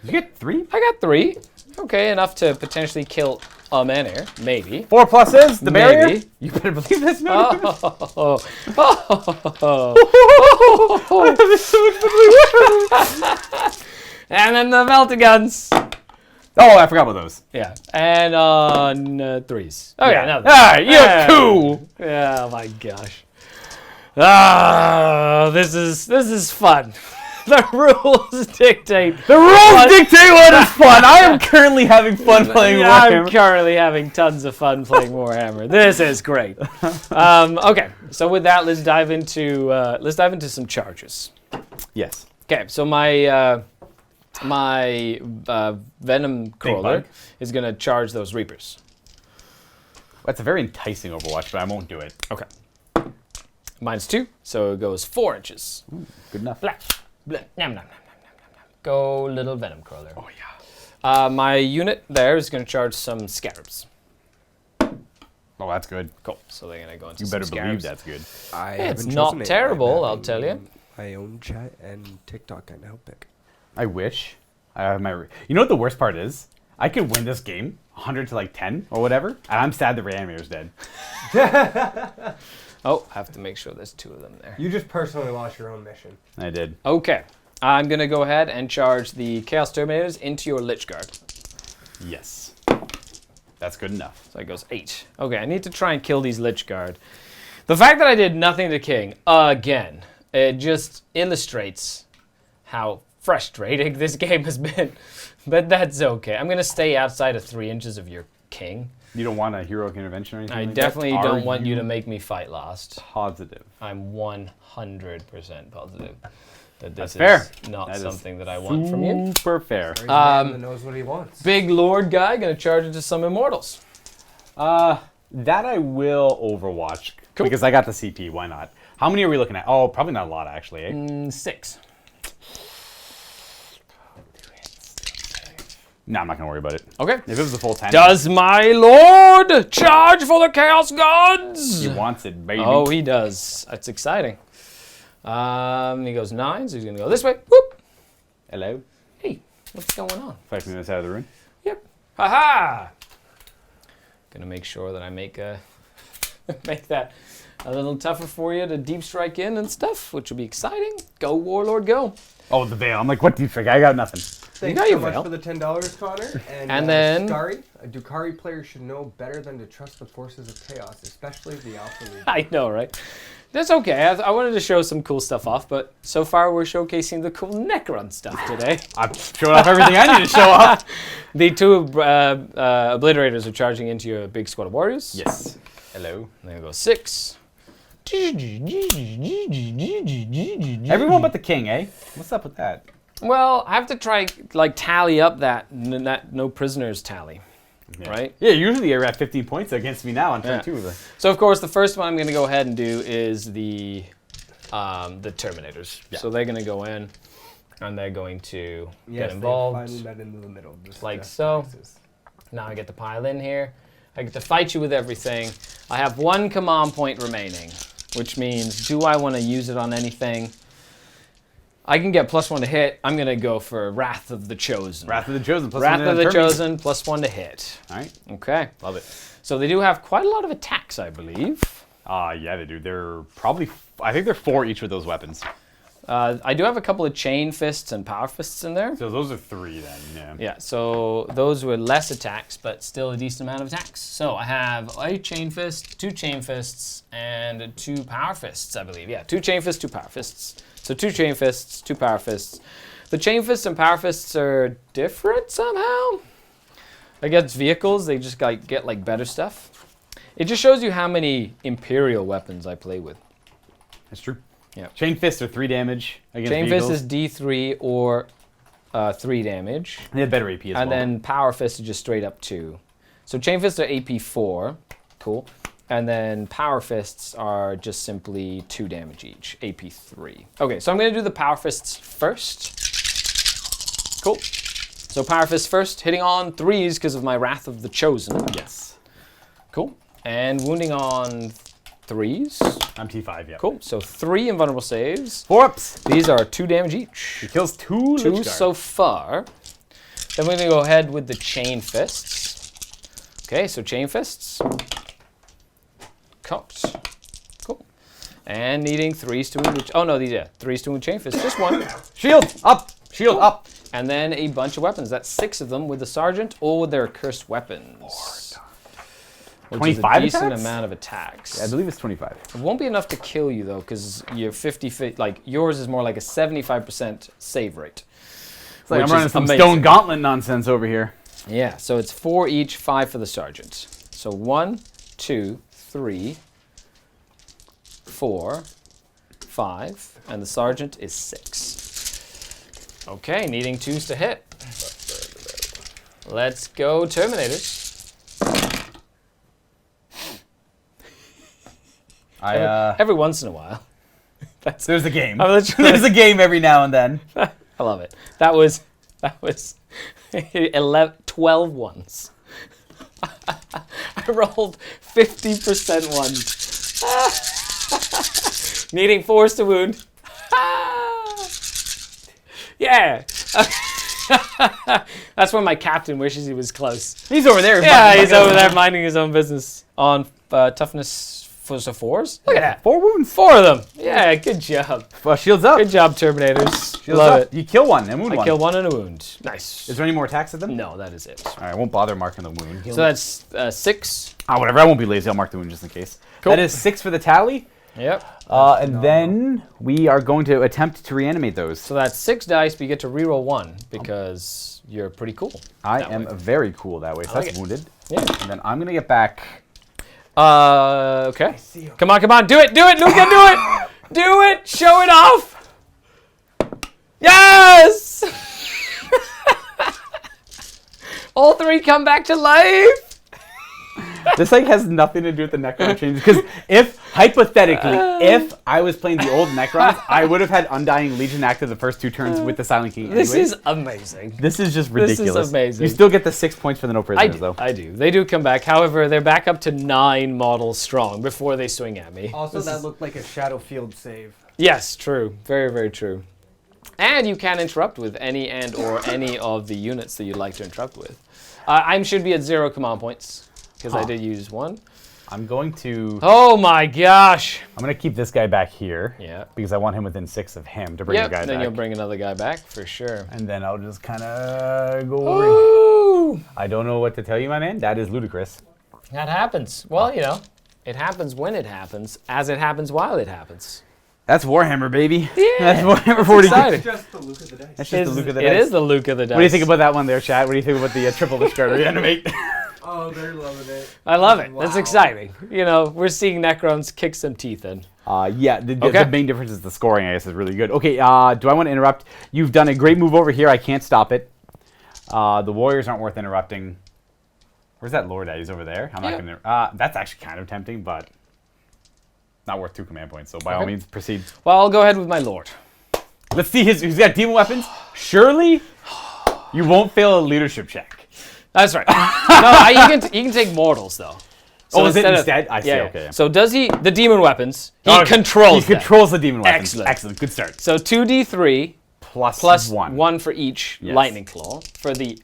You get 3? I got 3. Okay, enough to potentially kill a man here. Maybe. 4 pluses? The barrier? Maybe. You better believe this. No. Oh. And then the melter guns. Oh, I forgot about those. Yeah. And on 3s. Oh, yeah. No. Ah, you're cool. Yeah, oh my gosh. Ah, this is fun. The rules dictate. The rules dictate what is fun. I am currently having fun playing Warhammer. I'm currently having tons of fun playing Warhammer. This is great. Okay, so with that, let's dive into some charges. Yes. Okay, so my Venom Crawler bug. is gonna charge those Reapers. That's a very enticing Overwatch, but I won't do it. Okay. -2, so it goes 4 inches. Ooh, good enough. Blah, blah, nom, nom, nom, nom, nom, nom. Go, little Venom Crawler. Oh, yeah. My unit there is going to charge some Scarabs. Oh, that's good. Cool. So they're going to go into You some better believe Scarabs. that's good. I Yeah, it's haven't not chosen it. terrible, I'm I'll tell you. My own chat and TikTok I now pick. I wish. I have my. You know what the worst part is? I could win this game 100 to like 10 or whatever, and I'm sad the Reanimator's dead. Oh, I have to make sure there's 2 of them there. You just personally lost your own mission. I did. Okay. I'm going to go ahead and charge the Chaos Terminators into your Lich Guard. Yes. That's good enough. So it goes 8. Okay, I need to try and kill these Lich Guard. The fact that I did nothing to King, again, it just illustrates how frustrating this game has been. But that's okay. I'm going to stay outside of 3 inches of your King. You don't want a heroic intervention or anything I like definitely that? don't Are want you to make me fight last. Positive. I'm 100% positive that this That's is not That is something that I want from you. Super fair. There's a man that knows what he wants. Big Lord guy gonna charge into some Immortals. That I will Overwatch. Cool. Because I got the CP, why not? How many are we looking at? Oh, probably not a lot actually, eh? 6. No, I'm not gonna worry about it. Okay. If it was the full 10, Does my Lord charge for the Chaos Gods? he wants it, baby. Oh, he does. That's exciting. He goes 9, so he's gonna go this way. Whoop. Hello. Hey, what's going on? 5 minutes out of the room. Yep. Haha. Gonna make sure that I make make that a little tougher for you to deep strike in and stuff, which will be exciting. Go, Warlord, go. Oh, the veil. I'm like, what deep strike? I got nothing. Thanks got so your much veil. for the $10, Connor. And then- Skari, a Dukari player should know better than to trust the forces of chaos, especially the Alpha Legion. I know, right? That's okay. I wanted to show some cool stuff off, but so far we're showcasing the cool Necron stuff today. I'm showing off everything I need to show off. The two obliterators are charging into your big squad of warriors. Yes. Hello. There go 6. Everyone but the king, eh? What's up with that? Well, I have to try like tally up that no prisoners tally, Yeah. right? Yeah, usually you're at 15 points against me now on turn Yeah. 2 of the... So of course the first one I'm going to go ahead and do is the Terminators. Yeah. So they're going to go in, and they're going to Yes, get they involved. finally met into the middle. This Like just so. crisis. Now I get to pile in here. I get to fight you with everything. I have 1 command point remaining, which means, do I want to use it on anything? I can get +1 to hit. I'm going to go for Wrath of the Chosen. Wrath of the Chosen. Plus Wrath one of the Terminator. Chosen, +1 to hit. All right. Okay. Love it. So they do have quite a lot of attacks, I believe. Yeah, they do. They're probably... I think they're 4 each with those weapons. I do have a couple of Chain Fists and Power Fists in there. So those are 3 then, yeah. Yeah, so those were less attacks, but still a decent amount of attacks. So I have a Chain Fist, 2 Chain Fists, and 2 Power Fists, I believe. Yeah, 2 Chain Fists, 2 Power Fists. So 2 Chain Fists, 2 Power Fists. The Chain Fists and Power Fists are different somehow. Against vehicles, they just get like better stuff. It just shows you how many Imperial weapons I play with. That's true. Yeah. Chain Fists are 3 damage against Chain vehicles. Fist is D3 or 3 damage. They have better AP as well. And then Power Fist is just straight up 2. So Chain Fists are AP 4. Cool. And then Power Fists are just simply 2 damage each. AP 3. Okay, so I'm going to do the Power Fists first. Cool. So Power Fist first, hitting on 3s because of my Wrath of the Chosen. Yes. Cool. And wounding on 3s. I'm T5, yeah. Cool. So 3 invulnerable saves. 4 ups. These are 2 damage each. He kills 2 2 Lich Guard. so far. Then we're going to go ahead with the Chain Fists. Okay, so Chain Fists. Cocked. Cool. And needing 3s to wound. Oh no, these 3s to wound Chain Fists. Just 1. Shield up. Shield up. And then a bunch of weapons. That's 6 of them with the Sergeant or with their cursed weapons. Which 25 is a decent attacks? amount of attacks. I believe it's 25. It won't be enough to kill you though, because you're 50, like yours is more like a 75% save rate. It's like which I'm running is some amazing. Stone Gauntlet nonsense over here. Yeah, so it's 4 each, 5 for the Sergeant. So 1, 2, 3, 4, 5, and the Sergeant is 6. Okay, needing 2s to hit. Let's go Terminators. Every once in a while. There's a game. I'm literally- There's a game every now and then. I love it. That was 12 ones. I rolled 50% ones. Needing 4s to wound. Yeah. That's when my captain wishes he was close. He's over there. Yeah, he's over there minding his own business on toughness for 4s. Look at that. 4 wounds. 4 of them. Yeah, good job. Shields up. Good job, Terminators. Shields Love up. it. You kill 1 and wound 1. I kill 1 and a wound. Nice. Is there any more attacks at them? No, that is it. All right, I won't bother marking the wound. So that's 6. Whatever. I won't be lazy. I'll mark the wound just in case. Cool. That is 6 for the tally. Yep. And then we are going to attempt to reanimate those. So that's 6 dice, but you get to reroll 1 because you're pretty cool. I that am way. very cool that way. So like that's it. wounded. Yeah. And then I'm going to get back. Okay. Come on, do it, Luka, do it! Do it, show it off! Yes! All 3 come back to life! This like has nothing to do with the Necron change. Because if, hypothetically, if I was playing the old Necrons, I would have had Undying Legion active the first 2 turns with the Silent King This anyways. is amazing. This is just This is ridiculous. amazing. You still get the 6 points for the no prisoners, though. I do. They do come back. However, they're back up to 9 models strong before they swing at me. Also, This that is- looked like a Shadow Field save. Yes, true. Very, very true. And you can interrupt with any or any of the units that you'd like to interrupt with. I should be at 0 command points. because I did use one. I'm going to... Oh my gosh! I'm going to keep this guy back here. Yeah. Because I want him within 6 of him to bring the guy back. Then you'll bring another guy back, for sure. And then I'll just kind of go over. Ooh! I don't know what to tell you, my man. That is ludicrous. That happens. Well, you know, it happens when it happens, as it happens while it happens. That's Warhammer, baby. Yeah. That's Warhammer 40k. Exciting. It's just the Luke of the dice. That's just the Luke of the It dice. is the Luke of the dice. What do you think about that one there, chat? What do you think about the triple discard reanimate? Oh, they're loving it. I love it. That's Wow. exciting. You know, we're seeing Necrons kick some teeth in. Yeah, the Okay. main difference is the scoring, I guess, is really good. Okay, do I want to interrupt? You've done a great move over here. I can't stop it. The Warriors aren't worth interrupting. Where's that Lord at? He's over there. I'm not going to... that's actually kind of tempting, but not worth 2 command points. So by all means, proceed. Well, I'll go ahead with my Lord. Let's see he's got demon weapons. Surely you won't fail a leadership check. That's right. No, he can take mortals, though. So is it instead? I see, Yeah. okay. So does he... The demon weapons, he Oh, controls He them. controls the demon weapons. Excellent. Excellent. Good start. So 2d3 Plus 1. 1. For each Yes. lightning claw. For the...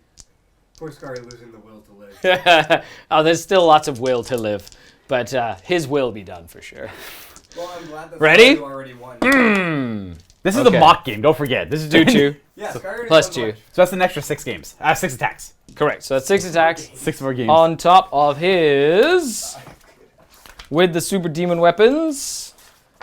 Poor Skari losing the will to live. Oh, there's still lots of will to live. But his will be done for sure. Well, I'm glad that Ready? Skari already won. This is Okay. the mock game. Don't forget. This is 2-2. Yeah, Skari already Plus won 2. much. So that's an extra 6 games. 6 attacks. Correct. So that's 6 attacks. 6 more games. On top of his... With the super demon weapons.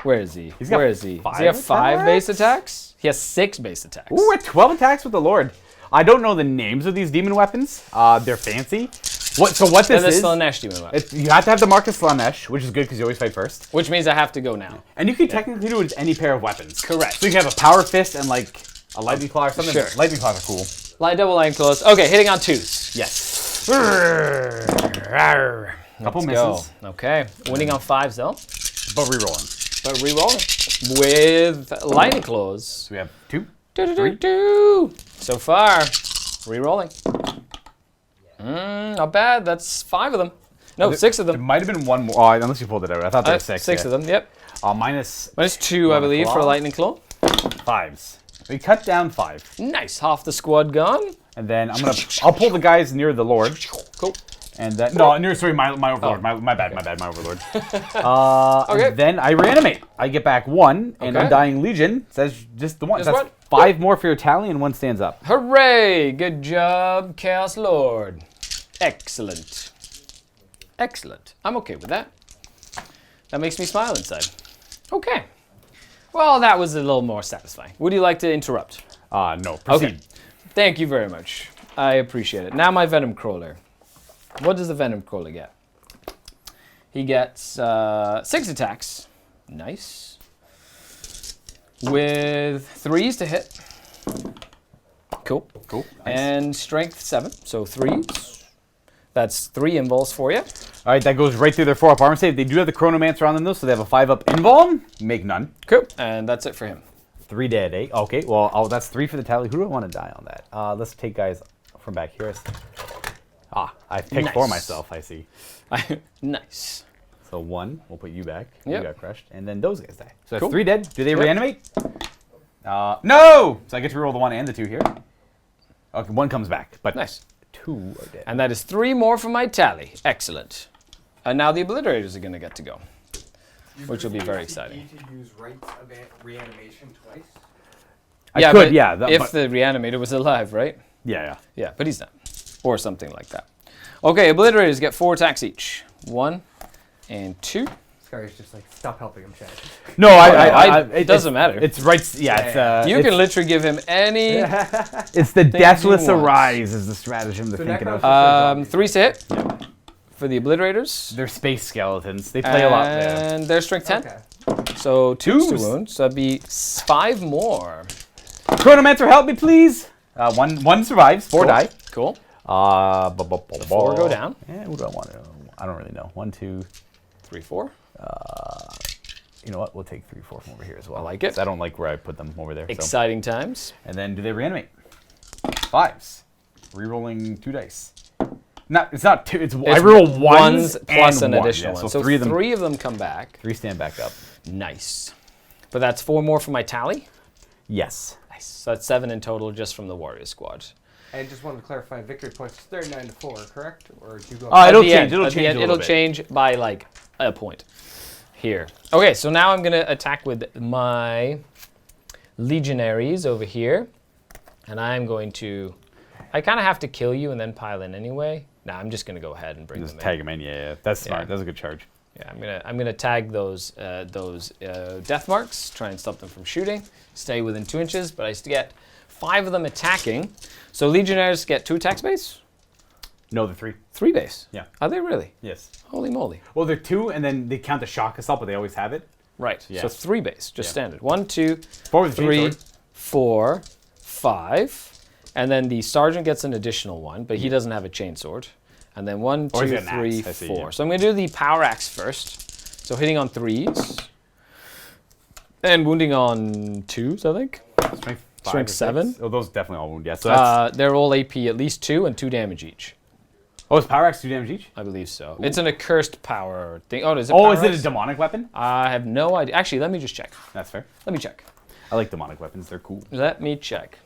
Where is he? He's got Where is he? Does 5 he have 5 base attacks? attacks? He has 6 base attacks. Ooh, at 12 attacks with the Lord. I don't know the names of these demon weapons. They're fancy. So what And this the is, Slanesh demon weapon. you have to have the Marcus Slanesh, which is good because you always fight first. Which means I have to go now. And you can technically do it with any pair of weapons. Correct. So you can have a power fist and like a lightning claw or something. Sure. Lightning claws are cool. Light double line close. Okay, hitting on 2s. Yes. Couple misses. Okay, winning on 5s though. But rerolling. But re-rolling with lightning claws. So we have 2. So far, re-rolling. Not bad. That's 5 of them. No, 6 of There them. might have been one more. Unless you pulled it out. I thought there were 6. 6 of them. Yep. Minus Minus 2, I believe, for claw. lightning claw. 5s. We cut down 5. Nice. Half the squad gone. And then I'll pull the guys near the Lord. Cool. And then, my overlord. Oh. My bad, my overlord. Okay. Then I reanimate. I get back 1, and Okay. Undying Legion says just the 1. Just That's one? 5 more for your tally, and 1 stands up. Hooray! Good job, Chaos Lord. Excellent. Excellent. I'm okay with that. That makes me smile inside. Okay. Well, that was a little more satisfying. Would you like to interrupt? No. Proceed. Okay. Thank you very much. I appreciate it. Now my Venom Crawler. What does the Venom Crawler get? He gets 6 attacks. Nice. With 3s to hit. Cool. Cool. Nice. And strength 7, so 3s. That's 3 invols for you. All right, that goes right through their 4-up armor save. They do have the Chronomancer on them, though, so they have a 5-up invuln. Make none. Cool. And that's it for him. 3 dead, eh? Okay, well, that's 3 for the tally. Who do I want to die on that? Let's take guys from back here. I picked 4 Nice. myself, I see. Nice. So 1, we'll put you back. Yep. You got crushed. And then those guys die. So that's Cool. 3 dead. Do they Yep. reanimate? No! So I get to reroll the 1 and the 2 here. Okay, 1 comes back, but Nice. 2 are dead. And that is 3 more for my tally. Excellent. And now the Obliterators are going to get to go. Which will be very exciting. You to use rites of reanimation twice. I could, but yeah. if the Reanimator was alive, right? Yeah. Yeah, but he's not. Or something like that. Okay, Obliterators get 4 attacks each. 1 and 2. Skari's just like, stop helping him, Chad. No, It doesn't matter. It's right. Yeah, it's You can literally give him any... It's the Deathless he wants. Arise is the stratagem they're So thinking of. Necrons- 3 to hit for the Obliterators. They're space skeletons. They play a lot there. And their strength 10. Okay. So 2 to 2s. wound. So that'd be 5 more. Chronomancer, help me, please. One survives. 4 Cool. die. Cool. 4 go down. Yeah, what do I want? I don't really know. 1, 2. 3, 4. You know what? We'll take 3, 4 from over here as well. I like it. 'Cause I don't like where I put them over there. So. Exciting times. And then do they reanimate? 5s. Rerolling 2 dice. It's not 2. I roll 1s plus and an 1. additional Yeah, one. so So 3 of them. come back. 3 stand back up. Nice. But that's 4 more for my tally. Yes. Nice. So that's 7 in total just from the Warrior Squad. And just wanted to clarify, victory points 39 to 4, correct? Or do you go? It'll At the change. end, It'll at the change. end, A little it'll bit. change by like a point. Here. Okay, so now I'm gonna attack with my legionaries over here, and I'm going to. I kind of have to kill you and then pile in anyway. Nah, I'm just gonna go ahead and bring Just them tag him in. Yeah. That's smart. Yeah. That's a good charge. Yeah, I'm gonna tag those death marks, try and stop them from shooting. Stay within 2 inches, but I still get 5 of them attacking. So legionnaires get 2 attack space, No, the 3. 3 base. Yeah. Are they really? Yes. Holy moly! Well, they're 2, and then they count the shock assault, but they always have it. Right. Yeah. So 3 base, just Yeah. standard. 1, 2, 4 with the 3, chainsword. 4, 5, and then the sergeant gets an additional 1, but he doesn't have a chainsword. And then 1, Or he's 2, got an 3, axe, I see, 4. yeah. So I'm going to do the power axe first. So hitting on 3s. And wounding on 2s, I think. Strength 5 Strength or 7? 6. Oh, those definitely all wound. Yeah. So that's. They're all AP at least 2 and 2 damage each. Oh, is power axe 2 damage each? I believe so. It's an accursed power thing. Oh, is it Oh, power is it a axe? demonic weapon? I have no idea. Actually, let me just check. That's fair. Let me check. I like demonic weapons. They're cool. Let me check.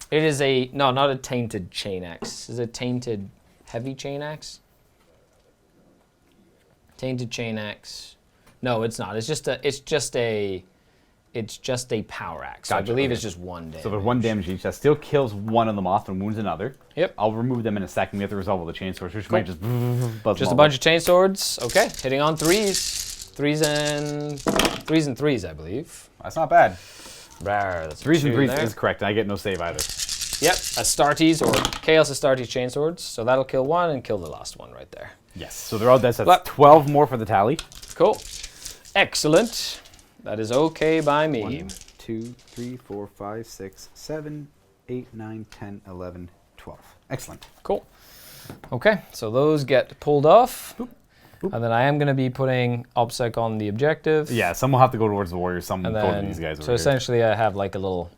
It is a, no, not a tainted chain axe. Is it tainted heavy chain axe? Tainted chain axe. No, it's not. It's just a power axe. So I Gotcha, believe okay. it's just 1 damage. So they're 1 damage each. That still kills one of them off and wounds another. Yep. I'll remove them in a second. We have to resolve all the chainswords, which might just buzz Just them a bunch of chain swords. Okay, hitting on 3s. 3s and 3s, I believe. That's not bad. Rawr, that's 3s and 2 3s there. is correct, and I get no save either. Yep, Astartes or Chaos Astartes chainswords. So that'll kill 1 and kill the last one right there. Yes. So they're all dead. So But- that's 12 more for the tally. Cool. Excellent. That is okay by me. 1, 2, 3, 4, 5, 6, 7, 8, 9, 10, 11, 12. Excellent. Cool. Okay, so those get pulled off. boop. And then I am going to be putting OBSEC on the objective. Yeah, some will have to go towards the warriors, some And go to then, these guys over so here. essentially I have like a little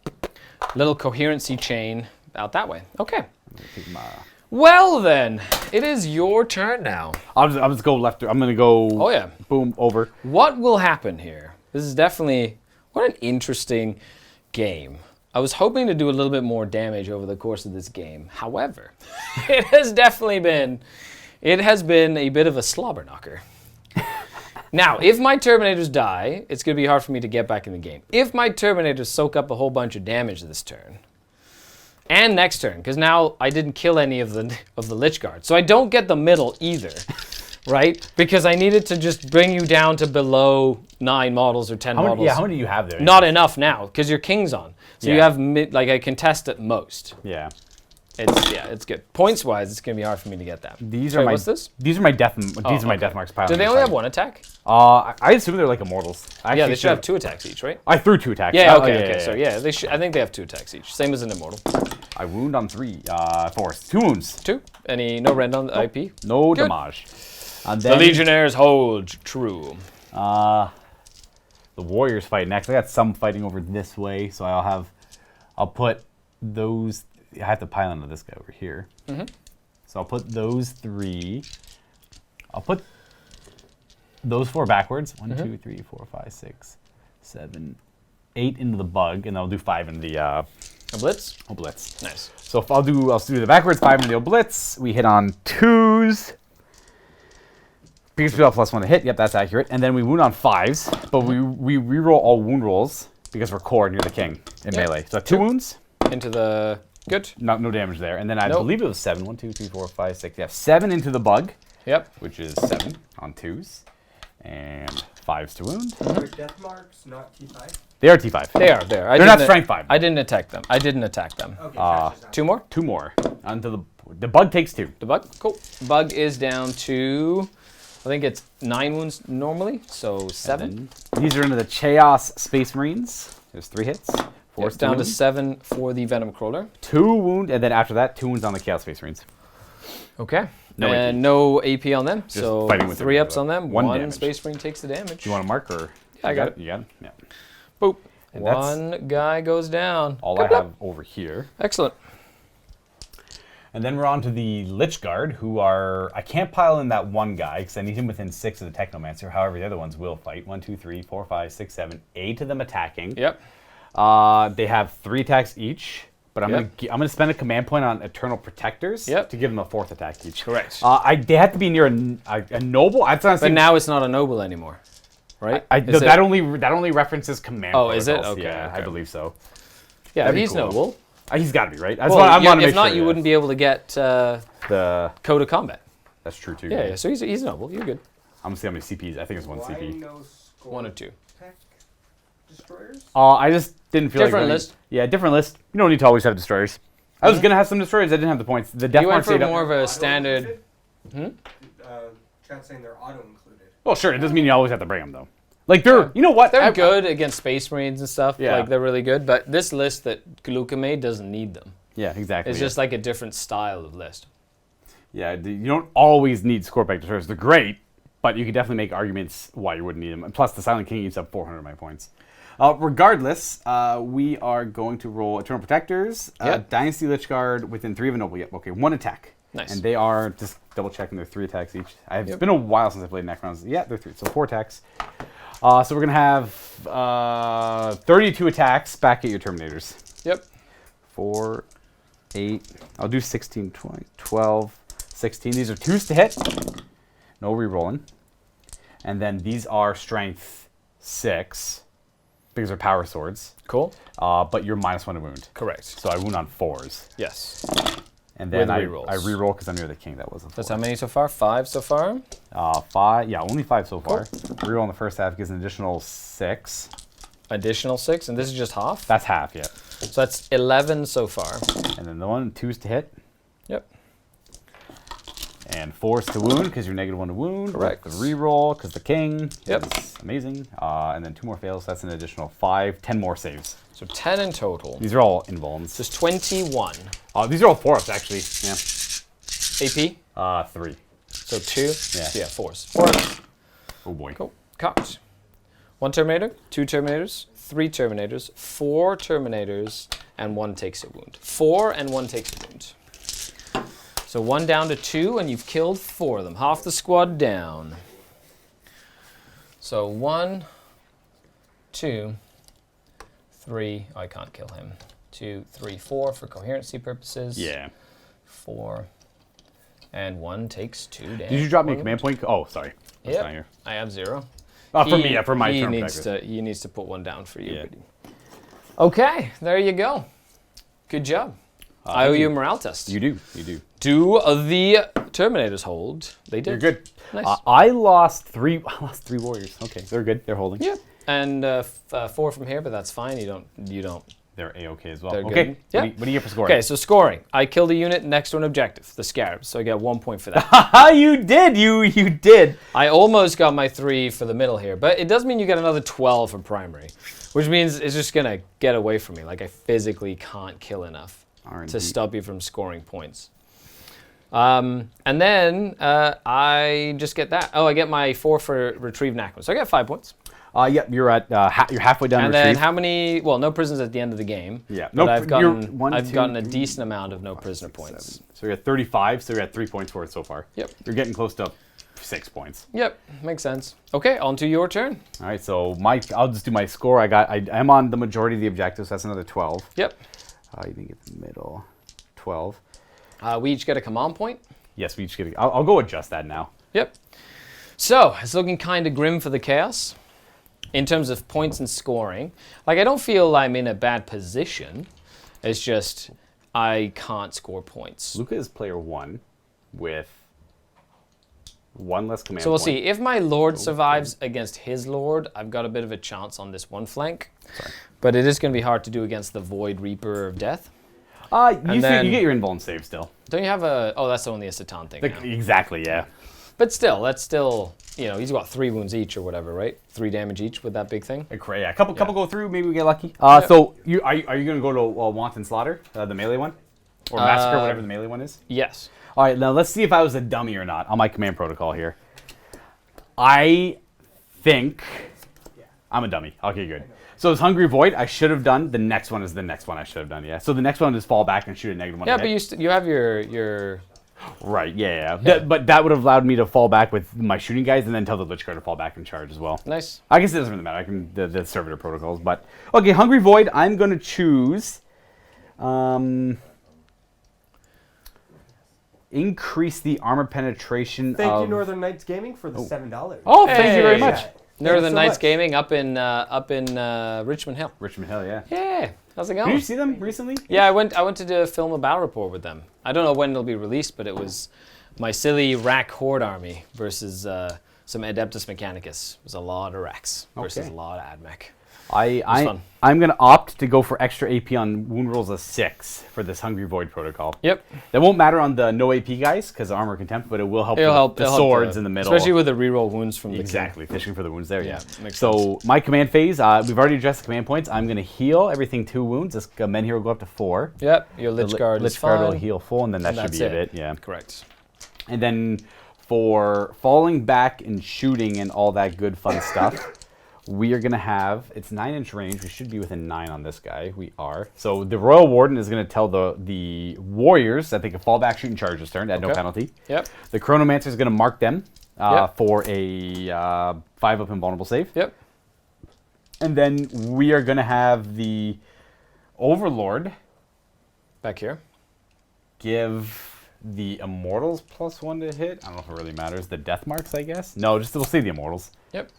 coherency chain out that way. Okay. Take my- Well then, it is your turn now. I'll just go left. I'm gonna go. Oh yeah. Boom over. What will happen here? This is definitely, what an interesting game. I was hoping to do a little bit more damage over the course of this game. However, it has been a bit of a slobber knocker. Now, if my Terminators die, it's going to be hard for me to get back in the game. If my Terminators soak up a whole bunch of damage this turn, and next turn, because now I didn't kill any of the Lich Guard, so I don't get the middle either, right? Because I needed to just bring you down to below 9 models or 10 models. How many do you have there? Not enough now, because your King's on. So you Yeah. have, like, I can test at most. Yeah. It's good. Points wise, it's gonna be hard for me to get that. These Sorry, are my. what's this? These are my death. These are my okay. death marks. piled Do on they the only side. have 1 attack? I assume they're like immortals. I Yeah, actually they should have 2 attacks each, right? I threw 2 attacks. Yeah, Oh, okay, okay. So yeah, they should. I think they have 2 attacks each, same as an immortal. I wound on 3. 4. 2 wounds. 2. Any no rend on the IP? No Good. damage. And The then Legionnaires hold true. the warriors fight next. I got some fighting over this way, so I'll put those. I have to pile into this guy over here. Mm-hmm. So I'll put those 3. I'll put those 4 backwards. 1, 2, 3, 4, 5, 6, 7, 8 into the bug, and I'll do 5 in the A blitz? blitz. Nice. So if I'll do the backwards, 5 in the blitz. We hit on 2s. Because we have +1 to hit. Yep, that's accurate. And then we wound on 5s, but we reroll all wound rolls because we're core near the king in Yep. melee. So 2 wounds. Into the good. No damage there. And then I Nope. believe it was 7. 1, 2, 3, 4, 5, 6. Yeah, 7 into the bug, Yep. which is 7 on 2s. And 5s to wound. Are death marks not T5? They are T5. They are there. They're not strength 5. I didn't attack them. Okay, gotcha. 2 more. 2 more. Onto the bug takes 2. The bug. Cool. Bug is down to, I think it's 9 wounds normally, so 7. And then these are into the Chaos Space Marines. There's 3 hits. 4 It's down to 7 for the Venom Crawler. 2 wound, and then after that, 2 wounds on the Chaos Space Marines. Okay. No and AP. no AP on them. So fighting with 3 them, ups on them. 1 One damage. Space Marine takes the damage. Do you want to mark or? Yeah, I got it. You got it? Yeah. Boop. And that's One guy goes down. all Blip, I have over here. Excellent. And then we're on to the Lich Guard, who are... I can't pile in that one guy, because I need him within 6 of the Technomancer. However, the other ones will fight. 1, 2, 3, 4, 5, 6, 7, 8 of them attacking. Yep. They have 3 attacks each. but I'm gonna spend a command point on Eternal Protectors to give them a 4th attack each. Correct. They have to be near a noble. But now it's not a noble anymore, right? No, that only references command. Oh, is it? protocols. Okay, Yeah, okay. I believe so. Yeah, That'd be he's cool. noble. He's got to be right. If not, you wouldn't be able to get the Code of Combat. That's true too. Yeah, so he's noble. You're good. I'm gonna see how many CPs. I think it's 1 Why CP. no 1 or 2. Tech destroyers? I just didn't feel Different like list. Yeah, different list. You don't need to always have destroyers. I was gonna have some destroyers. I didn't have the points. The death You went mark for stayed up. more of a Auto standard. included? Chat saying they're auto included. Well, sure. It doesn't mean you always have to bring them though. Like they're, you know what? They're good against Space Marines and stuff. Yeah. Like they're really good. But this list that Luka made doesn't need them. Yeah, exactly. It's just like a different style of list. Yeah, you don't always need Scorpion destroyers. They're great, but you can definitely make arguments why you wouldn't need them. And plus, the Silent King eats up 400 of my points. Regardless, we are going to roll Eternal Protectors, Dynasty Lich Guard within 3 of a noble. Yep, okay, 1 attack. Nice. And they are, just double checking, they're 3 attacks each. It's been a while since I played Necrons. Yeah, they're 3, so 4 attacks. So we're going to have 32 attacks back at your Terminators. Yep. 4, 8, I'll do 16, 20, 12, 16. These are 2s to hit. No re-rolling. And then these are strength 6, because they're power swords. Cool. But you're -1 to wound. Correct. So I wound on 4s. Yes. And then I rerolls. re-roll because I'm near the king. That wasn't 4. That's how many so far? 5 so far? 5. Yeah, only 5 so far. Re-roll in the first half gives an additional 6. Additional 6, and this is just half? That's half, yeah. So that's 11 so far. And then the 2s to hit. Yep. And 4s to wound because you're -1 to wound. Correct. The re-roll because the king. Yep. Is amazing. And then 2 more fails. That's an additional 5. 10 more saves. So 10 in total. These are all invulns. Just 21. These are all 4-ups actually. Yeah. AP? 3. So 2? Yeah. So yeah, 4s. 4s. Oh boy. Cool. Cocked. 1 Terminator, 2 Terminators, 3 Terminators, 4 Terminators, and 1 takes a wound. 4 and 1 takes a wound. So 1 down to 2, and you've killed 4 of them. Half the squad down. So 1, 2, 3. Oh, I can't kill him. 2, 3, 4 for coherency purposes. Yeah. 4. And 1 takes 2 damage. Did you drop me a command point? Oh, sorry. That's not Yeah. here. I have 0. For me, yeah, for my turn. He needs to put 1 down for you. Yeah. Okay, there you go. Good job. I owe you a morale test. You do. You do. Do the Terminators hold? They did. You're good. Nice. I lost 3. I lost 3 warriors. Okay, they're good. They're holding. Yeah. And 4 from here, but that's fine. You don't. They're a-okay as well. They're Okay. good. Yeah. What do you get for scoring? Okay, so scoring. I killed a unit next to an objective, the Scarabs. So I get 1 point for that. You did. You did. I almost got my 3 for the middle here, but it does mean you get another 12 for primary, which means it's just gonna get away from me. Like I physically can't kill enough to stop you from scoring points. And then I just get that. Oh, I get my 4 for retrieve Necron. So I get 5 points. Yep, you're at you're halfway down. And retrieve. then how many? Well, no prisoners at the end of the game. Yeah. But I've you're gotten 1, I've 2, gotten a 3, decent amount of no 5, prisoner 6, points. 7. So you're at 35. So you're at 3 points for it so far. Yep. You're getting close to 6 points. Yep. Makes sense. Okay, on to your turn. All right. So I'll just do my score. I am on the majority of the objectives. So that's another 12. Yep. You didn't get the middle. 12. We each get a command point. Yes, we each get. I'll go adjust that now. Yep. So it's looking kind of grim for the Chaos in terms of points and scoring. Like I don't feel I'm in a bad position. It's just I can't score points. Luka is player 1 with 1 less command So we'll point. see. If my Lord survives against his Lord, I've got a bit of a chance on this one flank. Sorry. But it is going to be hard to do against the Void Reaper of Death. You then- get your invuln save still. Don't you have a... Oh, that's only a Satan thing now. Exactly, yeah. But still, that's still... You know, he's got 3 wounds each or whatever, right? 3 damage each with that big thing. Yeah, a couple go through. Maybe we get lucky. So are you going to go to Wanton Slaughter, the melee one, or Massacre, whatever the melee one is? Yes. All right, now let's see if I was a dummy or not on my command protocol here. I think I'm a dummy. Okay, good. So it's Hungry Void. I should have done. The next one is the next one I should have done. Yeah. So the next one is fall back and shoot a -1. Yeah, but you have your... Right. Yeah. But that would have allowed me to fall back with my shooting guys and then tell the Lich Guard to fall back and charge as well. Nice. I guess it doesn't really matter. I can the servitor protocols, but okay. Hungry Void. I'm gonna choose Increase the armor penetration. Thank you, Northern Knights Gaming, for the $7. Oh, thank you very Hey. much. Yeah. Northern so Knights much. Gaming up in Richmond Hill. Richmond Hill, yeah. Yeah, how's it Did going? you see them recently? Yeah, I went to do a film a battle report with them. I don't know when it'll be released, but it was my silly Rack Horde army versus some Adeptus Mechanicus. It was a lot of Racks versus Okay. a lot of AdMech. I'm going to opt to go for extra AP on wound rolls of 6 for this Hungry Void protocol. Yep. That won't matter on the no AP guys because armor contempt, but it will help the swords in the middle. Especially with the reroll wounds from Exactly, fishing for the wounds there. Yeah, Yeah. makes So my command phase, we've already addressed the command points. I'm going to heal everything 2 wounds. This men here will go up to 4. the. Yep, your Lich Guard is Lich Guard will fine. heal full, and then that And should that's be it. it. Yeah. Correct. And then for falling back and shooting and all that good fun stuff, we are going to have, it's 9-inch range. We should be within 9 on this guy. We are. So the Royal Warden is going to tell the warriors that they can fall back, shoot, and charge this turn at no Okay. penalty. Yep. The Chronomancer is going to mark them Yep. for a 5-up invulnerable save. Yep. And then we are going to have the Overlord Back here. give the Immortals +1 to hit. I don't know if it really matters. The Death Marks, I guess. No, just we'll see the Immortals. Yep.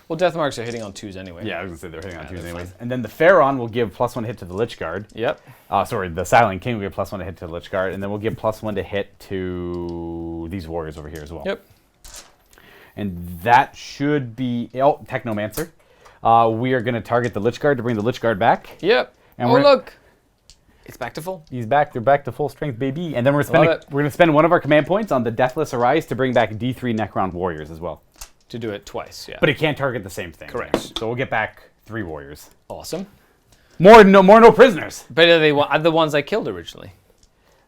Well, Death Marks are hitting on 2s anyway. Yeah, I was going to say they're hitting on 2s that's anyways. fine. And then the Pharaon will give +1 hit to the Lich Guard. Yep. Sorry, the Silent King will give +1 to hit to the Lich Guard. And then we'll give +1 to hit to these warriors over here as well. Yep. And that should be... Oh, Technomancer. We are going to target the Lich Guard to bring the Lich Guard back. Yep. And oh, we're- look. It's back to full. He's back. They're back to full strength, baby. And then we're Love it. going to spend one of our command points on the Deathless Arise to bring back D3 Necron warriors as well. To do it twice, yeah. But it can't target the same thing. Correct. So we'll get back 3 warriors. Awesome. More no prisoners. But are they the ones I killed originally?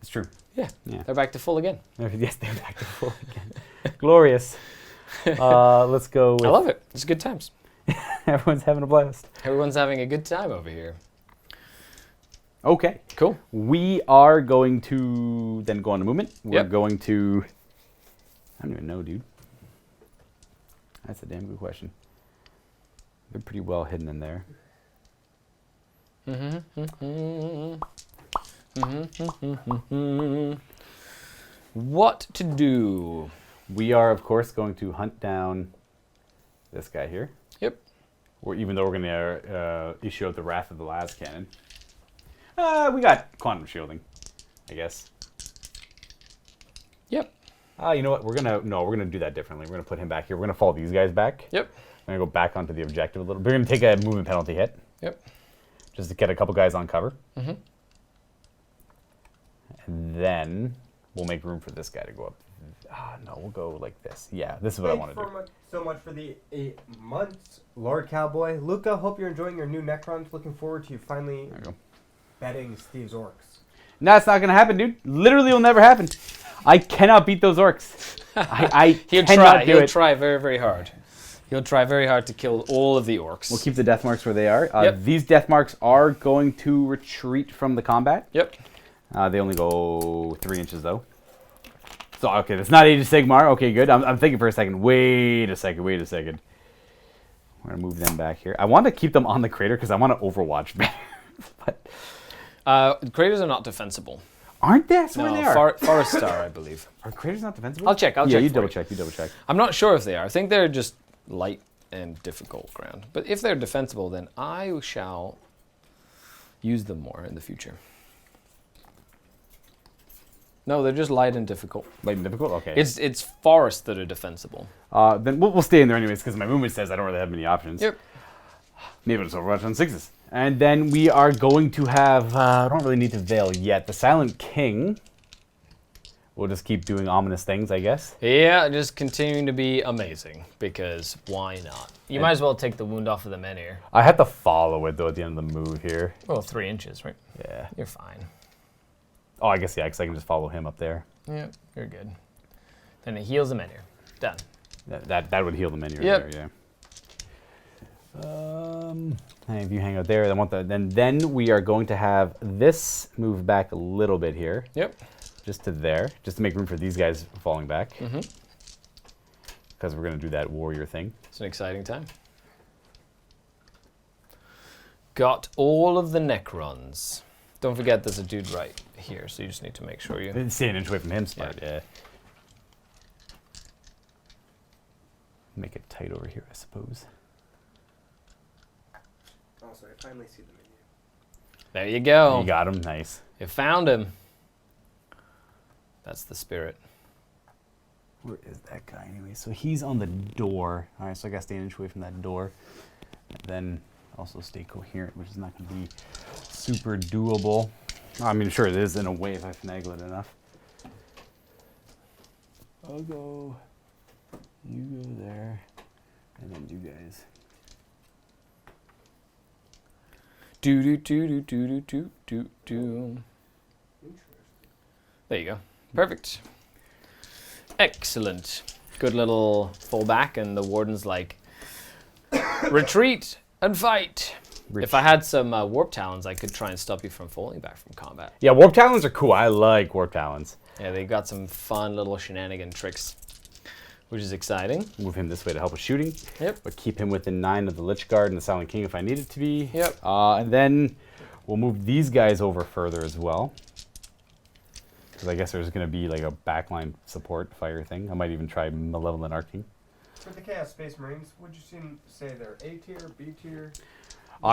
It's true. Yeah. Yeah. They're back to full again. Yes, they're back to full again. Glorious. Let's go with... I love it. It's good times. Everyone's having a blast. Everyone's having a good time over here. Okay. Cool. We are going to then go on to movement. We're Yep. going to... I don't even know, dude. That's a damn good question. They're pretty well hidden in there. What to do? We are, of course, going to hunt down this guy here. Yep. Or even though we're going to issue out the Wrath of the Las Cannon. We got Quantum Shielding, I guess. Yep. You know what? We're gonna do that differently. We're gonna put him back here. We're gonna follow these guys back. Yep. We're gonna go back onto the objective a little. We're gonna take a movement penalty hit. Yep. Just to get a couple guys on cover. Mhm. And then we'll make room for this guy to go up. No, we'll go like this. Yeah, this is what I want to do. So much for the 8 months, Lord Cowboy. Luka, hope you're enjoying your new Necrons. Looking forward to you finally There you go. betting Steve's orcs. No, it's not gonna happen, dude. Literally, will never happen. I cannot beat those orcs. I He'll cannot try. do He'll it. try very, very hard. He'll try very hard to kill all of the orcs. We'll keep the death marks where they are. Yep. These death marks are going to retreat from the combat. Yep. They only go 3 inches though. So okay, it's not Age of Sigmar. Okay, good. I'm thinking for a second. Wait a second. We're gonna move them back here. I want to keep them on the crater because I want to Overwatch better. But Craters are not defensible. aren't they? That's where No, they are. Forest Star, I believe. Are craters not defensible? I'll check. I'll yeah, check you for double you. check. You double check. I'm not sure if they are. I think they're just light and difficult ground. But if they're defensible, then I shall use them more in the future. No, they're just light and difficult. Light and difficult. Okay. It's forests that are defensible. Then we'll stay in there anyways because my movement says I don't really have many options. Yep. Maybe I'll just Overwatch on 6s. And then we are going to have, I don't really need to veil yet. The Silent King. We'll just keep doing ominous things, I guess. Yeah, just continuing to be amazing because why not? You might as well take the wound off of the men here. I had to follow it, though, at the end of the move here. Well, 3 inches, right? Yeah. You're fine. Oh, I guess, yeah, because I can just follow him up there. Yeah, you're good. Then it heals the men here. Done. That would heal the menu Yep. right there, yeah. If you hang out there, then we are going to have this move back a little bit here. Yep. Just to there, just to make room for these guys falling back. Mm-hmm. Because we're going to do that warrior thing. It's an exciting time. Got all of the Necrons. Don't forget there's a dude right here, so you just need to make sure you... Stay an inch away from him, smart, yeah. Make it tight over here, I suppose. Also, I finally see the menu. There you go. You got him, nice. You found him. That's the spirit. Where is that guy anyway? So he's on the door. All right, so I got to stay an inch away from that door. Then also stay coherent, which is not going to be super doable. I mean, sure, it is in a way if I finagle it enough. I'll go. You go there. And then you guys. Do do do do do do do do. There you go. Perfect. Excellent. Good little fallback, and the warden's like, retreat and fight. If I had some warp talons, I could try and stop you from falling back from combat. Yeah, warp talons are cool. I like warp talons. Yeah, they got some fun little shenanigan tricks, which is exciting. Move him this way to help with shooting. Yep. But keep him within 9 of the Lich Guard and the Silent King if I need it to be. Yep. And then we'll move these guys over further as well. Because I guess there's going to be like a backline support fire thing. I might even try Malevolent Arcing. For the Chaos Space Marines, would you say they're A tier, B tier?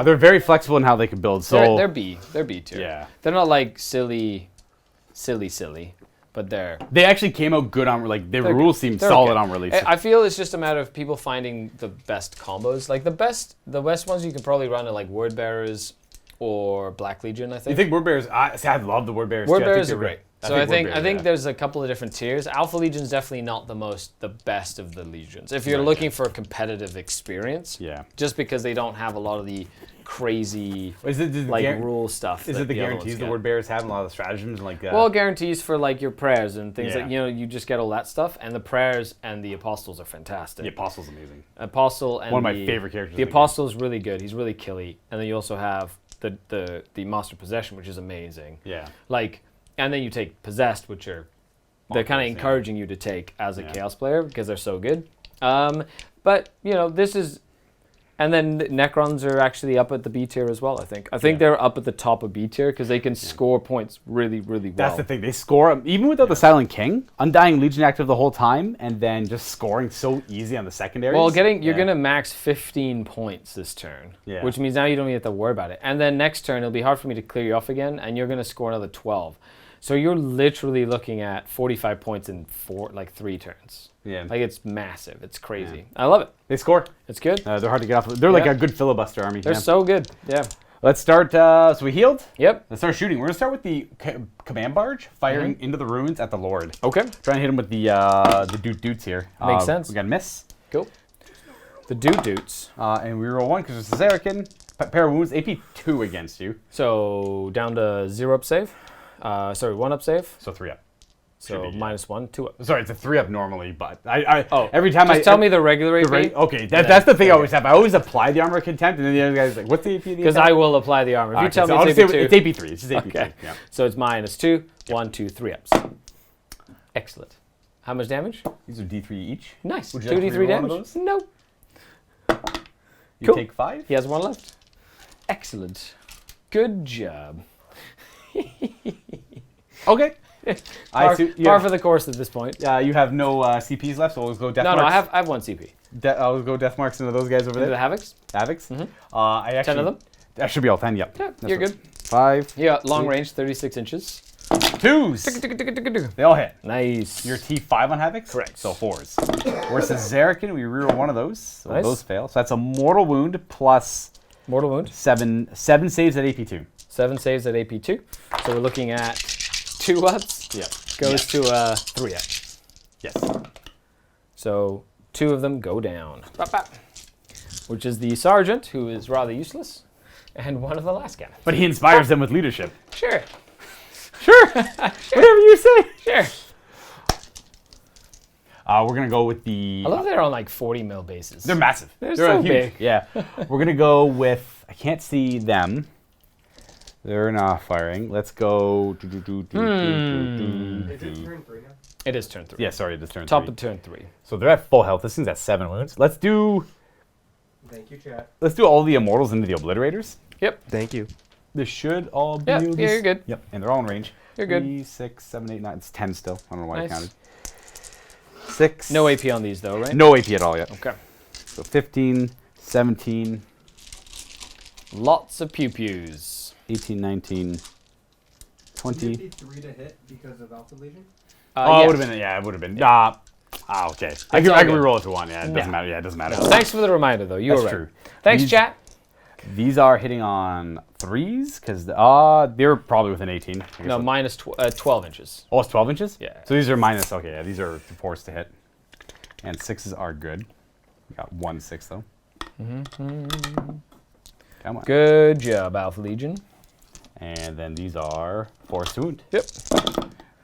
They're very flexible in how they can build. So They're B. They're B tier. Yeah. They're not like silly, but they're... They actually came out good on, like, their They're rules good. seem They're solid okay. on release. I feel it's just a matter of people finding the best combos. Like the best ones you can probably run are like Word Bearers or Black Legion, I think. You think Word Bearers? I love the Word Bearers. Word too. I think Bearers they're are great. I So I think Word Bearers, yeah. there's a couple of different tiers. Alpha Legion's definitely not the best of the legions. If you're Right, looking for a competitive experience, Yeah. just because they don't have a lot of the crazy Is it like rule stuff. Is that it the other ones guarantees the get. Word Bearers have and a lot of the stratagems and like? Well, guarantees for like your prayers and things Yeah. like, you know, you just get all that stuff, and the prayers and the apostles are fantastic. the Apostle's amazing. Apostle and One of my favorite characters The in the apostle is really good. He's really killy, and then you also have the master possession, which is amazing. Yeah. Like, and then you take possessed, which are they're kind of Bonkers, yeah. encouraging you to take as a Yeah. chaos player because they're so good. But you know, this is. And then the Necrons are actually up at the B tier as well, I think. I think they're up at the top of B tier because they can score points really, really well. That's the thing. They score even without the Silent King, Undying Legion active the whole time, and then just scoring so easy on the secondaries. Well, you're gonna max 15 points this turn, Yeah. which means now you don't even have to worry about it. And then next turn it'll be hard for me to clear you off again, and you're gonna score another 12. So you're literally looking at 45 points in 3 turns. Yeah. Like it's massive. It's crazy. I love it. They score. It's good. They're hard to get off. They're like Yeah. a good filibuster army. They're yeah. so good. Yeah. Let's start. So we healed. Yep. Let's start shooting. We're gonna start with the command barge firing into the ruins at the Lord. Okay. Try and hit him with the dudes here. Makes sense. We got a miss. Cool. The dudes. And we roll 1 because it's a Zerikin. Pair of wounds. AP 2 against you. So down to 0 up save. 1 up save. So 3 up. So be, -1, 2 up. Sorry, it's a 3 up normally, but every time Just tell me the regular AP. Okay, that's the thing I always have. I always apply the armor of contempt, and then the other guy's like, "What's the AP?" Because I will apply the armor. If you tell me I'll it's just AP2. say it's AP 3. It's just AP 3. Okay. Yeah. So it's -2, 1, 2, 3 ups. Excellent. How much damage? These are D3 each. Nice. Would you like to 2d3 reroll one of damage? those? No. You Cool. take 5. He has 1 left. Excellent. Good job. Okay. Par for the course at this point. You have no CPs left, so we'll go death No, marks. I have 1 CP. I'll go death marks into those guys over The there. Havocs? Havocs. Mhm. I actually 10 of them? That should be all 10. Yep. Yeah, That's you're right. good. 5. Yeah, long range, 36 inches. 2s. They all hit. Nice. Your T5 on Havocs? Correct. So 4s. Versus Zerikin, we reroll 1 of those. So Nice. those fail. So that's a mortal wound plus Mortal wound. 7 saves at AP2. 7 saves at AP2. So we're looking at 2 ups. Yeah. Goes to 3 up. Yes. So 2 of them go down. Bop, bop. Which is the sergeant, who is rather useless, and 1 of the last cannons. But he inspires them with leadership. Sure. Sure. Whatever you say. Sure. We're going to go with the... I love they're on like 40 mil bases. They're massive. They're so huge. big. Yeah. We're going to go with... I can't see them. They're not firing. Let's go... Is it turn 3 now? It is turn 3. Yeah, sorry, it is turn Top 3. of turn 3. So they're at full health. This thing's at 7 wounds. Let's do Thank you, chat. all the immortals into the obliterators. Yep. Thank you. This should all be. Yeah, you're good. Yep, and they're all in range. You're good. 3, 6, 7, 8, 9. It's 10 still. I don't know why Nice. I counted. 6. No AP on these though, right? No AP at all yet. Okay. So 15, 17, Lots of pew-pews. 18, 19, 20. 53 to hit because of Alpha Legion. Oh, it would have been. Yeah, it would have been. Okay. I can all good. reroll if you want. Yeah, it doesn't No. matter. Yeah, it doesn't matter. No, thanks for the reminder though. You That's were right. true. Thanks, These- chat. These are hitting on 3s because they're probably within 18. I guess No, minus 12 inches. Oh, it's 12 inches? Yeah. So these are minus. Okay, yeah, these are forced to hit. And 6s are good. We got 1 6 though. Come on. Good job, Alpha Legion. And then these are forced to wound. Yep.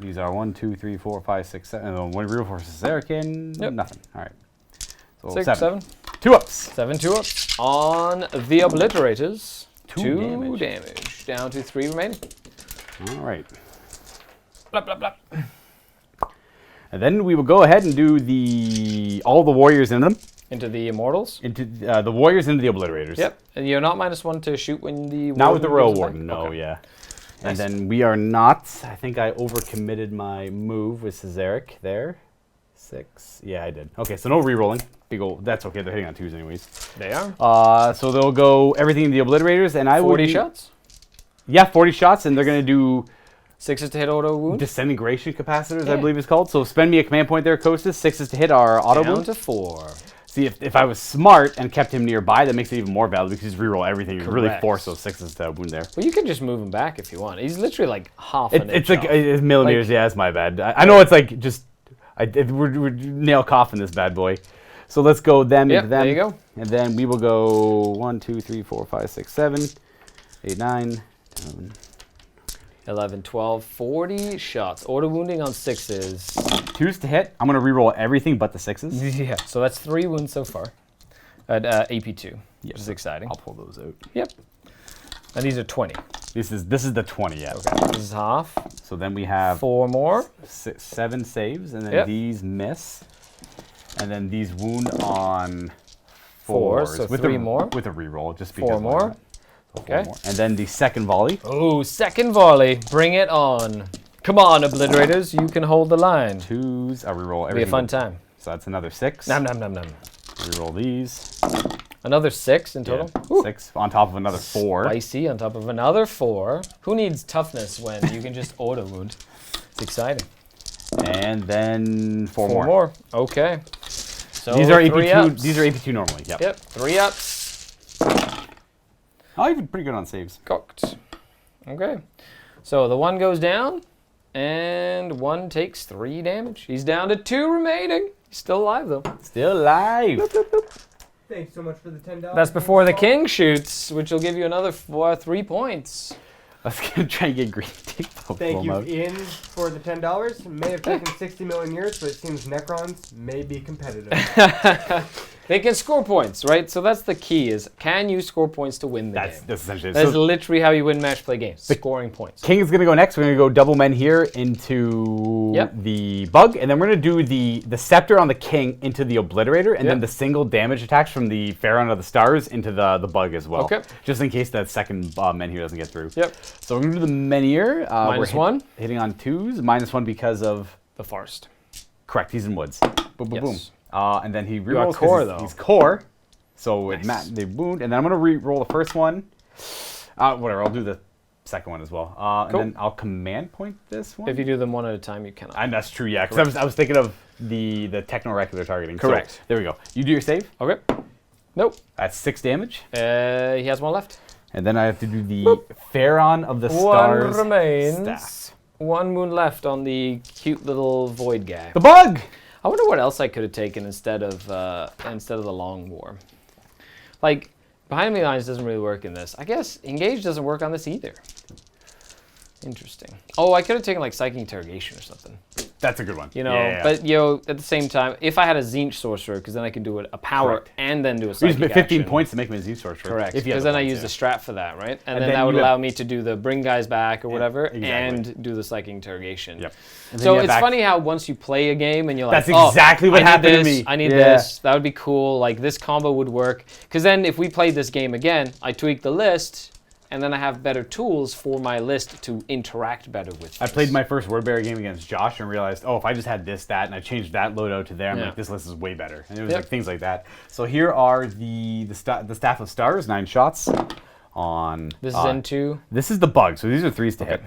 These are 1, 2, 3, 4, 5, 6, 7. And then 1 real force Zerikin. Yep. Nothing. All right. So 6, 7. 2 ups. 7 2-ups on the Obliterators. 2 damage. Down to 3 remaining. All right. Blah, blah, blah. And then we will go ahead and do all the warriors in them. Into the Immortals. Into the warriors into the obliterators. Yep. And you're not -1 to shoot when the Not with the royal goes warden, back? no, Okay. yeah. Nice. And then we are not. I think I overcommitted my move with Cesaric there. 6. Yeah, I did. Okay, so no re-rolling. Big old. That's okay. They're hitting on 2s anyways. They are. So they'll go everything in the obliterators, and I 40 would. shots. Yeah, 40 shots, and they're gonna do 6 to hit auto wound. disintegration capacitors, I Yeah. believe it's called. So spend me a command point there, Kostas. 6 to hit our auto Down wound. to 4. See, if I was smart and kept him nearby, that makes it even more valuable because you just reroll everything. You really Correct. force those 6s to wound there. Well, you can just move him back if you want. He's literally like half an It's inch like off. it's millimeters. Like- Yeah, it's my bad. I know it's like just we're nail coughing this bad boy. So let's go them Yep, into them. there you go. And then we will go 1, 2, 3, 4, 5, 6, 7, 8, 9, 10. 11, 12, 40 shots. Auto wounding on 6s. 2s to hit. I'm gonna reroll everything but the 6s. Yeah. So that's 3 wounds so far. At AP2. Yep. Which is exciting. I'll pull those out. Yep. And these are 20. This is the 20. Yeah. Okay. This is half. So then we have 4 more. 7 saves, and then Yep. these miss, and then these wound on 4, 4s so with 3 a, more. with a reroll, just because. 4 why more. not? So 4 Okay. more. And then the second volley. Oh, second volley. Bring it on. Come on, Obliterators. You can hold the line. 2s. I reroll Be everything. a fun but- time. So that's another 6. Nom nom nom nom. Reroll these. Another 6 in total. Yeah, 6 on top of another 4. Spicy on top of another 4. Who needs toughness when you can just auto wound? It's exciting. And then 4 4 more. more. Okay. So These are 3 AP2. ups. These are AP2 normally. Yep. Yep. 3 ups. Oh, you've been pretty good on saves. Cooked. Okay. So the 1 goes down, and 1 takes 3 damage. He's down to 2 remaining. He's still alive though. Still alive. Thanks so much for the $10. That's before the king shoots, which will give you another 3 points. I was gonna try and get green. Thank you, Ian, for the $10. May have taken 60 million years, but it seems Necrons may be competitive. They can score points, right? So that's the key: is can you score points to win the That's game? essentially it. That's So literally how you win match play games: scoring points. King is gonna go next. We're gonna go double men here into Yep. the bug, and then we're gonna do the scepter on the king into the obliterator, and then Yep. the single damage attacks from the Pharaoh of the stars into the bug as well. Okay. Just in case that second men here doesn't get through. Yep. So we're gonna do the menhir. -1. Hitting on 2s. -1 because of The forest. correct. He's in woods. Boom, boom, Yes. boom. And then he got rerolls 'cause core, he's, though. he's core. So it Nice. they wound, and then I'm gonna re-roll the first one. Whatever, I'll do the second one as well. Cool. And then I'll command point this one. If you do them one at a time, you cannot. And that's true, yeah. Because I was thinking of the techno-regular targeting. So, Correct. there we go. You do your save. Okay. Nope. That's 6 damage. He has 1 left. And then I have to do the Pharaon of the Stars 1 remains. staff. 1 wound left on the cute little void guy. The bug! I wonder what else I could have taken instead of the long war. Like, behind me lines doesn't really work in this. I guess engage doesn't work on this either. Interesting. Oh, I could have taken like psychic interrogation or something. That's a good one. You know, Yeah. but you know, at the same time, if I had a Zinch sorcerer, because then I could do a power Correct. and then do a You psychic spent 15 action. points to make me a Z sorcerer. Correct. If you have Because the then I points, use the strat for that, right? And then then that would you have- allow me to do the bring guys back or whatever, exactly. and do the psychic interrogation. Yep. And then So you have it's back- funny how once you play a game and you're like, That's oh, exactly what I need happened to this, me. I need Yeah. this. That would be cool. Like this combo would work. Because then if we played this game again, I tweak the list, and then I have better tools for my list to interact better with. I played my first word-bearer game against Josh and realized, oh, if I just had this, that, and I changed that loadout to there, I'm like, this list is way better. And it was like things like that. So here are the Staff of Stars, 9 shots on... This is N2? This is the bug, so these are 3s to hit.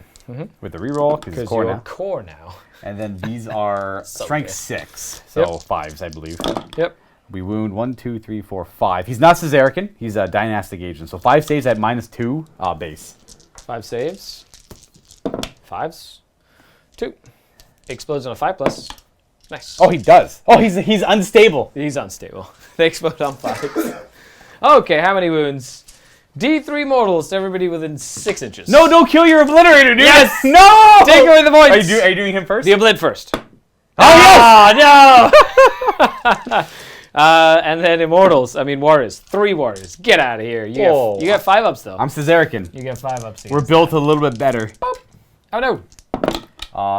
With the reroll, because it's core now. Core now. And then these are So strength good. 6, so 5s, I believe. Yep. We wound 1, 2, 3, 4, 5. He's not Caesarican. He's a dynastic agent. So 5 saves at -2 base. 5 saves. 5s. 2. Explodes on a 5+. Nice. Oh, he does. Oh, he's unstable. He's unstable. They explode on 5s. Okay, how many wounds? D3 mortals to everybody within 6 inches. No, don't kill your obliterator, dude. Yes! No! Take away the points! Are you doing him first? The oblit first. Oh, no! And then immortals. I mean warriors. 3 warriors. Get out of here. You get 5 ups though. I'm Caesarican. You get 5 ups. We're built a little bit better. Boop. Oh no.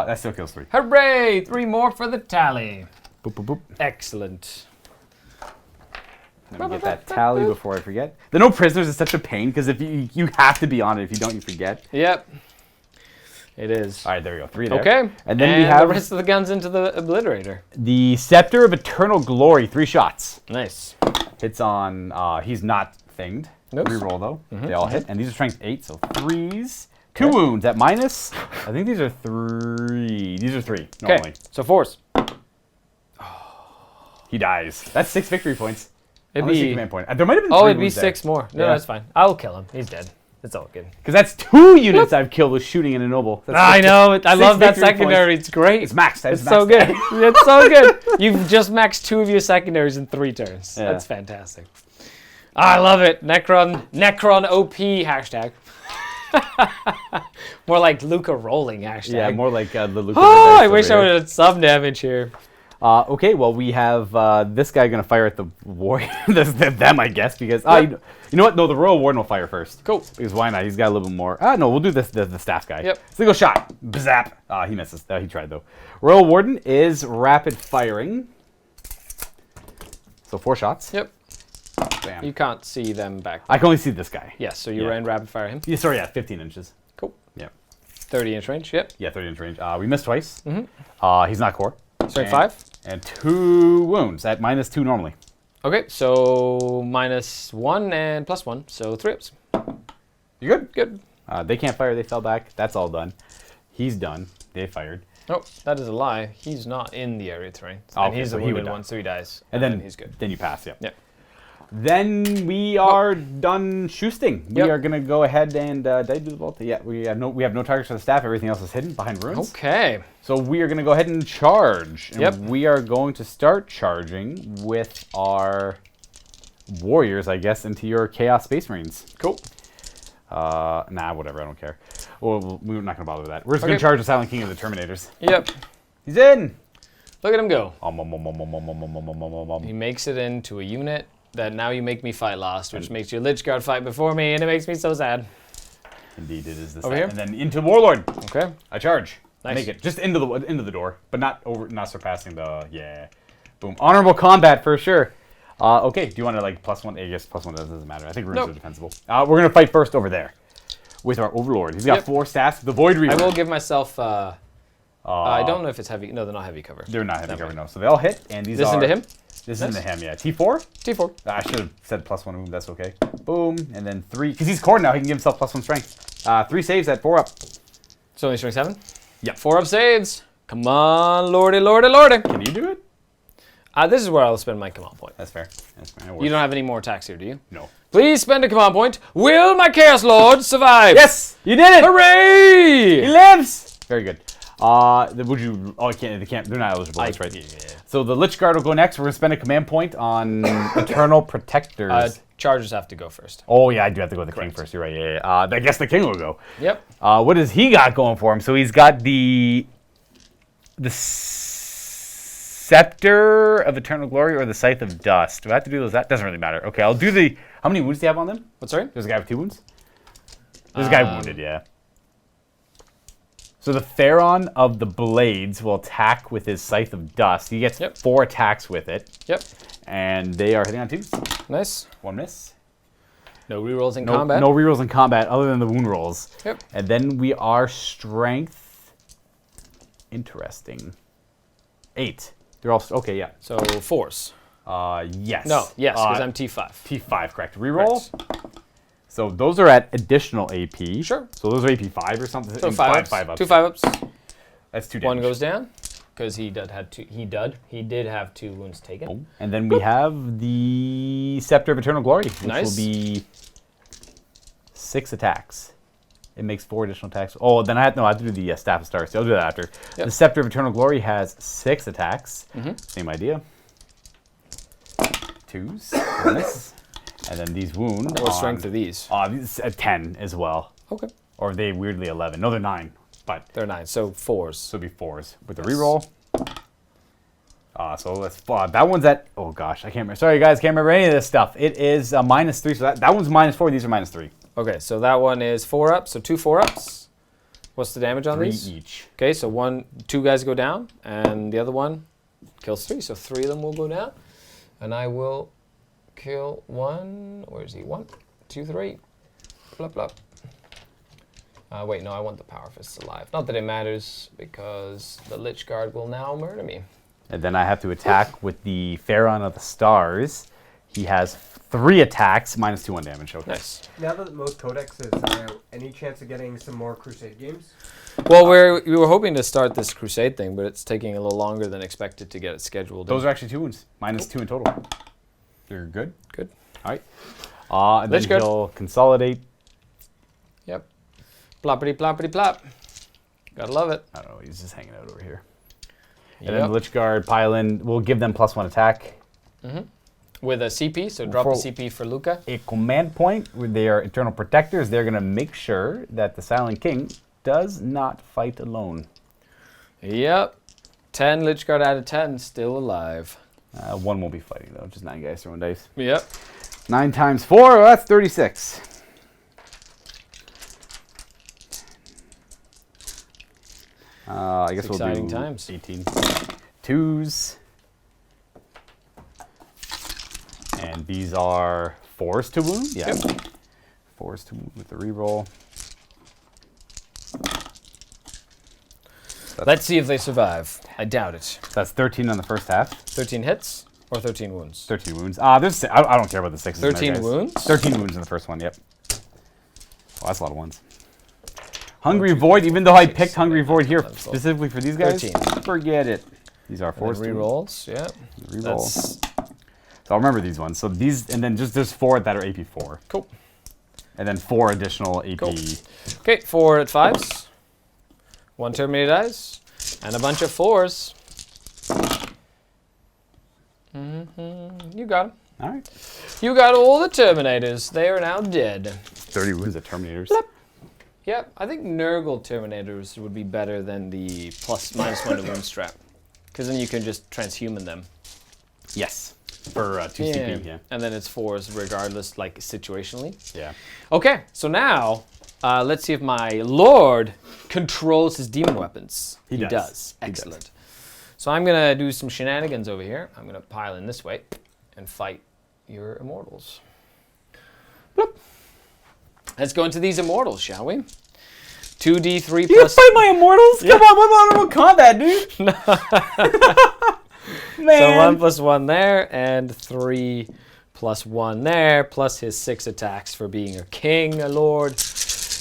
That still kills 3. Hooray! 3 more for the tally. Boop, boop, boop. Excellent. Let me get that tally before I forget. The no prisoners is such a pain because if you have to be on it. If you don't, you forget. Yep. It is. All right, there we go. 3 there. Okay. And then we have the rest of the guns into the obliterator. the Scepter of Eternal Glory. 3 shots. Nice. Hits on. He's not thinged. Nope. Reroll though. They all hit, and these are strength 8, so 3s. 2 wounds at minus. I think these are 3. These are 3 normally. Okay. So 4s. He dies. That's 6 victory points. It'd Unless you be. command point. There might have been 3 Oh, it'd be wounds 6 more. No, Yeah. that's fine. I'll kill him. He's dead. It's all good. Because that's 2 units I've killed with shooting in a noble. That's I know. I 6 love that victory secondary. points. It's great. It's maxed. It's so good. It's so good. You've just maxed 2 of your secondaries in 3 turns. Yeah. That's fantastic. I love it. Necron OP hashtag. More like Luka rolling hashtag. Yeah, more like the Luka. Oh, I wish I would have had some damage here. Okay, well we have this guy gonna fire at the warrior. them, I guess, because you know what? No, the Royal Warden will fire first. Cool. Because why not? He's got a little bit more. No, we'll do this. The staff guy. Yep. Single shot. Bzap. He misses. He tried though. Royal Warden is rapid firing. So 4 shots. Yep. Bam. You can't see them back. I can only see this guy. Yes, so you ran rapid fire him. Yeah, sorry, 15 inches. Cool. Yep. 30-inch range. Yep. Yeah, 30 inch range. We missed twice. He's not core. Strength 5. And 2 wounds at -2 normally. Okay, so -1 and +1, so 3 ups. You good? Good. They can't fire. They fell back. That's all done. He's done. They fired. Oh, that is a lie. He's not in the area terrain. Oh, And okay, he's so the he would wounded die. one, so he dies. And then he's good. Then you pass. Yeah. Yep. Then we are done shoosting. We Yep. are gonna go ahead and did I do the vault? Yeah. We have no targets for the staff. Everything else is hidden behind ruins. Okay. So we are gonna go ahead and charge. And Yep. we are going to start charging with our warriors, I guess, into your Chaos Space Marines. Cool. Nah, whatever. I don't care. Well, we're not gonna bother with that. We're just Okay. gonna charge the Silent King of the Terminators. Yep. He's in. Look at him go. He He makes it into a unit that now you make me fight last, which makes your Lich Guard fight before me, and it makes me so sad. Indeed, it is this. Over here? And then into Warlord. Okay. I charge. Nice. Make it just into the door, but not surpassing the Boom. Honorable combat for sure. Okay. Do you want to like +1? I guess +1 doesn't matter. I think runes are defensible. We're gonna fight first over there with our Overlord. He's got 4 stats. The Void Reaver. I will give myself. I don't know if it's heavy. No, they're not heavy cover. They're not heavy cover, no. So they all hit, and these This are... into him? This Nice. is into him, yeah. T4? T4. I should have said +1 wound, that's okay. Boom, and then 3. Because he's core now, he can give himself +1 strength. 3 saves at 4 up. So only strength 7? Yep. 4 up saves. Come on, lordy, lordy, lordy. Can you do it? This is where I'll spend my command point. That's fair. That's fair. You don't have any more attacks here, do you? No. Please spend a command point. Will my Chaos Lord survive? Yes! You did it! Hooray! He lives! Very good. Would you... Oh, they can't. They're not eligible, that's right. Yeah. So the Lich Guard will go next. We're going to spend a command point on Eternal Protectors. Chargers have to go first. Oh, yeah, I do have to go with the King first. You're right, yeah. I guess the King will go. Yep. What does he got going for him? So he's got the Scepter of Eternal Glory or the Scythe of Dust. Do I have to do those? That doesn't really matter. Okay, I'll do the... How many wounds do you have on them? What's sorry? There's a guy with 2 wounds? There's a guy wounded, yeah. So the Theron of the Blades will attack with his Scythe of Dust. He gets 4 attacks with it. Yep. And they are hitting on 2s. Nice. 1 miss. No rerolls in No, combat. no rerolls in combat other than the wound rolls. Yep. And then we are strength. Interesting. 8. They're all okay. Yeah. So 4s. Yes. No, yes, because I'm T5. T5, correct. Reroll. So those are at additional AP. Sure. So those are AP 5 or something. So 5 ups. 5 ups. 2 5-ups. That's 2 damage. One goes down because he did have 2 wounds taken. Oh. And then we have the Scepter of Eternal Glory, which Nice. will be 6 attacks. It makes 4 additional attacks. Oh, then I have to do the Staff of Stars. So I'll do that after. Yep. The Scepter of Eternal Glory has 6 attacks. Same idea. 2s. Bonus. And then these wound. What strength are these? These at 10 as well. Okay. Or are they weirdly 11? No, they're 9. But They're 9, so 4s. so it'll be 4s with the reroll. So let's. That one's at. Oh gosh, I can't remember. Sorry guys, can't remember any of this stuff. It is -3. So that one's -4. These are -3. Okay, so that one is 4 ups, so 2 4-ups. What's the damage on 3 these? each. Okay, so 2 guys go down, and the other one kills 3, so 3 of them will go down. And I will kill 1. Where is he? 1, 2, 3. Blup, blup. Wait, no, I want the Power Fists alive. Not that it matters, because the Lich Guard will now murder me. And then I have to attack with the Pharaon of the Stars. He has 3 attacks, -2 on damage. Okay. Nice. Now that most codexes are out, any chance of getting some more Crusade games? Well, we were hoping to start this Crusade thing, but it's taking a little longer than expected to get it scheduled. Those are actually 2 wounds, -2 in total. You're good. Good. All right. And then Lich Guard. he'll consolidate. Yep. Ploppity ploppity plop. Gotta love it. I don't know. He's just hanging out over here. And Yep. then the Lich Guard pile in. We'll give them +1 attack. With a CP, so drop a CP for Luka. A command point where they are eternal protectors. They're going to make sure that the Silent King does not fight alone. Yep. 10 Lich Guard out of 10 still alive. 1 won't be fighting though. Just 9 guys throwing dice. Yep. 9 times 4. Well, that's 36. I guess we'll do Exciting times. 18. 2s. And these are 4s to wound. Yeah. Yep. 4s to wound with the reroll. Let's see if they survive. I doubt it. That's 13 on the first half. 13 hits or 13 wounds? 13 wounds. There's. I don't care about the 6s. 13 wounds? 13 wounds in the first one. Yep. Well, that's a lot of ones. Hungry Void. Even though I picked Hungry Void here specifically for these guys, 13. forget it. These are 4s. Rerolls. Yeah. Reroll. That's So I'll remember these ones. So these, and then just there's 4 that are AP 4. cool. And then 4 additional AP. Cool. Okay, 4 at 5s. 1 Terminator dies. And a bunch of 4s. You got them. All right. You got all the Terminators. They are now dead. 30 wounds at Terminators. Blip. Yep, I think Nurgle Terminators would be better than the +/-1 to wound strap. Because then you can just transhuman them. Yes. For 2 CP, yeah. And then it's 4s regardless, like situationally. Yeah. Okay, so now let's see if my Lord controls his demon weapons. He does. Excellent. So I'm going to do some shenanigans over here. I'm going to pile in this way and fight your immortals. Bloop. Let's go into these immortals, shall we? 2d3 You plus... fight my immortals? Yeah. Come on, what about combat, dude? Man. So 1 + 1 there, and 3 + 1 there, plus his 6 attacks for being a king, a lord.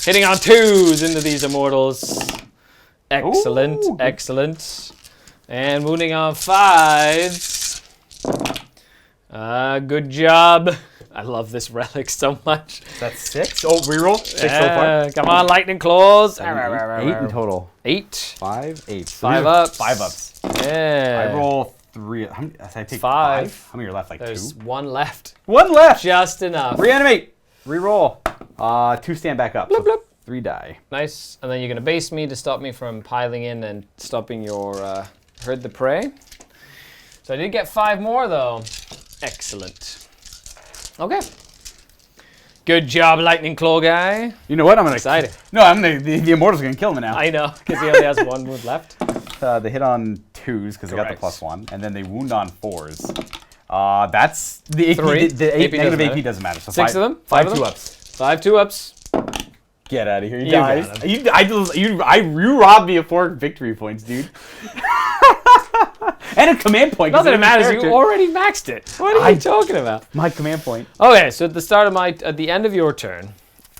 Hitting on 2s into these immortals. Excellent, Ooh. excellent. And wounding on 5s. Good job. I love this relic so much. That's 6? Oh, reroll? 6 so far? Come on, lightning claws. 8 in total. 8. 5, 8. 5 ups. 5 ups. Yeah. I roll 3. How many, I take 5. 5? How many are left? Like There's 2? 1 left. 1 left! Just enough. Reanimate! Reroll. 2 stand back up. Bloop, so bloop. 3 die. Nice. And then you're going to base me to stop me from piling in and stopping your herd the prey. So I did get 5 more, though. Excellent. Okay. Good job, Lightning Claw guy. You know what? I'm gonna Excited. No, I'm gonna. The immortal's gonna kill me now. I know, because he only has 1 wound left. They hit on 2s because they got the Correct. +1, and then they wound on 4s. That's the AP. Three. The AP negative doesn't AP doesn't matter. So 6 of them? 5 of them? 2-ups. 5 2-ups. Get out of here, you You guys. got You robbed me of 4 victory points, dude. And a command point. 'cause Nothing of the matters. character. You already maxed it. What are you talking about? My command point. Okay, so at the end of your turn,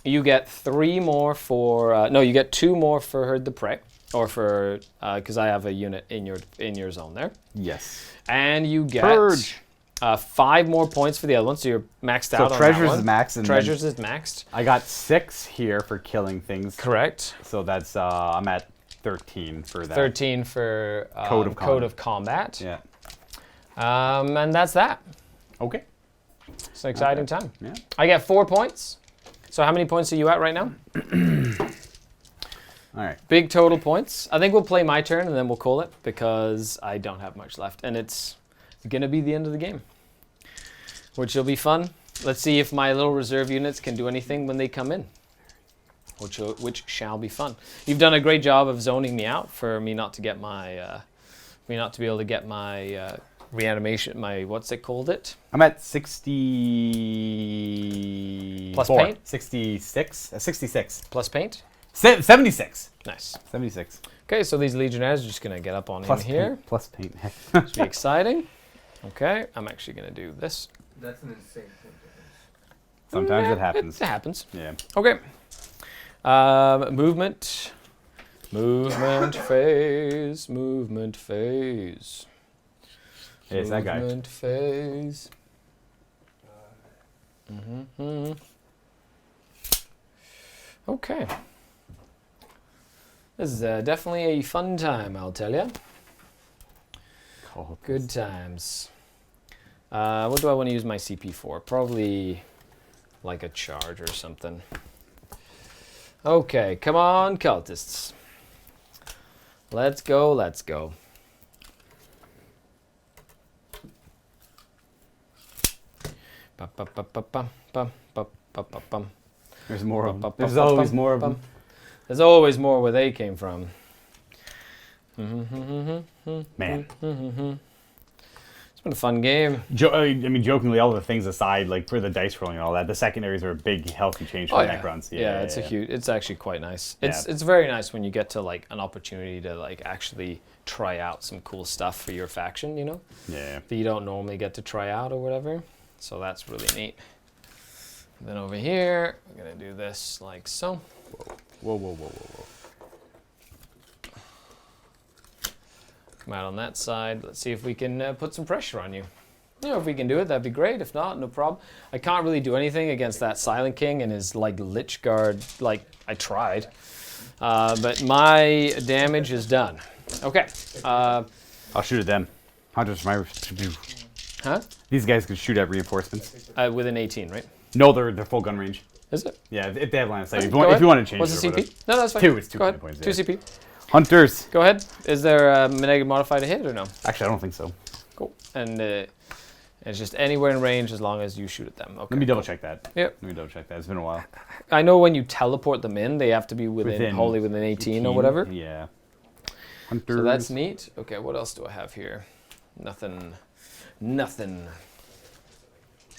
you get 3 more for. No, you get 2 more for Herd the Prey, or for because I have a unit in your zone there, Yes. and you get Purge. 5 more points for the other one. So you're maxed out. So on treasures that one. is maxed. And Treasures is maxed. I got 6 here for killing things. Correct. So that's I'm at 13 for that. 13 for Code of Combat. Yeah. And that's that. Okay. It's an exciting time. Yeah. I get 4 points. So how many points are you at right now? All right. Big total points. I think we'll play my turn and then we'll call it because I don't have much left. And it's going to be the end of the game, which will be fun. Let's see if my little reserve units can do anything when they come in, which shall be fun. You've done a great job of zoning me out for me not to get my, me not to be able to get my reanimation, my, what's it called it? I'm at 60. Plus paint? 66. 66. Plus paint? 76. Nice. 76. Okay, so these Legionnaires are just going to get up on Plus him here. paint. Plus paint. Heck. This will be exciting. Okay, I'm actually going to do this. That's an insane point difference. Sometimes it happens. It happens. Yeah. Okay. Movement. Movement phase. Movement phase. Hey, it's that guy. Movement phase. Mm-hmm. Okay. This is definitely a fun time, I'll tell you. Good times. What do I want to use my CP for? Probably like a charge or something. Okay, come on, cultists. Let's go, let's go. There's more of them. There's always more of them. There's always more where they came from. Man. It's been a fun game. I mean, jokingly, all the things aside, like for the dice rolling and all that, the secondaries are a big, healthy change for Necrons. Yeah, it's a huge. It's actually quite nice. Yeah. It's very nice when you get to like an opportunity to like actually try out some cool stuff for your faction. You know, Yeah. that you don't normally get to try out or whatever. So that's really neat. Then over here, we're gonna do this like so. Whoa, whoa, whoa, whoa, whoa. Come out on that side. Let's see if we can put some pressure on you. You know, if we can do it, that'd be great. If not, no problem. I can't really do anything against that Silent King and his like Lich Guard. Like I tried, but my damage is done. Okay. I'll shoot at them. Hunters, my. Huh? These guys can shoot at reinforcements. Within 18, right? No, they're full gun range. Is it? Yeah, if they have line of sight. Okay, If go you want to change What's it the or CP? whatever. No, that's fine. 2, it's 2 Go ahead. points. 2 Yeah. CP. Hunters. Go ahead. Is there a negative modifier to hit or no? Actually, I don't think so. Cool. And it's just anywhere in range as long as you shoot at them. Okay. Let me double check that. Yep. Let me double check that. It's been a while. I know when you teleport them in, they have to be wholly within 18 or whatever. Yeah. Hunters. So that's neat. Okay, what else do I have here? Nothing. Nothing.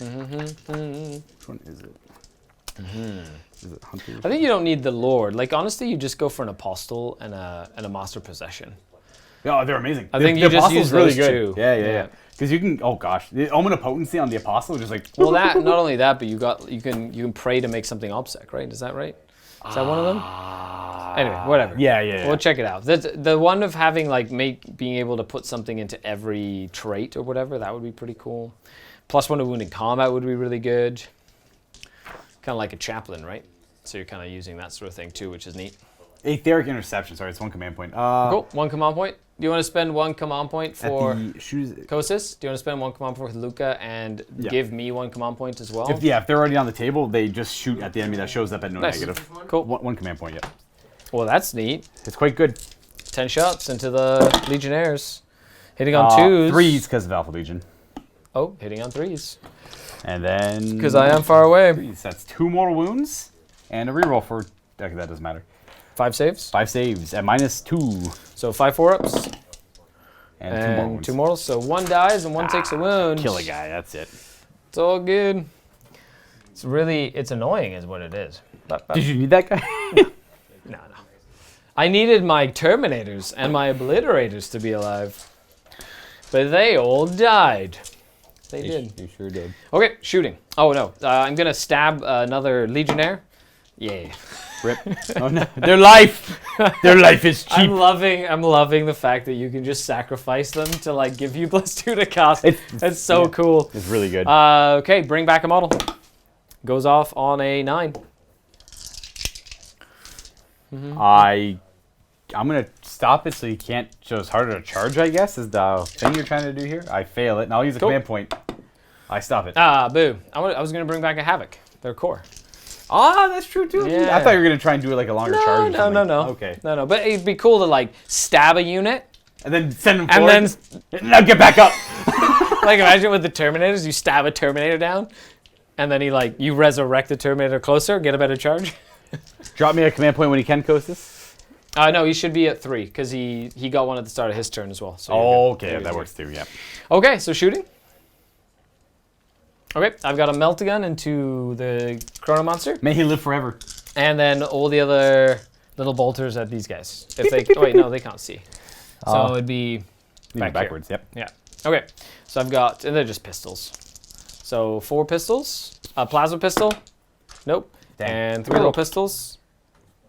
Which one is it? Is it Hunters? I think you don't need the Lord. Like, honestly, you just go for an Apostle and a Master Possession. Oh, they're amazing. I think you just Apostle's use really those good. two. Yeah. Because you can. Oh gosh, the Omen of Potency on the Apostle is just like. Well, that not only that, but you can pray to make something obsec, right? Is that right? Is that one of them? Anyway, whatever. Yeah. We'll check it out. The one of having like being able to put something into every trait or whatever, that would be pretty cool. +1 to wound in combat would be really good. Kind of like a chaplain, right? So you're kind of using that sort of thing too, which is neat. Aetheric Interception. Sorry, it's 1 command point. Cool. 1 command point. Do you want to spend 1 command point for Kosis? Do you want to spend 1 command point for Luka and give me 1 command point as well? If they're already on the table, they just shoot at the enemy that shows up at no Nice. negative. Cool. One command point, yeah. Well, that's neat. It's quite good. 10 shots into the Legionnaires. Hitting on 2s. 3s because of Alpha Legion. Oh, hitting on 3s. And then. Because I am far away. 3s. That's 2 more wounds and a reroll for. Okay, that doesn't matter. 5 saves. 5 saves at -2. So 5 4-ups. And 2 mortals. So 1 dies and 1 takes a wound. Kill a guy, that's it. It's all good. It's annoying is what it is. Did you need that guy? No. I needed my Terminators and my Obliterators to be alive. But they all died. They did. You sure did. Okay, shooting. Oh no, I'm gonna stab another Legionnaire. Yeah. Rip. Oh no, their life is cheap. I'm loving the fact that you can just sacrifice them to like give you +2 to cast. It's so cool. It's really good. Okay, bring back a model. Goes off on a 9. I'm gonna stop it so you can't. So it's harder to charge, I guess, is the thing you're trying to do here. I fail it, and I'll use a command point. I stop it. Boo. I was gonna bring back a Havoc. Their core. Ah, that's true too. Yeah. I thought you were gonna try and do like a longer charge. No. Okay. No. But it'd be cool to like stab a unit And then send them and forward. then Now get back up. like imagine with the Terminators, you stab a Terminator down, and then you resurrect the Terminator closer, get a better charge. Drop me a command point when he can, Kostas. No, he should be at 3 because he got one at the start of his turn as well. So Okay, that works too. Yeah. Okay, so shooting. Okay, I've got a Meltagun into the Chrono Monster, May he live forever. and then all the other little bolters at these guys. If they wait, no, they can't see. So it'd be Backwards. Yep. Yeah. Okay, so I've got, and they're just pistols. So 4 pistols, a plasma pistol, nope, Dang. and 3 little pistols,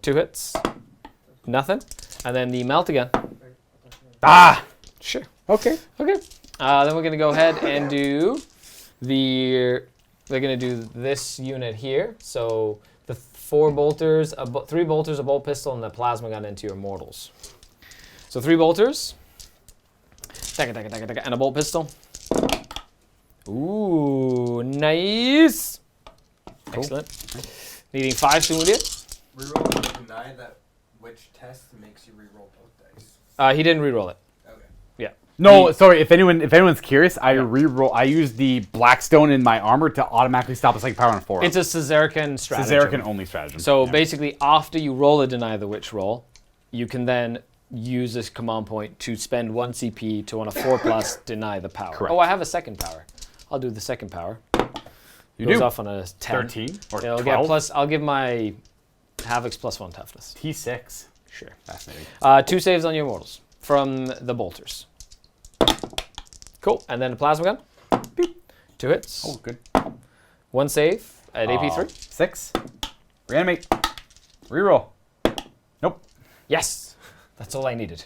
2 hits, nothing, and then the Meltagun. Ah. Sure. Okay. Okay. Then we're gonna go ahead and do they're gonna do this unit here. So the 4 bolters, 3 bolters, a bolt pistol, and the plasma gun into your mortals. So 3 bolters, and a bolt pistol. Ooh, nice. Cool. Excellent. Needing 5 to wound it. Reroll to deny that which test makes you reroll both dice. He didn't reroll it. Okay. Yeah. No, sorry. If anyone's curious, I reroll. I use the Blackstone in my armor to automatically stop a psychic power on 4. It's a Caesarican strategy. Caesarican only stratagem. So Yeah. basically, after you roll a deny the witch roll, you can then use this command point to spend 1 CP to on a 4+ deny the power. Correct. Oh, I have a second power. I'll do the second power. You Goes do. off on a 10. 13 or It'll 12. get plus. I'll give my Havoc's +1 toughness. T6. Sure. Fascinating. 2 saves on your mortals from the bolters. Cool. And then a plasma gun. Beep. 2 hits. Oh, good. 1 save at AP3. 6. Reanimate. Reroll. Nope. Yes. That's all I needed.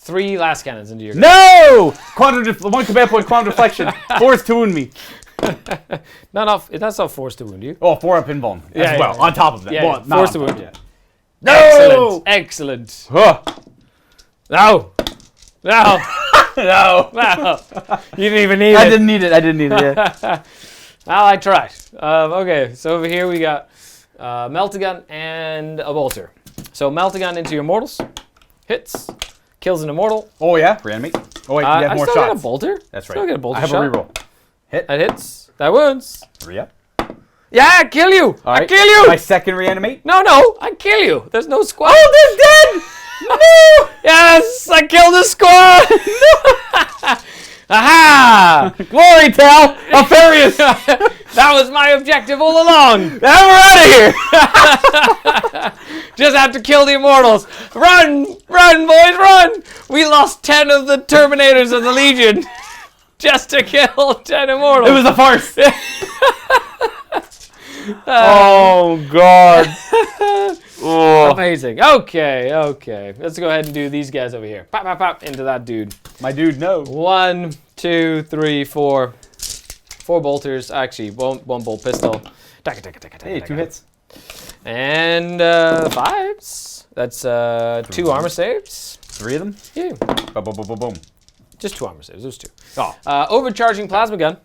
3 last cannons into your gun. No! One command point, quantum deflection. Force to wound me. That's not forced to wound you. Oh, 4 up invuln Yeah, as well. yeah. On top of that. Yeah, well, yeah. not Force on to top, wound. yeah. No! Excellent. Huh. No! No! No. No! You didn't even need I it. didn't need it. Yeah. Well, I tried. Okay, so over here we got Meltagun and a Bolter. So Meltagun into your mortals. Hits. Kills an immortal. Oh, yeah. Reanimate. Oh, wait. You have I more still shots. get a Bolter. That's right. Still get a Bolter I have shot. a reroll. Hit. That hits. That wounds. Re-up. Yeah, I kill you! All I right. kill you! My second reanimate. No, I kill you. There's no squad. Oh, they're dead! No! Yes, I killed the squad! Aha! Glory, Tal! Alfarius! That was my objective all along. Now we're out of here! Just have to kill the immortals. Run, boys, run! We lost 10 of the Terminators of the Legion just to kill 10 immortals. It was a farce! Oh, God. Oh. Amazing. Okay. Let's go ahead and do these guys over here. Pop, pop, pop into that dude. My dude, no. 1, 2, 3, 4. 4 bolters. Actually, one bolt pistol. Hey, 2 hits. And 5s. That's 2 armor saves. 3 of them? Yeah. Boom, boom, boom, boom, boom. Just 2 armor saves. Those 2. Oh. Overcharging plasma gun.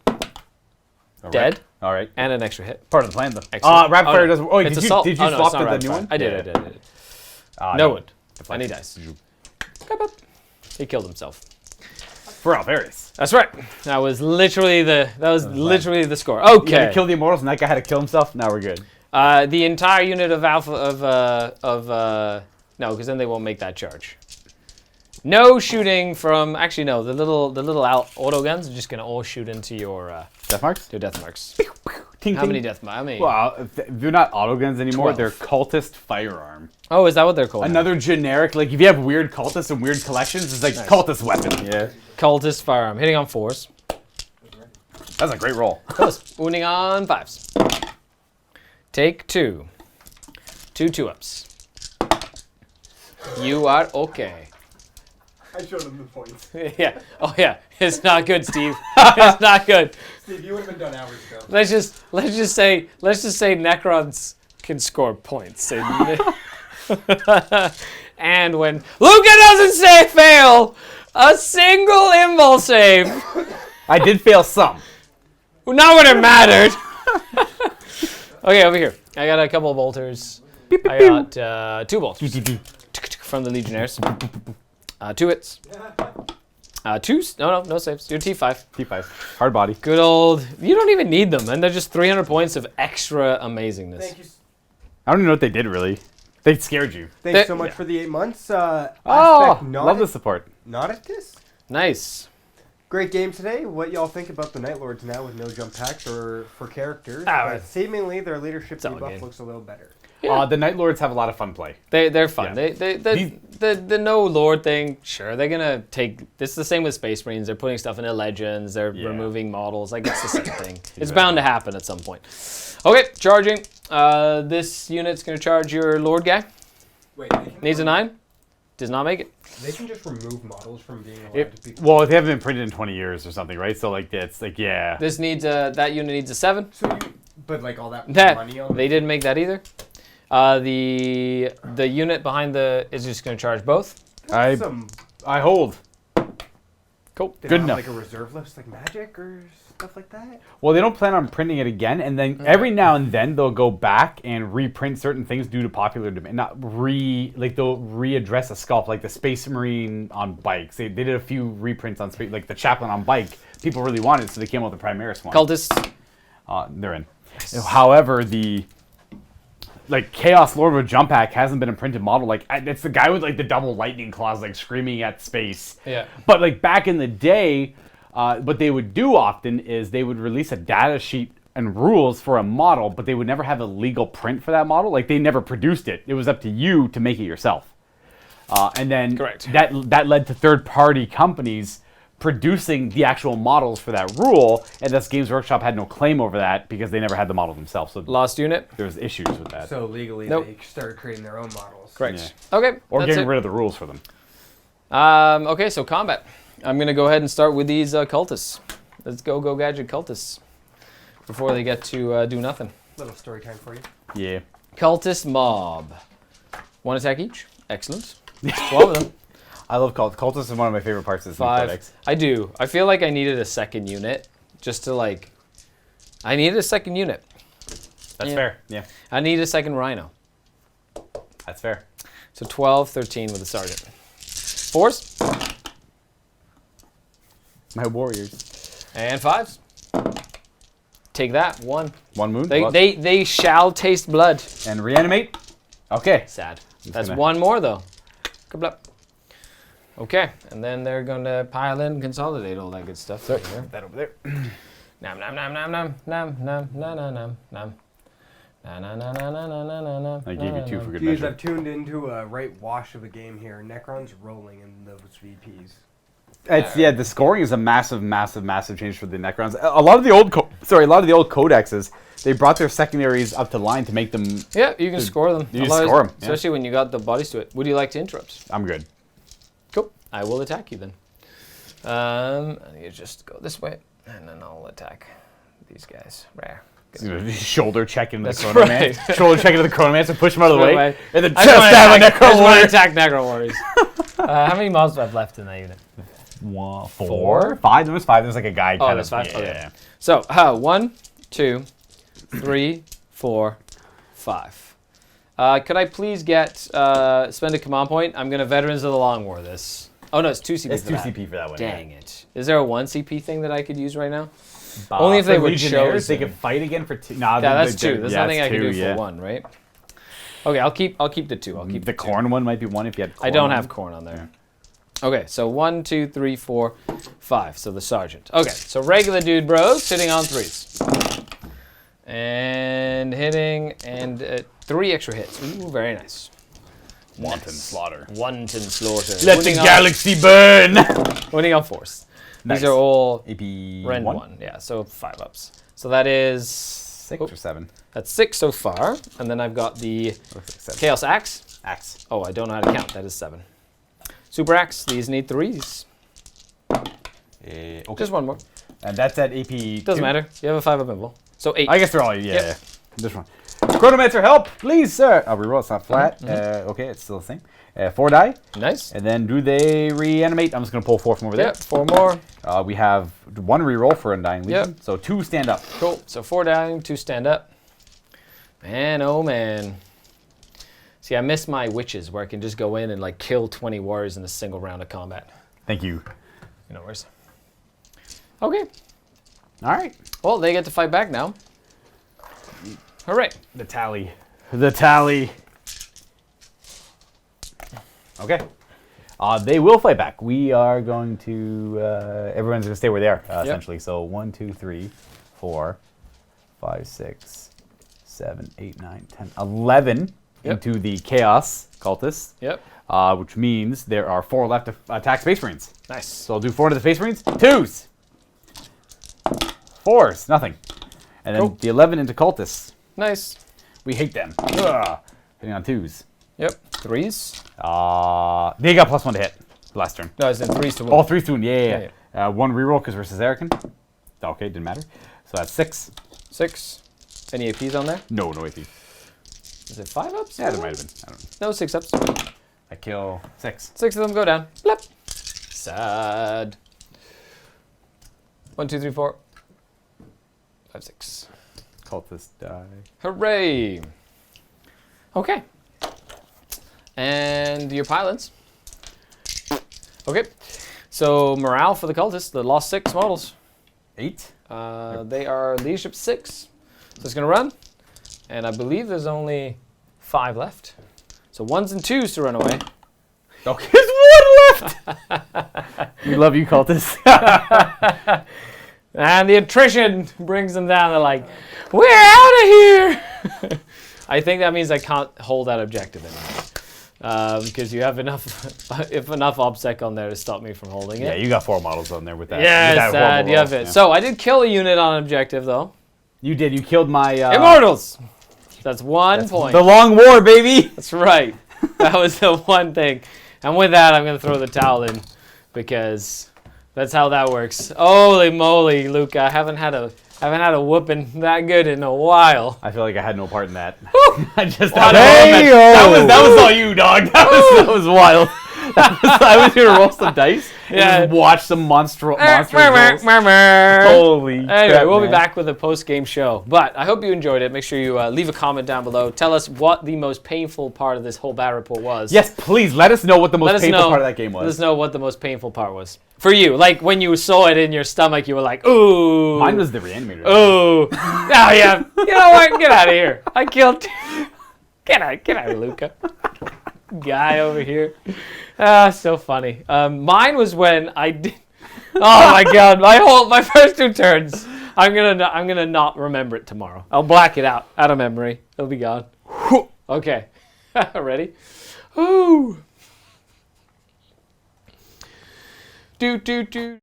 All Dead. right. All right. And an extra hit. Part of the plan, though. Excellent. Rapid fire no. doesn't. Oh, It's did assault. you Oh, no, swap it's not to the rapid new fire. one? I did. No No. would. And he dies. He killed himself. For Alfarius. That's right. That was literally the score. You had Okay. to kill the immortals, and that guy had to kill himself. Now we're good. The entire unit of Alpha no, because then they won't make that charge. No shooting from. Actually, no. The little auto guns are just gonna all shoot into your Death marks? death marks. Ting, How ting. many death marks? How many? Well, they're not auto guns anymore. 12. They're cultist firearm. Oh, is that what they're called? Another generic, like if you have weird cultists and weird collections, it's like cultist weapon. Yeah. Cultist firearm. Hitting on 4s. That's a great roll. Close. Wounding on 5s. Take 2. 2 2-ups. You are okay. I showed him the points. Yeah. Oh yeah. It's not good, Steve. It's not good. Steve, you would have been done hours ago. Let's just say Necrons can score points. And when Luka doesn't say fail a single invul save, I did fail some. not when it mattered. Okay, over here. I got a couple of bolters. I got 2 bolters from the Legionnaires. 2 hits. 2s? No saves. You're T5. T5. Hard body. Good old. You don't even need them, and they're just 300 points of extra amazingness. Thank you. I don't even know what they did really. They scared you. Thanks so much for the 8 months. Oh, love the support. Nauticus? Nice. Great game today. What y'all think about the Night Lords now with no jump packs or for characters? Ah, Seemingly their leadership all debuff game. looks a little better. Yeah. The Night Lords have a lot of fun play. They're fun. Yeah. The no lord thing, sure, they're gonna take. This is the same with Space Marines. They're putting stuff into legends. They're removing models. Like it's the same thing. It's bound to happen at some point. Okay, charging. This unit's gonna charge your lord guy. Wait, they can Needs a 9. Does not make it. They can just remove models from being allowed to be. Well, they haven't been printed in 20 years or something, right? So like it's like This needs that unit needs a 7. So but like all that money on They didn't make that either. The unit behind is just gonna charge both. I hold. Cool. Good enough. Like a reserve list, like Magic or stuff like that. Well, they don't plan on printing it again, and then every now and then they'll go back and reprint certain things due to popular demand. They'll readdress a sculpt, like the Space Marine on bikes. They did a few reprints on space, like the Chaplain on bike. People really wanted it, so they came out with the Primaris one. Cultists. They're in. However, the Chaos Lord with jump pack hasn't been a printed model. Like it's the guy with like the double lightning claws, like screaming at space. Yeah. But like back in the day, what they would do often is they would release a data sheet and rules for a model, but they would never have a legal print for that model. Like they never produced it. It was up to you to make it yourself. And then Correct. that led to third-party companies producing the actual models for that rule, and thus Games Workshop had no claim over that because they never had the model themselves. So Lost unit. there was issues with that. So legally, Nope. they started creating their own models. Correct. Okay. Or that's getting it. rid of the rules for them. Okay, so combat. I'm gonna go ahead and start with these cultists. Let's go gadget cultists before they get to do nothing. Little story time for you. Yeah. Cultist mob. 1 attack each. Excellent. 12 of them. I love cultists. Cultists is one of my favorite parts of this new 5. codex. I do. I feel like I needed a second unit just to like. I needed a second unit. That's Yeah. fair. Yeah. I need a second rhino. That's fair. So 12, 13 with the sergeant. 4s My warriors. and 5s. Take that. 1. One moon. They shall taste blood. And reanimate. Okay. Sad. That's gonna- 1 more though. Kablup. Okay, and then they're gonna pile in and consolidate all that good stuff. Sorry. Over here. That over there. Nom nom nom nom nom nom nom nom nom nom nom. Na, na, na, na, na, na, na, na, I gave you 2 for good Geez, measure. I've tuned into a right wash of a game here. Necron's rolling in those VPs. The scoring is a massive change for the Necrons. A lot of the old codexes, they brought their secondaries up to line to make them. Yeah, you can score them. You just score 'em, yeah. Especially when you got the bodies to it. Would you like to interrupt? I'm good. Cool. I will attack you then. You just go this way, and then I'll attack these guys. Rare. Shoulder check into the That's Chronomancer. right. Shoulder check into the Chronomancer, push him out of the Right way, away. and then I just just have a want Necron warrior. to attack Necron warriors. How many mobs do I have left in that unit? 4, 5. There was 5. There's like a guy. Oh, kind there's of, 5. Yeah. Okay. So 1, 2, 3, 4, 5. Could I please get spend a command point? I'm gonna Veterans of the Long War this. Oh no, it's 2 CP. It's for 2 that. CP for that one. Dang it! Is there a 1 CP thing that I could use right now? Yeah. Only if they For were Legionnaires, they chosen. could fight again for 2. Nah, Yeah, that's 2. There's nothing I can do for 1, right? Okay, I'll keep the 2. I'll keep The the 2. corn one might be 1 if you had corn. I don't on have it. corn on there. Okay, so 1, 2, 3, 4, 5. So the sergeant. Okay, so regular dude bros sitting on 3s. And hitting, and 3 extra hits. Ooh, very nice. Wanton slaughter. Wanton slaughter. Let the galaxy burn! Winning on 4s. Nice. These are all AP Ren 1? 1. Yeah, so 5 ups. So that is 6 or 7? That's 6 so far. And then I've got the Looks like 7. Chaos Axe. Axe. Oh, I don't know how to count. That is 7. Super Axe. These need 3s. Okay. Just one more. And that's at AP. Doesn't matter. You have a 5 up invul. So 8. I guess they're all, yeah. Yep. Yeah. This one. Chronomancer, help, please, sir. I'll reroll. It's not flat. Okay, it's still the same. 4 die. Nice. And then do they reanimate? I'm just going to pull 4 from over there. Yep, 4 more. We have 1 reroll for Undying Legion. Yep. So 2 stand up. Cool. So 4 down, 2 stand up. Man, oh man. See, I miss my witches where I can just go in and like kill 20 warriors in a single round of combat. Thank you. No worries. Okay. All right. Well, they get to fight back now. Hooray. The tally. The tally. Okay. They will fight back. We are going to, everyone's going to stay where they are, essentially. So 1, 2, 3, 4, 5, 6, 7, 8, 9, 10, 11 into the Chaos Cultists. Yep. Which means there are 4 left to attack Space Marines. Nice. So I'll do 4 to the Space Marines. 2s. 4s. Nothing. And then Cool. the 11 into Cultists. Nice. We hate them. Ugh. Hitting on 2s. Yep. 3s. They got +1 to hit last turn. No, it's in 3s to win. All 3 to win. Yeah. 1 reroll because versus Erican. Okay, didn't matter. So that's 6. 6. Any APs on there? No AP. Is it 5 ups? Yeah, there might have been. I don't know. No, 6 ups. I kill 6. 6 of them go down. Blip. Sad. 1, 2, 3, 4, 5, 6. Cultist die. Hooray! Okay. And your pilots. Okay. So morale for the cultists, the lost 6 models. 8. They are leadership 6. So it's gonna run. And I believe there's only 5 left. So 1s and 2s to run away. Okay, there's 1 left! We love you, cultists. And the attrition brings them down. They're like, we're out of here! I think that means I can't hold that objective anymore. Because you have enough OBSEC on there to stop me from holding it. Yeah, you got 4 models on there with that. Yeah, with that sad. horrible You have roll. it. So I did kill a unit on objective, though. You did. You killed my... Immortals! That's 1 point. The long war, baby! That's right. That was the one thing. And with that, I'm going to throw the towel in. Because that's how that works. Holy moly, Luka. I haven't had a whooping that good in a while. I feel like I had no part in that. Woo! I just... Hey-o! That was all you, dog. That was wild. I was here to roll some dice and just watch some monster rolls. Holy Anyway, crap, we'll be man. back with a post-game show. But I hope you enjoyed it. Make sure you leave a comment down below. Tell us what the most painful part of this whole battle report was. Yes, please. Let us know what the Let most us painful know- part of that game Let us was. know what the most painful part was. For you. Like when you saw it in your stomach, you were like, ooh. Mine was the reanimator. Ooh. Oh, yeah. You know what? Get out of here. I killed... Get out, Luka. Guy over here. So funny. Mine was when I did... Oh my god, my first 2 turns. I'm gonna not remember it tomorrow. I'll black it out of memory. It'll be gone. Okay. Ready? Ooh. Do.